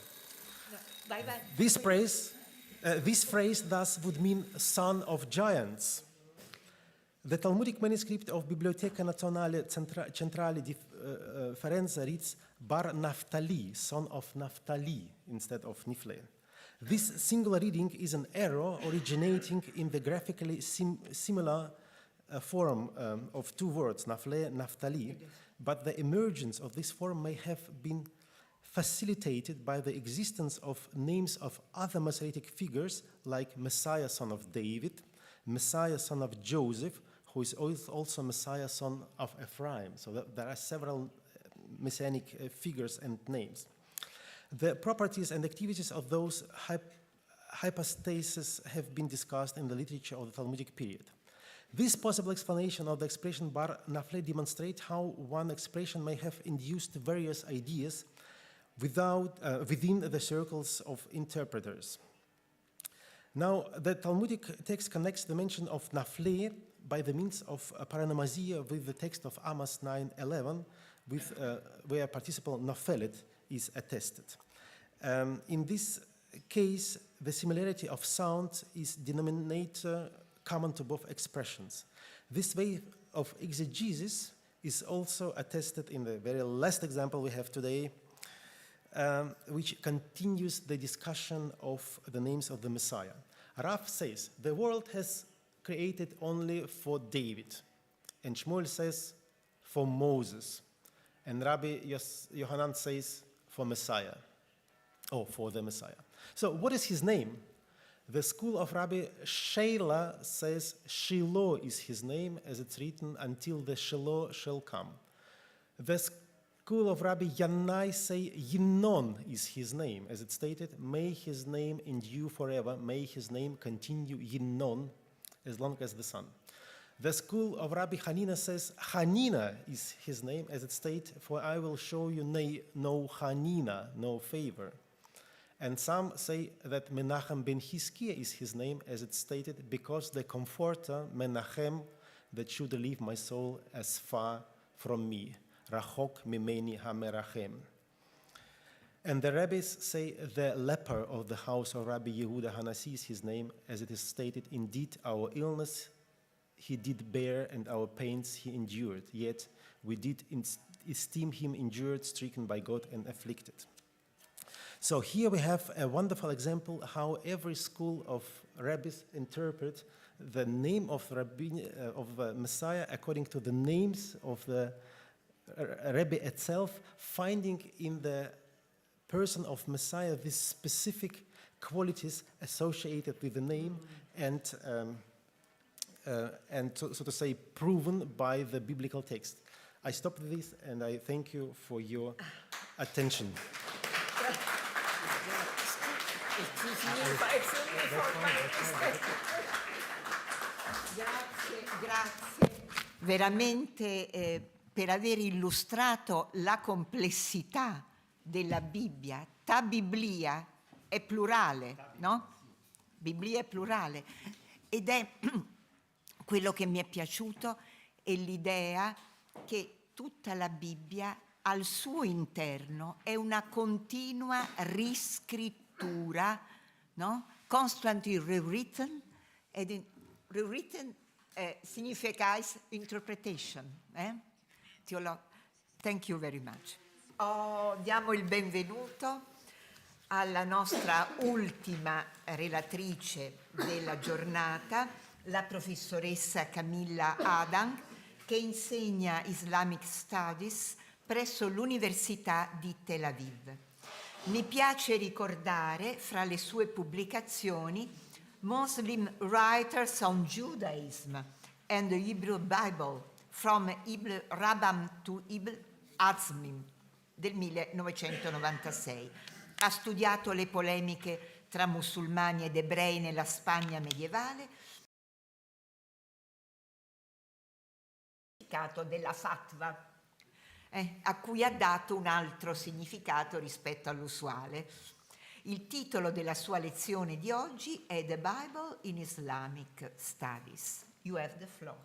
This phrase thus would mean son of giants. The Talmudic manuscript of Biblioteca Nazionale Centrale di Firenze reads Bar Naphtali, son of Naphtali, instead of Nifle. This singular reading is an error originating in the graphically similar form of two words, Nafle, Naphtali, but the emergence of this form may have been facilitated by the existence of names of other Masoretic figures like Messiah, son of David, Messiah, son of Joseph, who is also Messiah, son of Ephraim. So there are several messianic figures and names. The properties and activities of those hypostases have been discussed in the literature of the Talmudic period. This possible explanation of the expression bar nafle demonstrates how one expression may have induced various ideas within the circles of interpreters. Now, the Talmudic text connects the mention of nafle by the means of paranomasia with the text of Amos 9:11, where participle nofelet is attested. In this case, the similarity of sound is denominator common to both expressions. This way of exegesis is also attested in the very last example we have today, which continues the discussion of the names of the Messiah. Rav says, the world has created only for David, and Shmuel says, for Moses, and Rabbi Yohanan says, for Messiah, or for the Messiah. So what is his name? The school of Rabbi Sheila says Shiloh is his name, as it's written, until the Shiloh shall come. The school of Rabbi Yannai say Yinon is his name, as it's stated, may his name endure forever, may his name continue Yinon, as long as the sun. The school of Rabbi Hanina says Hanina is his name, as it states, for I will show you no Hanina, no favor. And some say that Menachem ben Hiskiah is his name, as it's stated, because the comforter, Menachem, that should leave my soul as far from me. Rachok mimeni hamerachem. And the rabbis say the leper of the house of Rabbi Yehuda Hanasi is his name, as it is stated, indeed our illness he did bear and our pains he endured, yet we did esteem him endured, stricken by God and afflicted. So here we have a wonderful example how every school of rabbis interpret the name of Messiah according to the names of the Rebbe itself, finding in the person of Messiah these specific qualities associated with the name and so to say, proven by the biblical text. I stop this and I thank you for your attention. Grazie veramente per aver illustrato la complessità della Bibbia. Ta Biblia è plurale, no? Bibbia è plurale. Ed è quello che mi è piaciuto è l'idea che tutta la Bibbia al suo interno è una continua riscrittura, no? Constantly rewritten, ed rewritten signifies interpretation. Thank you very much. Diamo il benvenuto alla nostra ultima relatrice della giornata, la professoressa Camilla ADANG, che insegna Islamic Studies presso l'Università di Tel Aviv. Mi piace ricordare fra le sue pubblicazioni Muslim Writers on Judaism and the Hebrew Bible from Ibn Rabam to Ibn Azmim del 1996. Ha studiato le polemiche tra musulmani ed ebrei nella Spagna medievale, della fatwa. a cui ha dato un altro significato rispetto all'usuale. Il titolo della sua lezione di oggi è The Bible in Islamic Studies. You have the floor.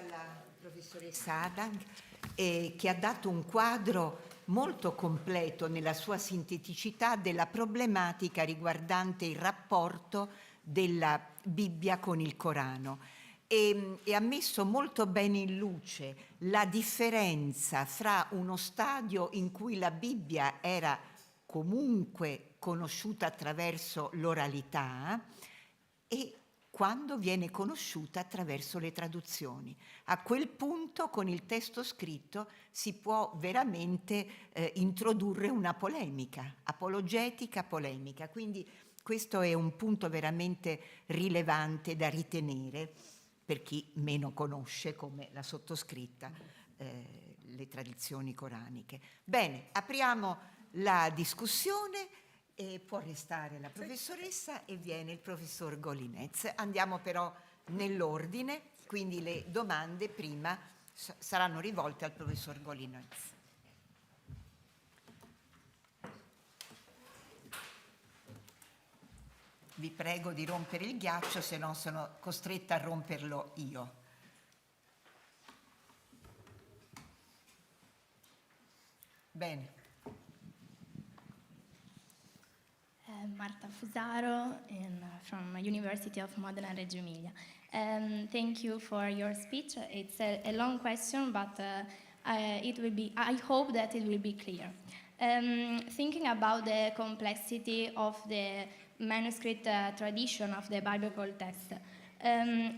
alla professoressa Adang che ha dato un quadro molto completo nella sua sinteticità della problematica riguardante il rapporto della Bibbia con il Corano e ha messo molto bene in luce la differenza fra uno stadio in cui la Bibbia era comunque conosciuta attraverso l'oralità e quando viene conosciuta attraverso le traduzioni. A quel punto, con il testo scritto, si può veramente introdurre una polemica, apologetica polemica. Quindi questo è un punto veramente rilevante da ritenere per chi meno conosce, come la sottoscritta, le tradizioni coraniche. Bene, apriamo la discussione. E può restare la professoressa e viene il professor Golinetz. Andiamo però nell'ordine, quindi le domande prima saranno rivolte al professor Golinetz. Vi prego di rompere il ghiaccio, se no sono costretta a romperlo io. Bene. Marta Fusaro from University of Modena Reggio Emilia. Thank you for your speech. It's a long question, but it will be. I hope that it will be clear. Thinking about the complexity of the manuscript tradition of the biblical text,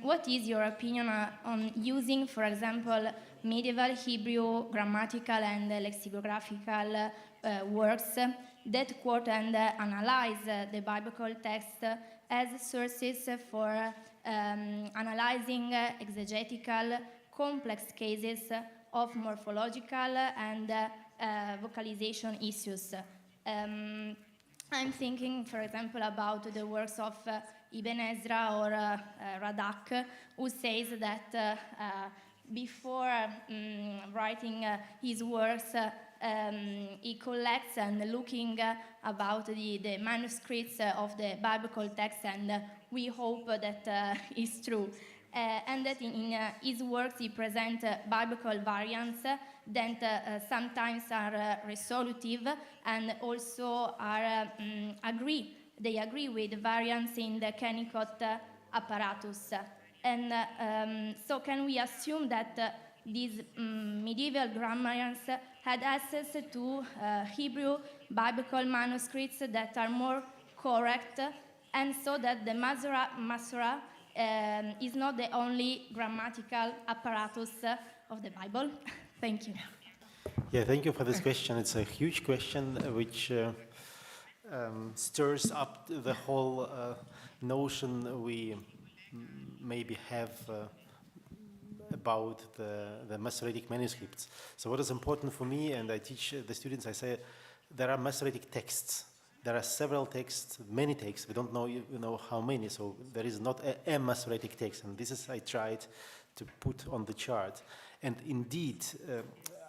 what is your opinion on using, for example, medieval Hebrew grammatical and lexicographical works that quote and analyze the biblical text as sources for analyzing exegetical complex cases of morphological and vocalization issues? I'm thinking, for example, about the works of Ibn Ezra or Radak, who says that before writing his works, he collects and looking about the manuscripts of the biblical text, and we hope that is true. And that in his works he presents biblical variants that sometimes are resolutive and also are they agree with variants in the Kennicott apparatus. And so can we assume that these medieval grammarians had access to Hebrew biblical manuscripts that are more correct, and so that the Masorah is not the only grammatical apparatus of the Bible? Thank you. Yeah, thank you for this question. It's a huge question which stirs up the whole notion we maybe have about the Masoretic manuscripts. So what is important for me, and I teach the students, I say there are Masoretic texts. There are several texts, many texts. We don't know how many, so there is not a Masoretic text, and this is I tried to put on the chart. And indeed,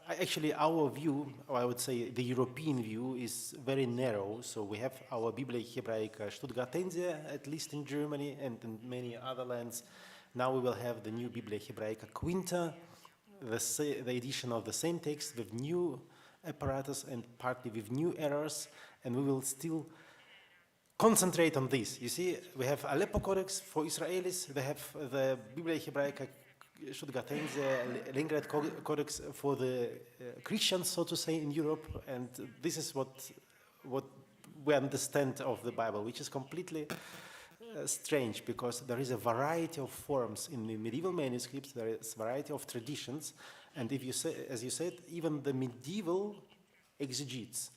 actually our view, or I would say the European view, is very narrow. So we have our Bibbia Hebraica Stuttgartense, at least in Germany and in many other lands. Now we will have the new Bibbia Hebraica Quinta, the edition of the same text with new apparatus and partly with new errors, and we will still concentrate on this. You see, we have Aleppo Codex for Israelis, we have the Bibbia Hebraica Stuttgartense, Leningrad Codex for the Christians, so to say, in Europe, and this is what we understand of the Bible, which is completely strange, because there is a variety of forms in the medieval manuscripts, there is a variety of traditions, and if you say, as you said, even the medieval exegetes,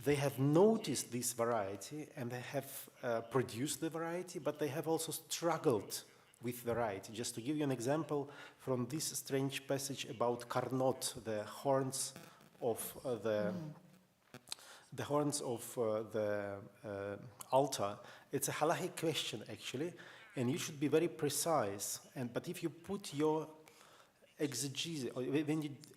they have noticed this variety and they have produced the variety, but they have also struggled with variety. Just to give you an example from this strange passage about Karnot, the horns of the altar. It's a halachic question actually, and you should be very precise. But if you put your exegesis, or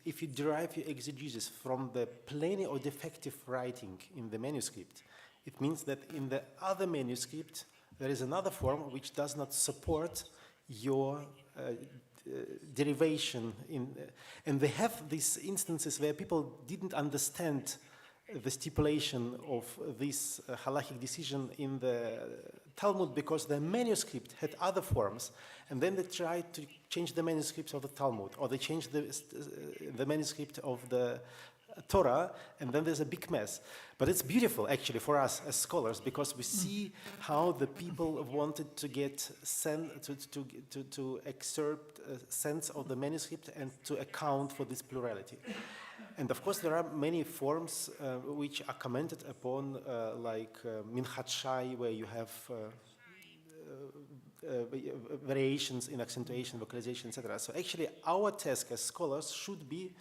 if you derive your exegesis from the plain or defective writing in the manuscript, it means that in the other manuscript there is another form which does not support your derivation and they have these instances where people didn't understand the stipulation of this halachic decision in the Talmud because the manuscript had other forms, and then they tried to change the manuscripts of the Talmud, or they changed the manuscript of the Torah, and then there's a big mess. But it's beautiful, actually, for us as scholars, because we see how the people wanted to get to excerpt a sense of the manuscript and to account for this plurality. And of course, there are many forms which are commented upon, like Minhat Shai, where you have variations in accentuation, vocalization, etc. So actually, our task as scholars should be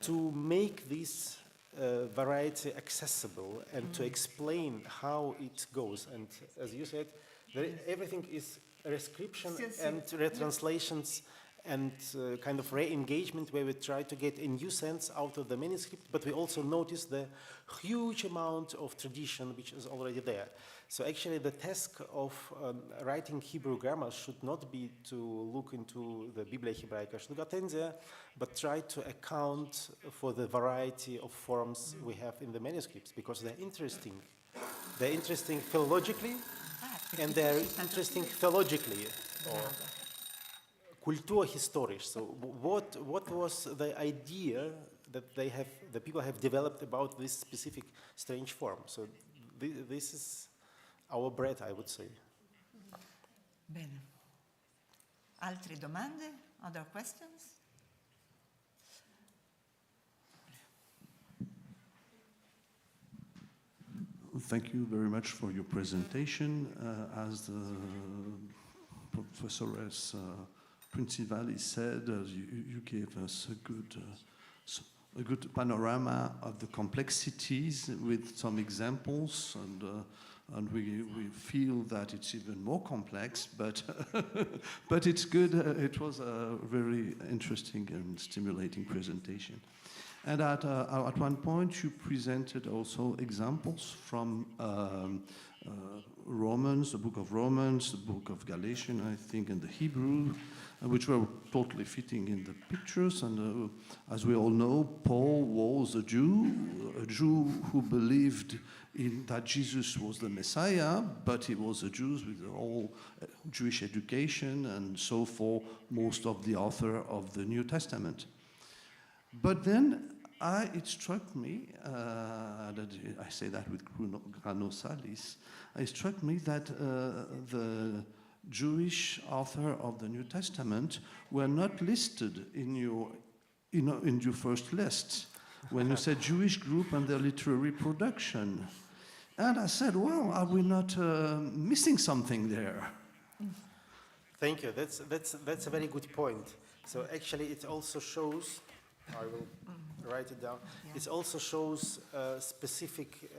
to make this variety accessible and to explain how it goes. And as you said, everything is rescription and retranslations and kind of re-engagement where we try to get a new sense out of the manuscript, but we also notice the huge amount of tradition which is already there. So actually the task of writing Hebrew grammar should not be to look into the Biblia Hebraica Shlugatensia, but try to account for the variety of forms we have in the manuscripts, because they're interesting. They're interesting philologically, and they're interesting theologically, or kulturhistorisch. So what was the idea that the people have developed about this specific strange form? So this is our bread, I would say. Bene. Altre domande? Other questions? Thank you very much for your presentation. As the Professoress Principali said, you gave us a good panorama of the complexities with some examples, and we feel that it's even more complex, but but it's good. It was a very interesting and stimulating presentation. And at one point, you presented also examples from Romans, the book of Romans, the book of Galatians, I think, and the Hebrew, which were totally fitting in the pictures. And as we all know, Paul was a Jew who believed in that Jesus was the Messiah, but he was a Jew with all Jewish education, and so for most of the author of the New Testament. But then it struck me, I say that with grano salis, it struck me that the Jewish author of the New Testament were not listed in your first list when you said Jewish group and their literary production. And I said, well, are we not missing something there? Thank you. That's a very good point. So actually, it also shows. I will write it down. Yeah. It also shows specific,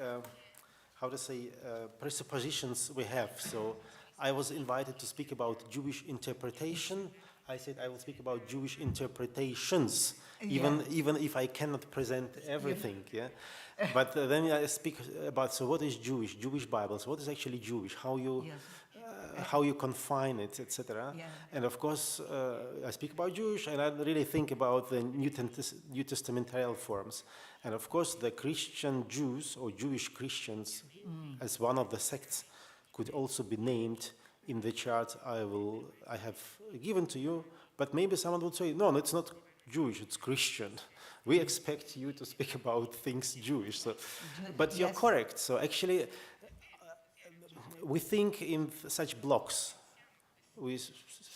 presuppositions we have. So I was invited to speak about Jewish interpretation. I said I will speak about Jewish interpretations, even if I cannot present everything. Yeah. But then I speak about, so what is Jewish? Jewish Bibles. What is actually Jewish? How you confine it, etc. Yeah. And of course, I speak about Jewish, and I really think about the New Testamentarial forms. And of course, the Christian Jews or Jewish Christians, as one of the sects, could also be named in the chart I have given to you. But maybe someone would say, no, it's not Jewish, it's Christian. We expect you to speak about things Jewish. So, but you're correct. So actually, we think in such blocks. We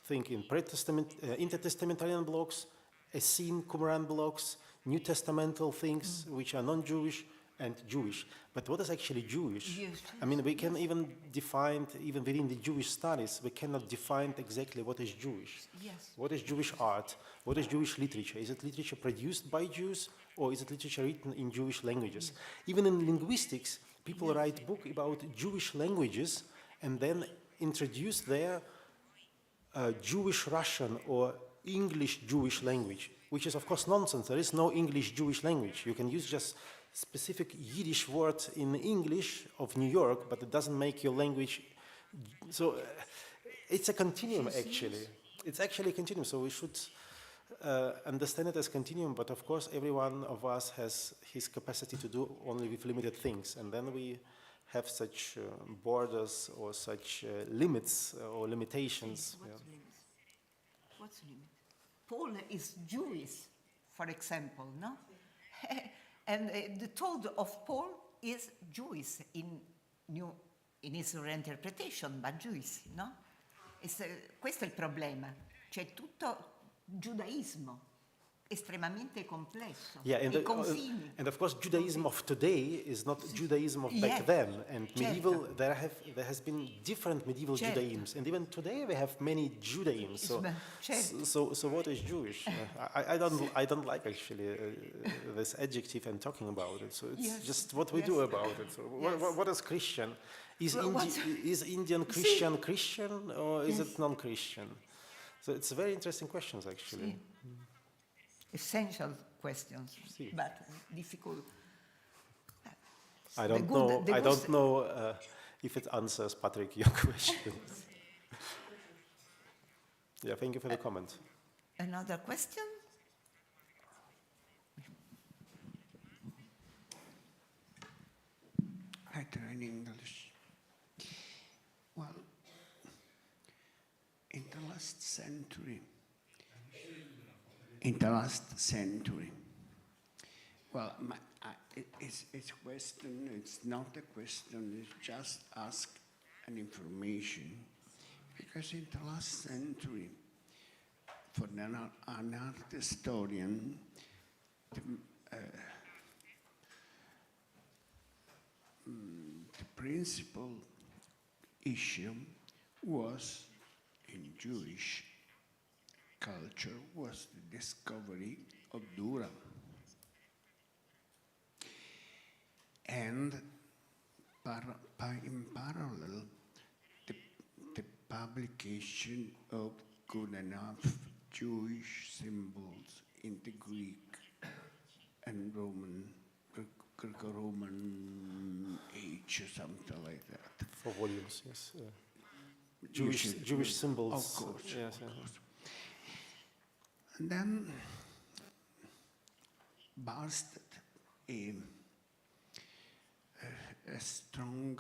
think in intertestamentarian blocks, Essene, Qumran blocks, New Testamental things which are non-Jewish, and Jewish. But what is actually Jewish? I mean, we can even define, even within the Jewish studies, we cannot define exactly what is Jewish. Yes. What is Jewish art? What is Jewish literature? Is it literature produced by Jews, or is it literature written in Jewish languages? Yes. Even in linguistics, people write books about Jewish languages and then introduce their Jewish Russian or English Jewish language, which is of course nonsense. There is no English Jewish language. You can use just specific Yiddish word in English of New York, but it doesn't make your language. So it's a continuum actually. it's actually a continuum, so we should understand it as continuum, but of course every one of us has his capacity to do only with limited things, and then we have such borders or such limits or limitations. What's limit? Paul is Jewish, for example, no? And the thought of Paul is Jewish in his reinterpretation, but Jewish, no? Questo è il problema. C'è tutto giudaismo estremamente complesso. Yeah, I confini. and of course Judaism of today is not Judaism of back then. And medieval, there has been different medieval Judaisms, and even today we have many Judaisms. So what is Jewish? I don't like actually this adjective and talking about it. So it's just what we do about it. So what is Christian? Is Indian Christian Christian, or is it non-Christian? So it's very interesting questions actually. Essential questions, but difficult. I don't know if it answers, Patrick, your questions. Yeah, thank you for the comment. Another question? I try in English. Well, in the last century, well, it's a question, it's not a question, it's just ask an information. Because in the last century, for an art historian, the principal issue was in Jewish culture was the discovery of Dura. And in parallel, the publication of good enough Jewish symbols in the Greek and Greco-Roman age or something like that. 4 volumes, yes. Jewish symbols. Of course, yes, of course. And then bursted a strong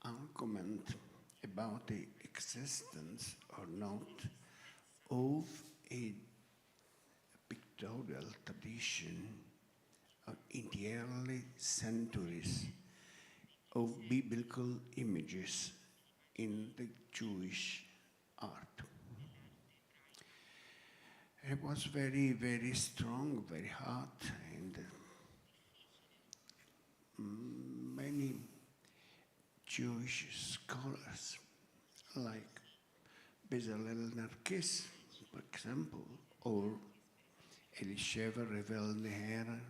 argument about the existence or not of a pictorial tradition in the early centuries of biblical images in the Jewish art. It was very, very strong, very hot, and many Jewish scholars, like Bezalel Narkis, for example, or Elisheva Revel Neher,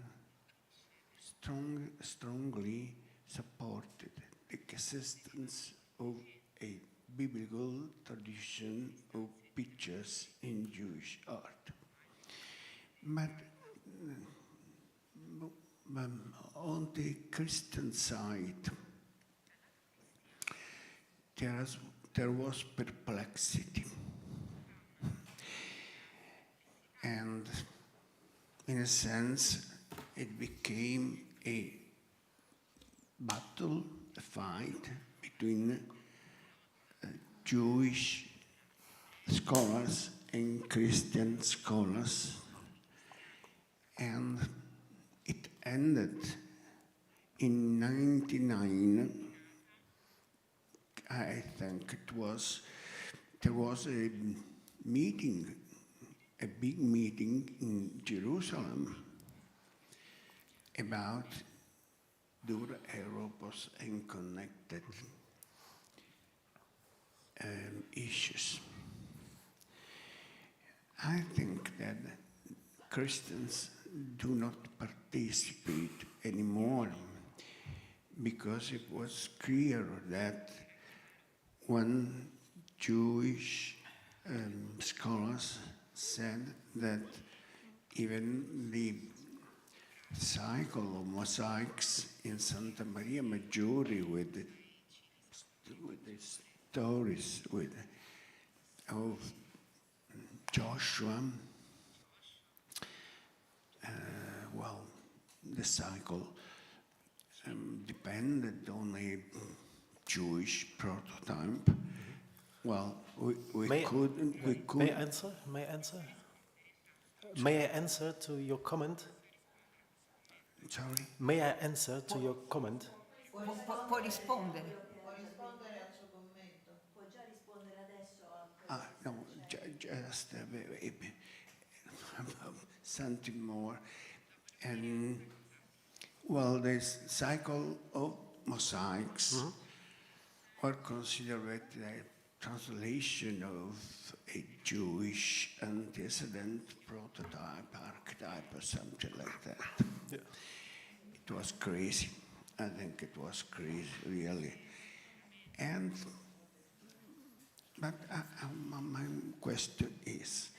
strongly supported the existence of a biblical tradition of pictures in Jewish art. But on the Christian side, there was perplexity. And in a sense, it became a battle, a fight between Jewish scholars and Christian scholars. And it ended in 1999. I think there was a meeting, a big meeting in Jerusalem about Dura Europos and connected issues. I think that Christians do not participate anymore because it was clear that when Jewish scholars said that even the cycle of mosaics in Santa Maria Maggiore with the stories of Joshua, well, the cycle depended on a Jewish prototype. Well, we could. May I answer? May I answer to your comment? Sorry? May I answer to your comment? Può rispondere. No, just something more. And, well, this cycle of mosaics were considered a translation of a Jewish antecedent prototype, archetype, or something like that. Yeah. It was crazy. I think it was crazy, really. And, but my question is,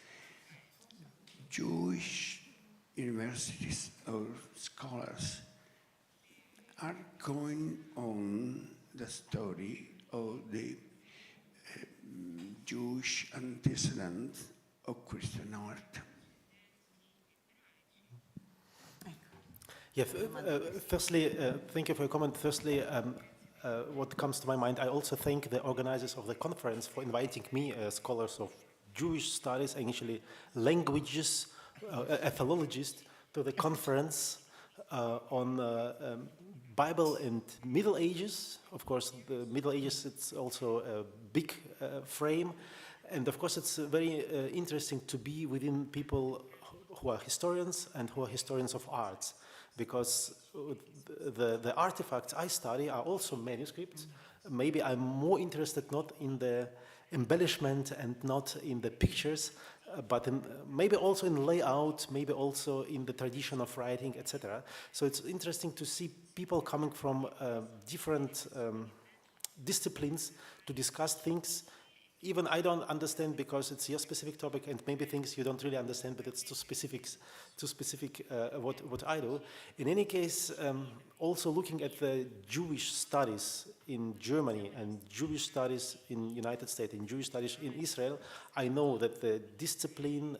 Jewish universities or scholars are going on the story of the Jewish antecedent of Christian art. Yeah, firstly, thank you for your comment. Firstly, what comes to my mind, I also thank the organizers of the conference for inviting me, scholars of Jewish studies, and actually languages, a philologist, to the conference on Bible and Middle Ages. Of course, the Middle Ages, it's also a big frame. And of course, it's very interesting to be within people who are historians and who are historians of arts, because the artifacts I study are also manuscripts. Maybe I'm more interested not in the embellishment and not in the pictures, but maybe also in layout, maybe also in the tradition of writing, etc. So it's interesting to see people coming from different disciplines to discuss things. Even I don't understand because it's your specific topic, and maybe things you don't really understand, but it's too specific what I do. In any case, also looking at the Jewish studies in Germany and Jewish studies in United States and Jewish studies in Israel, I know that the discipline,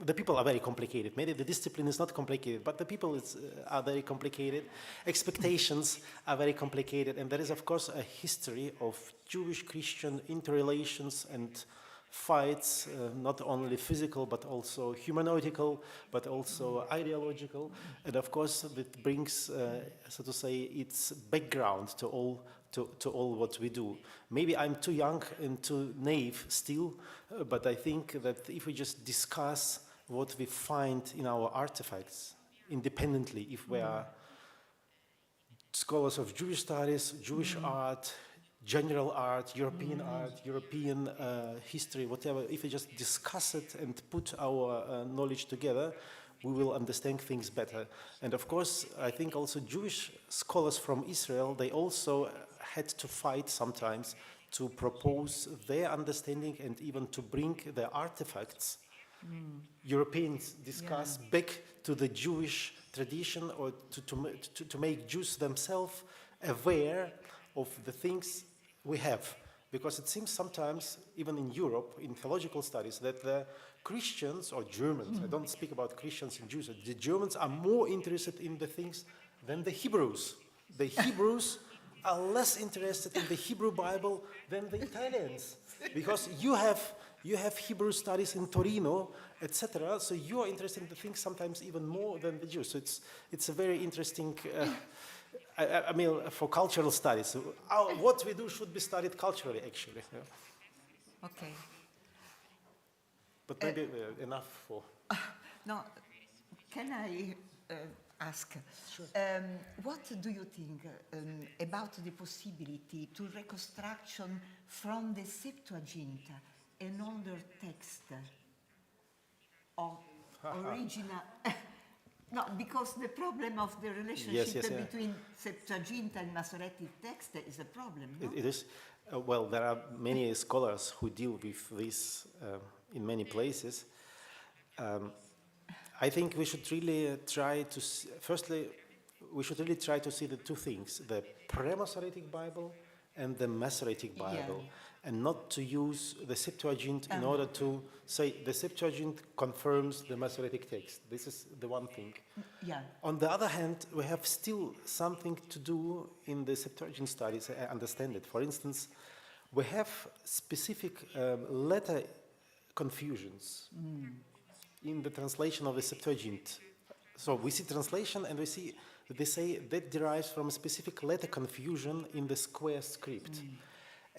the people are very complicated. Maybe the discipline is not complicated, but the people are very complicated. Expectations are very complicated, and there is, of course, a history of Jewish-Christian interrelations and fights, not only physical, but also humanoidical, but also ideological. And of course, it brings, so to say, its background to all what we do. Maybe I'm too young and too naive still, but I think that if we just discuss what we find in our artifacts independently, if we are scholars of Jewish studies, Jewish art, general art, European history, whatever, if we just discuss it and put our knowledge together, we will understand things better. And of course, I think also Jewish scholars from Israel, they also had to fight sometimes to propose their understanding and even to bring their artifacts. Europeans discuss back to the Jewish tradition, or to make Jews themselves aware of the things we have. Because it seems sometimes, even in Europe, in theological studies, that the Christians or Germans, I don't speak about Christians and Jews, the Germans are more interested in the things than the Hebrews. The Hebrews are less interested in the Hebrew Bible than the Italians. Because you have Hebrew studies in Torino, etc. So you are interested in the things sometimes even more than the Jews. So it's a very interesting, I mean, for cultural studies. So what we do should be studied culturally, actually. Yeah. Okay. But maybe enough for... No, can I ask? Sure. What do you think about the possibility to reconstruction from the Septuagint an older text of original? No, because the problem of the relationship between Septuagint and Masoretic text is a problem. No? It is. Well, there are many scholars who deal with this in many places. I think we should really try to see, firstly, we should really try to see the two things, the pre-Masoretic Bible and the Masoretic Bible. Yeah. and not to use the Septuagint in order to say the Septuagint confirms the Masoretic text. This is the one thing. Yeah. On the other hand, we have still something to do in the Septuagint studies, I understand it. For instance, we have specific letter confusions in the translation of the Septuagint. So we see translation and we see that they say that derives from a specific letter confusion in the square script.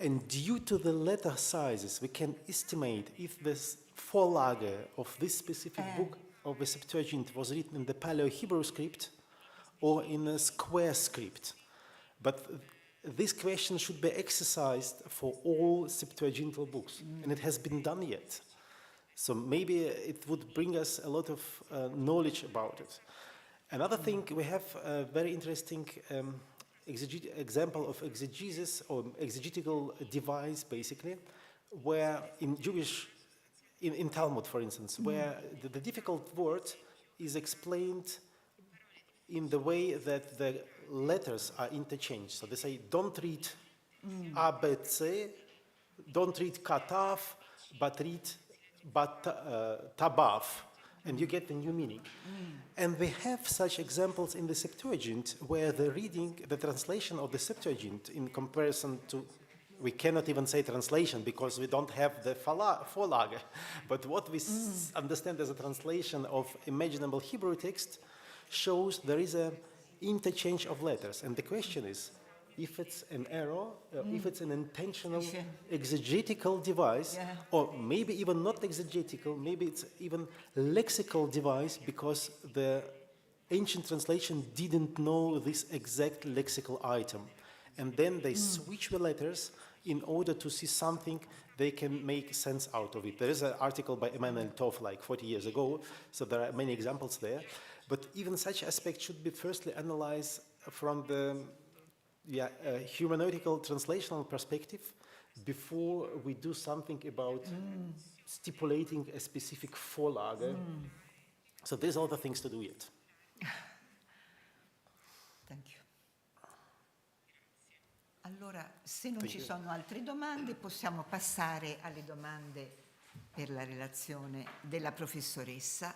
And due to the letter sizes, we can estimate if this Vorlage of this specific book of the Septuagint was written in the Paleo-Hebrew script or in a square script. But this question should be exercised for all Septuagintal books, and it has been done yet. So maybe it would bring us a lot of knowledge about it. Another thing, we have a very interesting example of exegesis or exegetical device, basically, where in Jewish, in Talmud, for instance, where the difficult word is explained in the way that the letters are interchanged. So they say, don't read A, B, C, don't read Katav, but read Tabav, and you get the new meaning. And we have such examples in the Septuagint where the reading, the translation of the Septuagint in comparison to, we cannot even say translation because we don't have the Vorlage, but what we understand as a translation of imaginable Hebrew text shows there is an interchange of letters. And the question is, if it's an error, if it's an intentional exegetical device, or maybe even not exegetical, maybe it's even lexical device because the ancient translation didn't know this exact lexical item. And then they switch the letters in order to see something they can make sense out of it. There is an article by Emanuel Toff like 40 years ago, so there are many examples there. But even such aspects should be firstly analyzed from the hermeneutical translational perspective before we do something about stipulating a specific Vorlage. So there's other things to do yet. Thank you. Allora, se non ci sono altre domande, possiamo passare alle domande per la relazione della professoressa.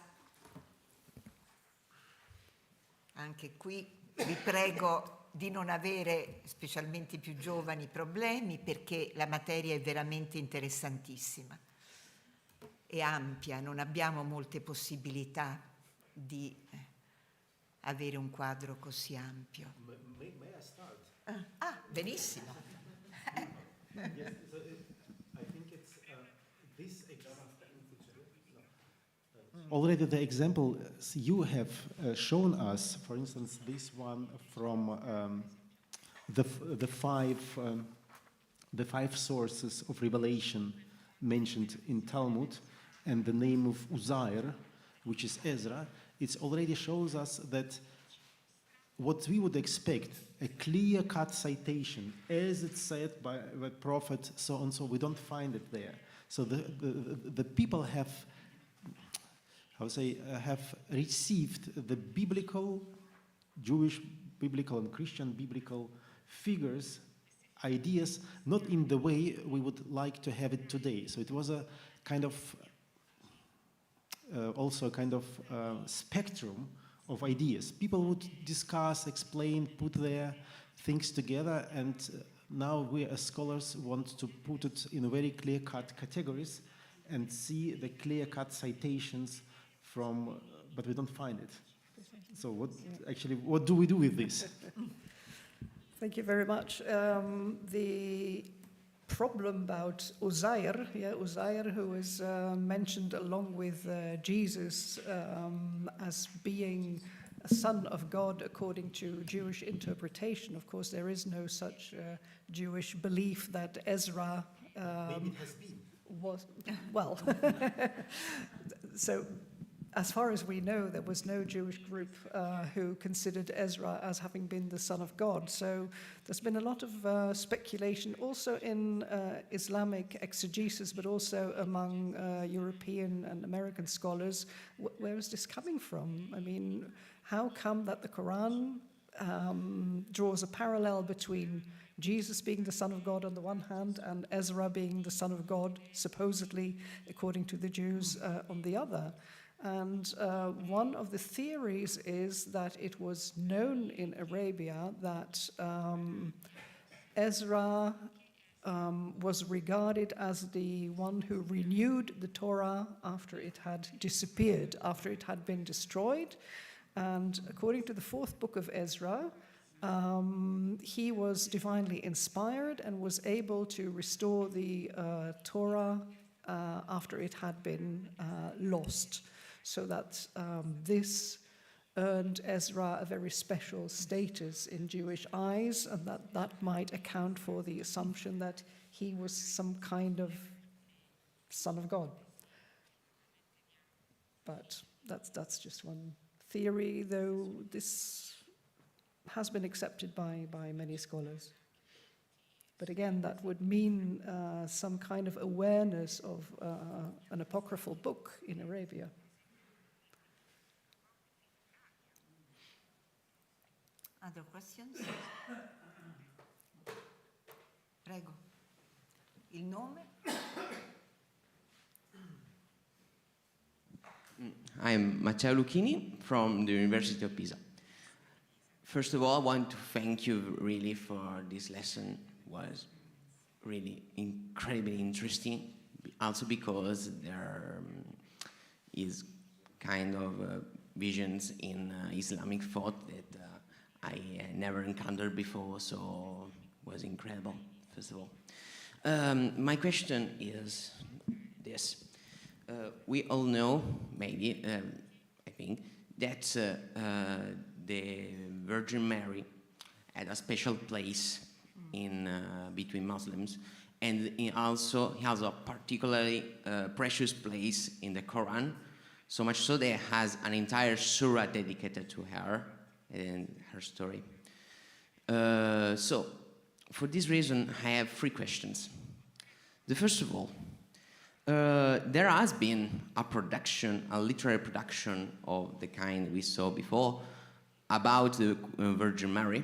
Anche qui vi prego di non avere, specialmente i più giovani, problemi, perché la materia è veramente interessantissima e ampia, non abbiamo molte possibilità di avere un quadro così ampio. May I start? Benissimo. Yes, so I think it's this example. Already the example you have shown us, for instance, this one from the five sources of revelation mentioned in Talmud, and the name of Uzair, which is Ezra, it already shows us that what we would expect, a clear-cut citation, as it's said by the prophet, so on, so we don't find it there. So the people have, have received the biblical, Jewish biblical and Christian biblical figures, ideas, not in the way we would like to have it today. So it was a kind of, also a kind of spectrum of ideas. People would discuss, explain, put their things together, and now we as scholars want to put it in very clear-cut categories and see the clear-cut citations from, but we don't find it. So what do we do with this? Thank you very much. The problem about Uzair, Uzair, who is mentioned along with Jesus as being a son of God according to Jewish interpretation. Of course, there is no such Jewish belief that Ezra Maybe it has been. was, well, so as far as we know, there was no Jewish group who considered Ezra as having been the son of God. So there's been a lot of speculation also in Islamic exegesis, but also among European and American scholars. Where is this coming from? I mean, how come that the Quran draws a parallel between Jesus being the Son of God on the one hand, and Ezra being the Son of God, supposedly, according to the Jews, on the other. And one of the theories is that it was known in Arabia that Ezra was regarded as the one who renewed the Torah after it had disappeared, after it had been destroyed. And according to the 4th book of Ezra, he was divinely inspired and was able to restore the Torah after it had been lost. So that this earned Ezra a very special status in Jewish eyes, and that might account for the assumption that he was some kind of son of God. But that's just one theory, though this has been accepted by many scholars. But again, that would mean some kind of awareness of an apocryphal book in Arabia. Other questions? Prego. Il nome? I'm Matteo Lucchini from the University of Pisa. First of all, I want to thank you really for this lesson. It was really incredibly interesting, also because there is kind of visions in Islamic thought that I never encountered before, so it was incredible, first of all. My question is this. We all know, maybe, I think, that the Virgin Mary had a special place in between Muslims, and also has a particularly precious place in the Quran, so much so that it has an entire surah dedicated to her and her story. So, for this reason, I have 3 questions. The first of all, there has been a literary production of the kind we saw before about the Virgin Mary,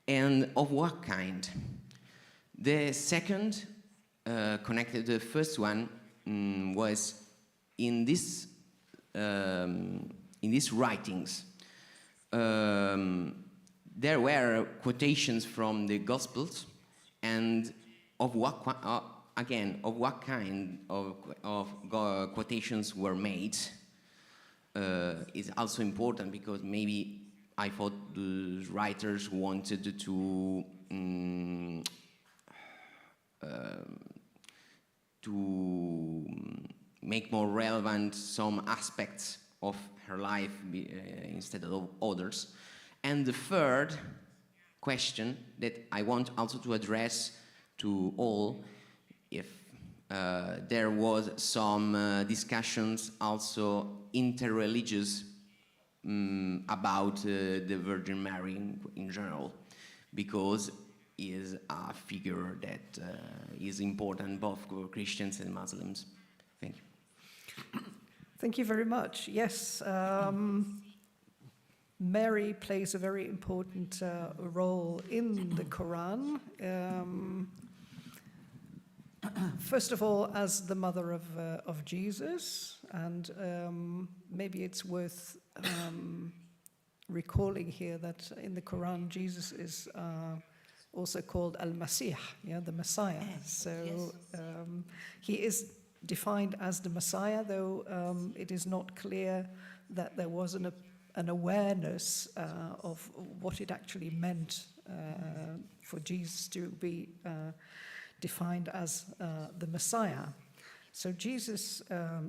and of what kind? The second, connected to the first one, was in these writings. There were quotations from the Gospels, and of what kind of quotations were made is also important, because maybe I thought the writers wanted to make more relevant some aspects of her life instead of others. And the third question that I want also to address to all, if there was some discussions also interreligious about the Virgin Mary in general, because is a figure that is important both for Christians and Muslims. Thank you. Thank you very much. Yes, Mary plays a very important role in the Quran. First of all, as the mother of Jesus, and maybe it's worth recalling here that in the Quran, Jesus is also called Al-Masih, the Messiah. So he is defined as the Messiah, though it is not clear that there was an awareness of what it actually meant for Jesus to be defined as the Messiah. So Jesus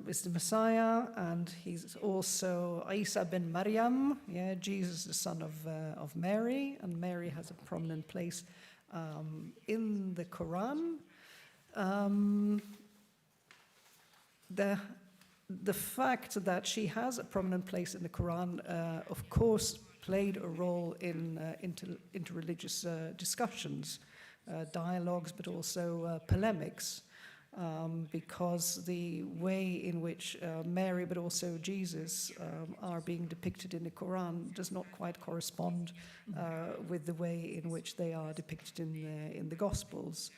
is the Messiah, and he's also Isa bin Maryam, Jesus the son of Mary, and Mary has a prominent place in the Quran. The fact that she has a prominent place in the Quran, of course, played a role in interreligious discussions, dialogues, but also polemics. because the way in which Mary but also Jesus are being depicted in the Quran does not quite correspond with the way in which they are depicted in the Gospels.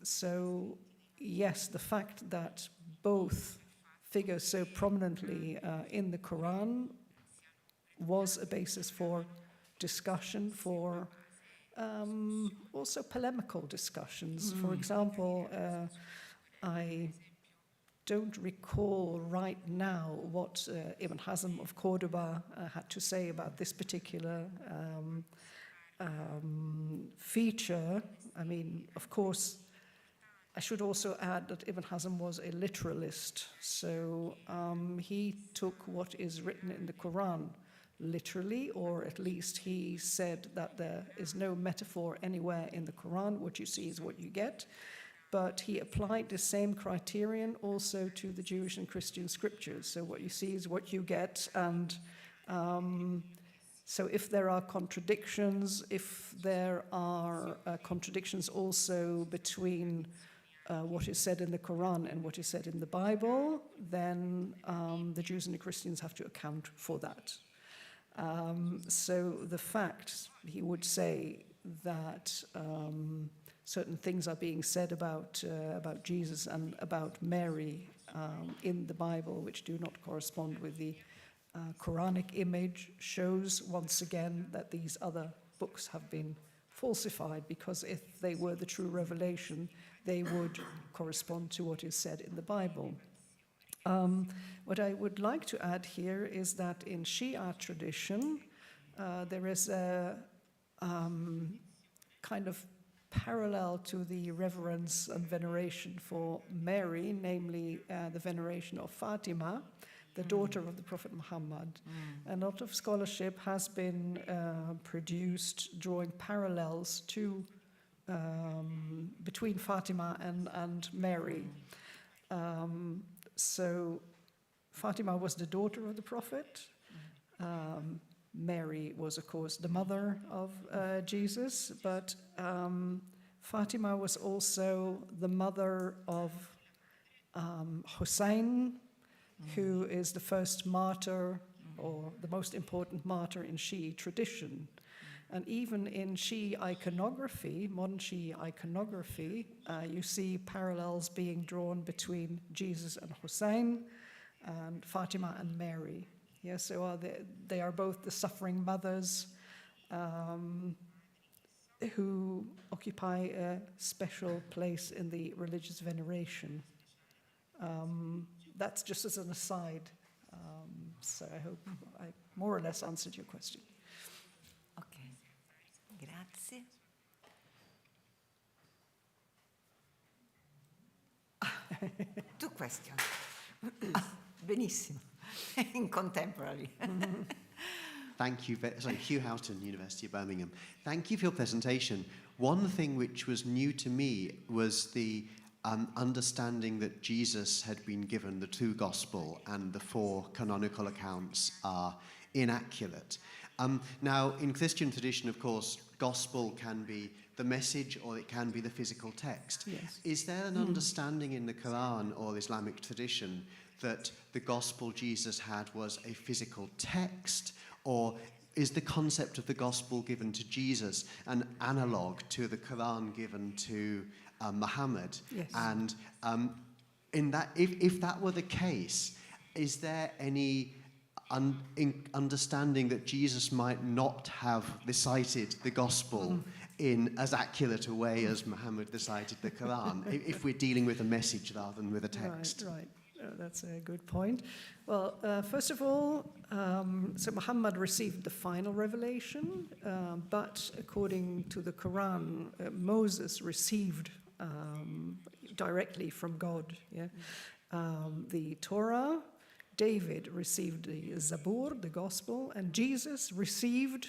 So yes, the fact that both figure so prominently in the Quran was a basis for discussion, for also polemical discussions. For example, I don't recall right now what Ibn Hazm of Cordoba had to say about this particular feature. I mean, of course, I should also add that Ibn Hazm was a literalist, so he took what is written in the Quran literally, or at least he said that there is no metaphor anywhere in the Quran. What you see is what you get. But he applied the same criterion also to the Jewish and Christian scriptures. So what you see is what you get, and so if there are contradictions, if there are contradictions also between what is said in the Quran and what is said in the Bible, then the Jews and the Christians have to account for that. So the fact, he would say, that certain things are being said about Jesus and about Mary in the Bible which do not correspond with the Quranic image shows once again that these other books have been falsified, because if they were the true revelation, they would correspond to what is said in the Bible. What I would like to add here is that in Shia tradition, there is a kind of parallel to the reverence and veneration for Mary, namely the veneration of Fatima, the daughter of the Prophet Muhammad. A lot of scholarship has been produced drawing parallels to between Fatima and Mary. So Fatima was the daughter of the Prophet. Mary was, of course, the mother of Jesus, but Fatima was also the mother of Hussein, who is the first martyr, or the most important martyr in Shi'i tradition. And even in Shi'i iconography, modern Shi'i iconography, you see parallels being drawn between Jesus and Hussein, and Fatima and Mary. Yeah, so they are both the suffering mothers who occupy a special place in the religious veneration. That's just as an aside. So I hope I more or less answered your question. Ok, grazie. Two questions. Benissimo. In contemporary. Thank you. Sorry, Hugh Houghton, University of Birmingham. Thank you for your presentation. One thing which was new to me was the understanding that Jesus had been given the true gospel and the 4 canonical accounts are inaccurate. Now, in Christian tradition, of course, gospel can be the message or it can be the physical text. Yes. Is there an understanding in the Quran or Islamic tradition that the gospel Jesus had was a physical text, or is the concept of the gospel given to Jesus an analog to the Quran given to Muhammad? Yes. And in that, if that were the case, is there any understanding that Jesus might not have recited the gospel in as accurate a way as Muhammad recited the Quran, if we're dealing with a message rather than with a text? Right. That's a good point. Well, first of all, so Muhammad received the final revelation, but according to the Quran, Moses received directly from God. Yeah? The Torah, David received the Zabur, the Gospel, and Jesus received,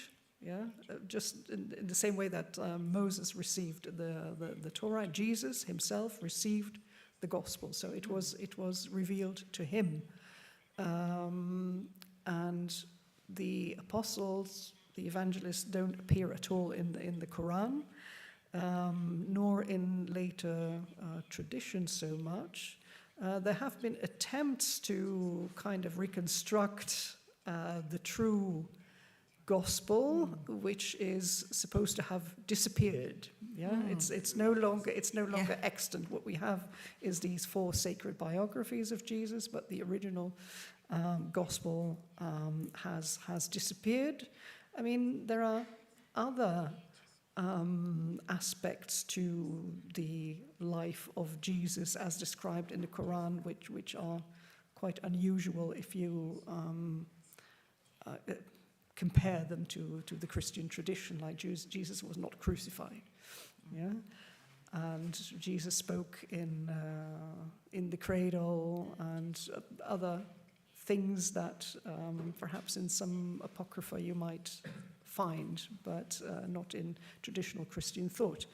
just in the same way that Moses received the Torah, Jesus himself received the Gospel. So it was revealed to him. And the apostles, the evangelists, don't appear at all in the Quran. nor in later traditions so much. There have been attempts to kind of reconstruct the true gospel, which is supposed to have disappeared. Yeah, it's no longer extant. What we have is these 4 sacred biographies of Jesus, but the original gospel has disappeared. I mean, there are other aspects to the life of Jesus as described in the Quran, which are quite unusual if you compare them to the Christian tradition. Like Jesus was not crucified, yeah, and Jesus spoke in the cradle and other things that perhaps in some apocrypha you might find, but not in traditional Christian thought.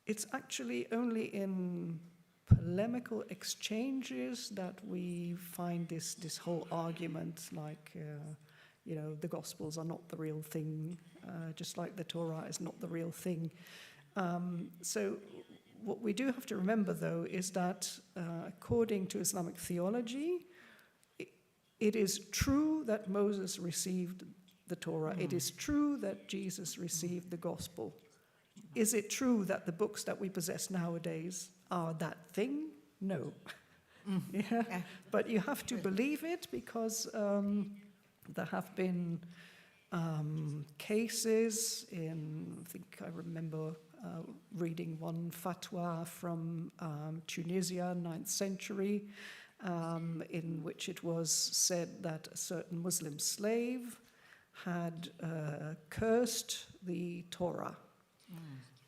It's actually only in polemical exchanges that we find this whole argument, like, the Gospels are not the real thing, just like the Torah is not the real thing. So what we do have to remember, though, is that according to Islamic theology, it is true that Moses received the Torah. It is true that Jesus received the Gospel. Is it true that the books that we possess nowadays are that thing? No. Yeah. But you have to believe it because there have been cases in, I think I remember reading one fatwa from Tunisia, 9th century, in which it was said that a certain Muslim slave had cursed the Torah.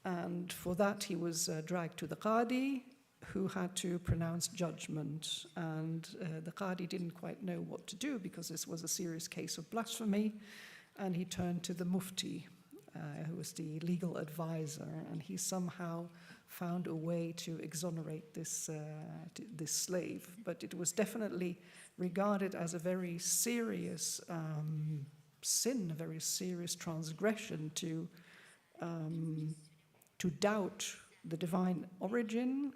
And for that he was dragged to the Qadi, who had to pronounce judgment. And the Qadi didn't quite know what to do because this was a serious case of blasphemy. And he turned to the Mufti, who was the legal advisor, and he somehow found a way to exonerate this slave. But it was definitely regarded as a very serious sin, a very serious transgression to doubt the divine origin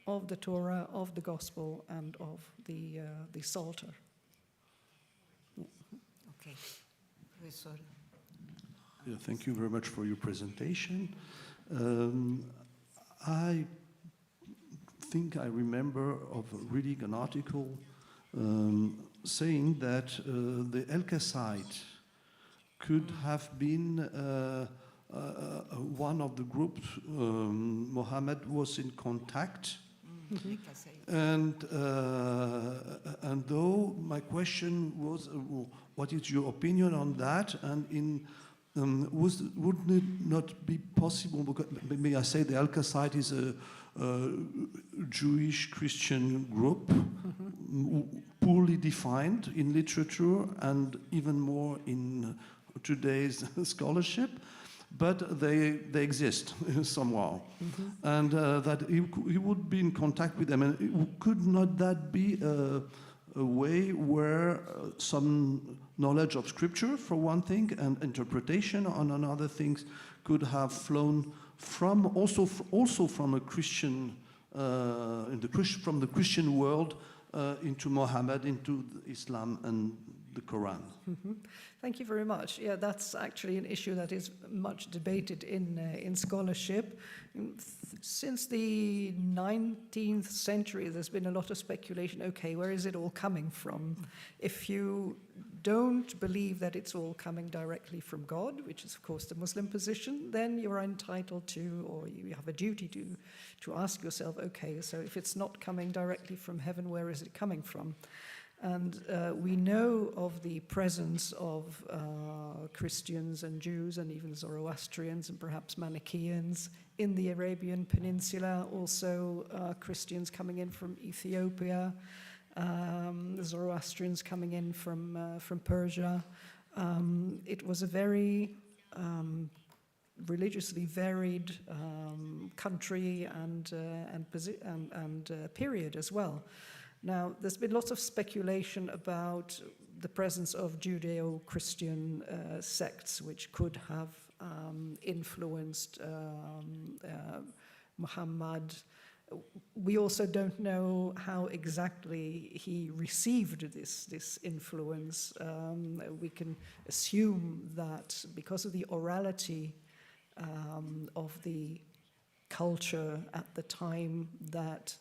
of the Torah, of the Gospel, and of the Psalter. Okay, Professor. Yeah, thank you very much for your presentation. I think I remember of reading an article saying that the Lxxii could have been one of the groups Muhammad was in contact. And though my question was, what is your opinion on that? And wouldn't it not be possible, because may I say the Lxxii is a Jewish Christian group, poorly defined in literature and even more in today's scholarship, but they exist somehow. And that he would be in contact with them. And could not that be a way where some knowledge of scripture, for one thing, and interpretation on another things could have flown from also from a Christian from the Christian world into Muhammad, into Islam and the Quran? Thank you very much. Yeah, that's actually an issue that is much debated in scholarship. Since the 19th century, there's been a lot of speculation. Okay, where is it all coming from? If you don't believe that it's all coming directly from God, which is of course the Muslim position, then you're entitled to, or you have a duty to ask yourself, okay, so if it's not coming directly from heaven, where is it coming from? And we know of the presence of Christians and Jews and even Zoroastrians and perhaps Manichaeans in the Arabian Peninsula, also Christians coming in from Ethiopia, Zoroastrians coming in from Persia. It was a very religiously varied country and period as well. Now, there's been lots of speculation about the presence of Judeo-Christian sects which could have influenced Muhammad. We also don't know how exactly he received this influence. We can assume that because of the orality of the culture at the time, that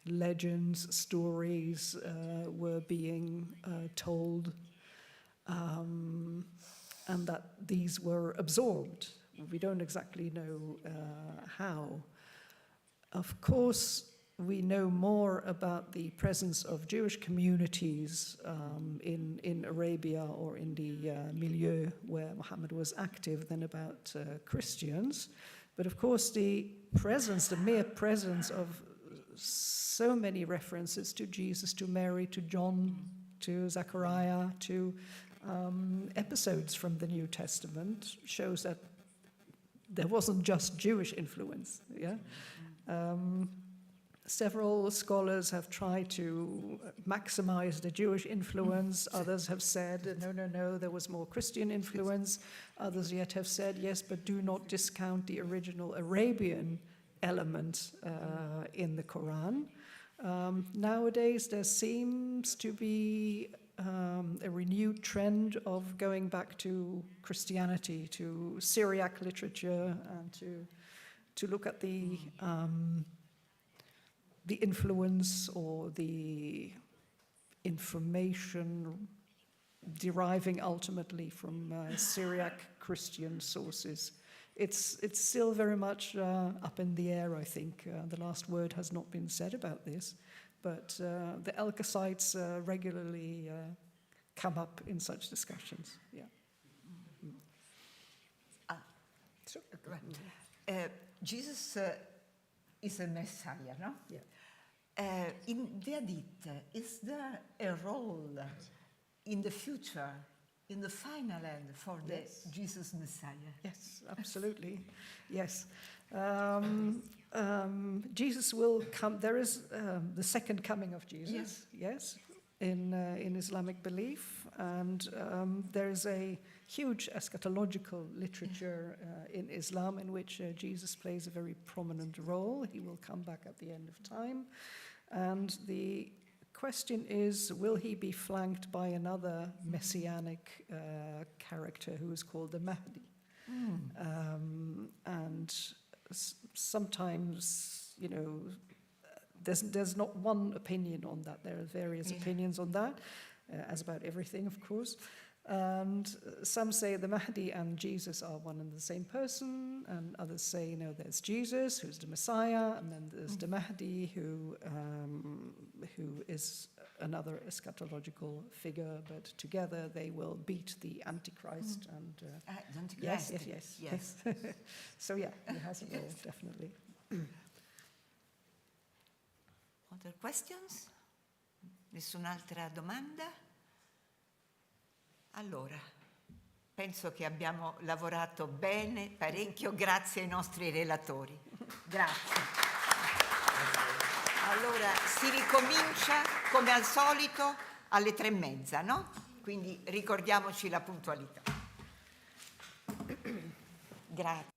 legends, stories were being told, and that these were absorbed. We don't exactly know how. Of course, we know more about the presence of Jewish communities in Arabia or in the milieu where Muhammad was active than about Christians. But of course, the mere presence of so many references to Jesus, to Mary, to John, to Zechariah, to episodes from the New Testament shows that there wasn't just Jewish influence. Yeah. Several scholars have tried to maximize the Jewish influence. Others have said, no, there was more Christian influence. Others yet have said, yes, but do not discount the original Arabian element in the Quran. Nowadays, there seems to be a renewed trend of going back to Christianity, to Syriac literature, and to look at the influence or the information deriving ultimately from Syriac Christian sources. It's still very much up in the air, I think. The last word has not been said about this, but the Lxxiites regularly come up in such discussions. Yeah. Jesus is a Messiah, no? Yeah. In the Hadith, is there a role in the future, in the final end, for the Jesus Messiah? Yes, absolutely. Yes. Jesus will come. There is the second coming of Jesus. Yes. In Islamic belief, and there is a huge eschatological literature in Islam in which Jesus plays a very prominent role. He will come back at the end of time, and the question is, will he be flanked by another messianic character who is called the Mahdi? And sometimes, there's not one opinion on that. There are various opinions on that, as about everything, of course. And some say the Mahdi and Jesus are one and the same person, and others say, no, there's Jesus, who's the Messiah, and then there's the Mahdi, who is another eschatological figure, but together they will beat the Antichrist. And the Antichrist. Yes. So yeah, he has a role, definitely. Other questions? Nessun'altra domanda? Allora, penso che abbiamo lavorato bene, parecchio, grazie ai nostri relatori. Grazie. Allora, si ricomincia come al solito alle 3:30, no? Quindi ricordiamoci la puntualità. Grazie.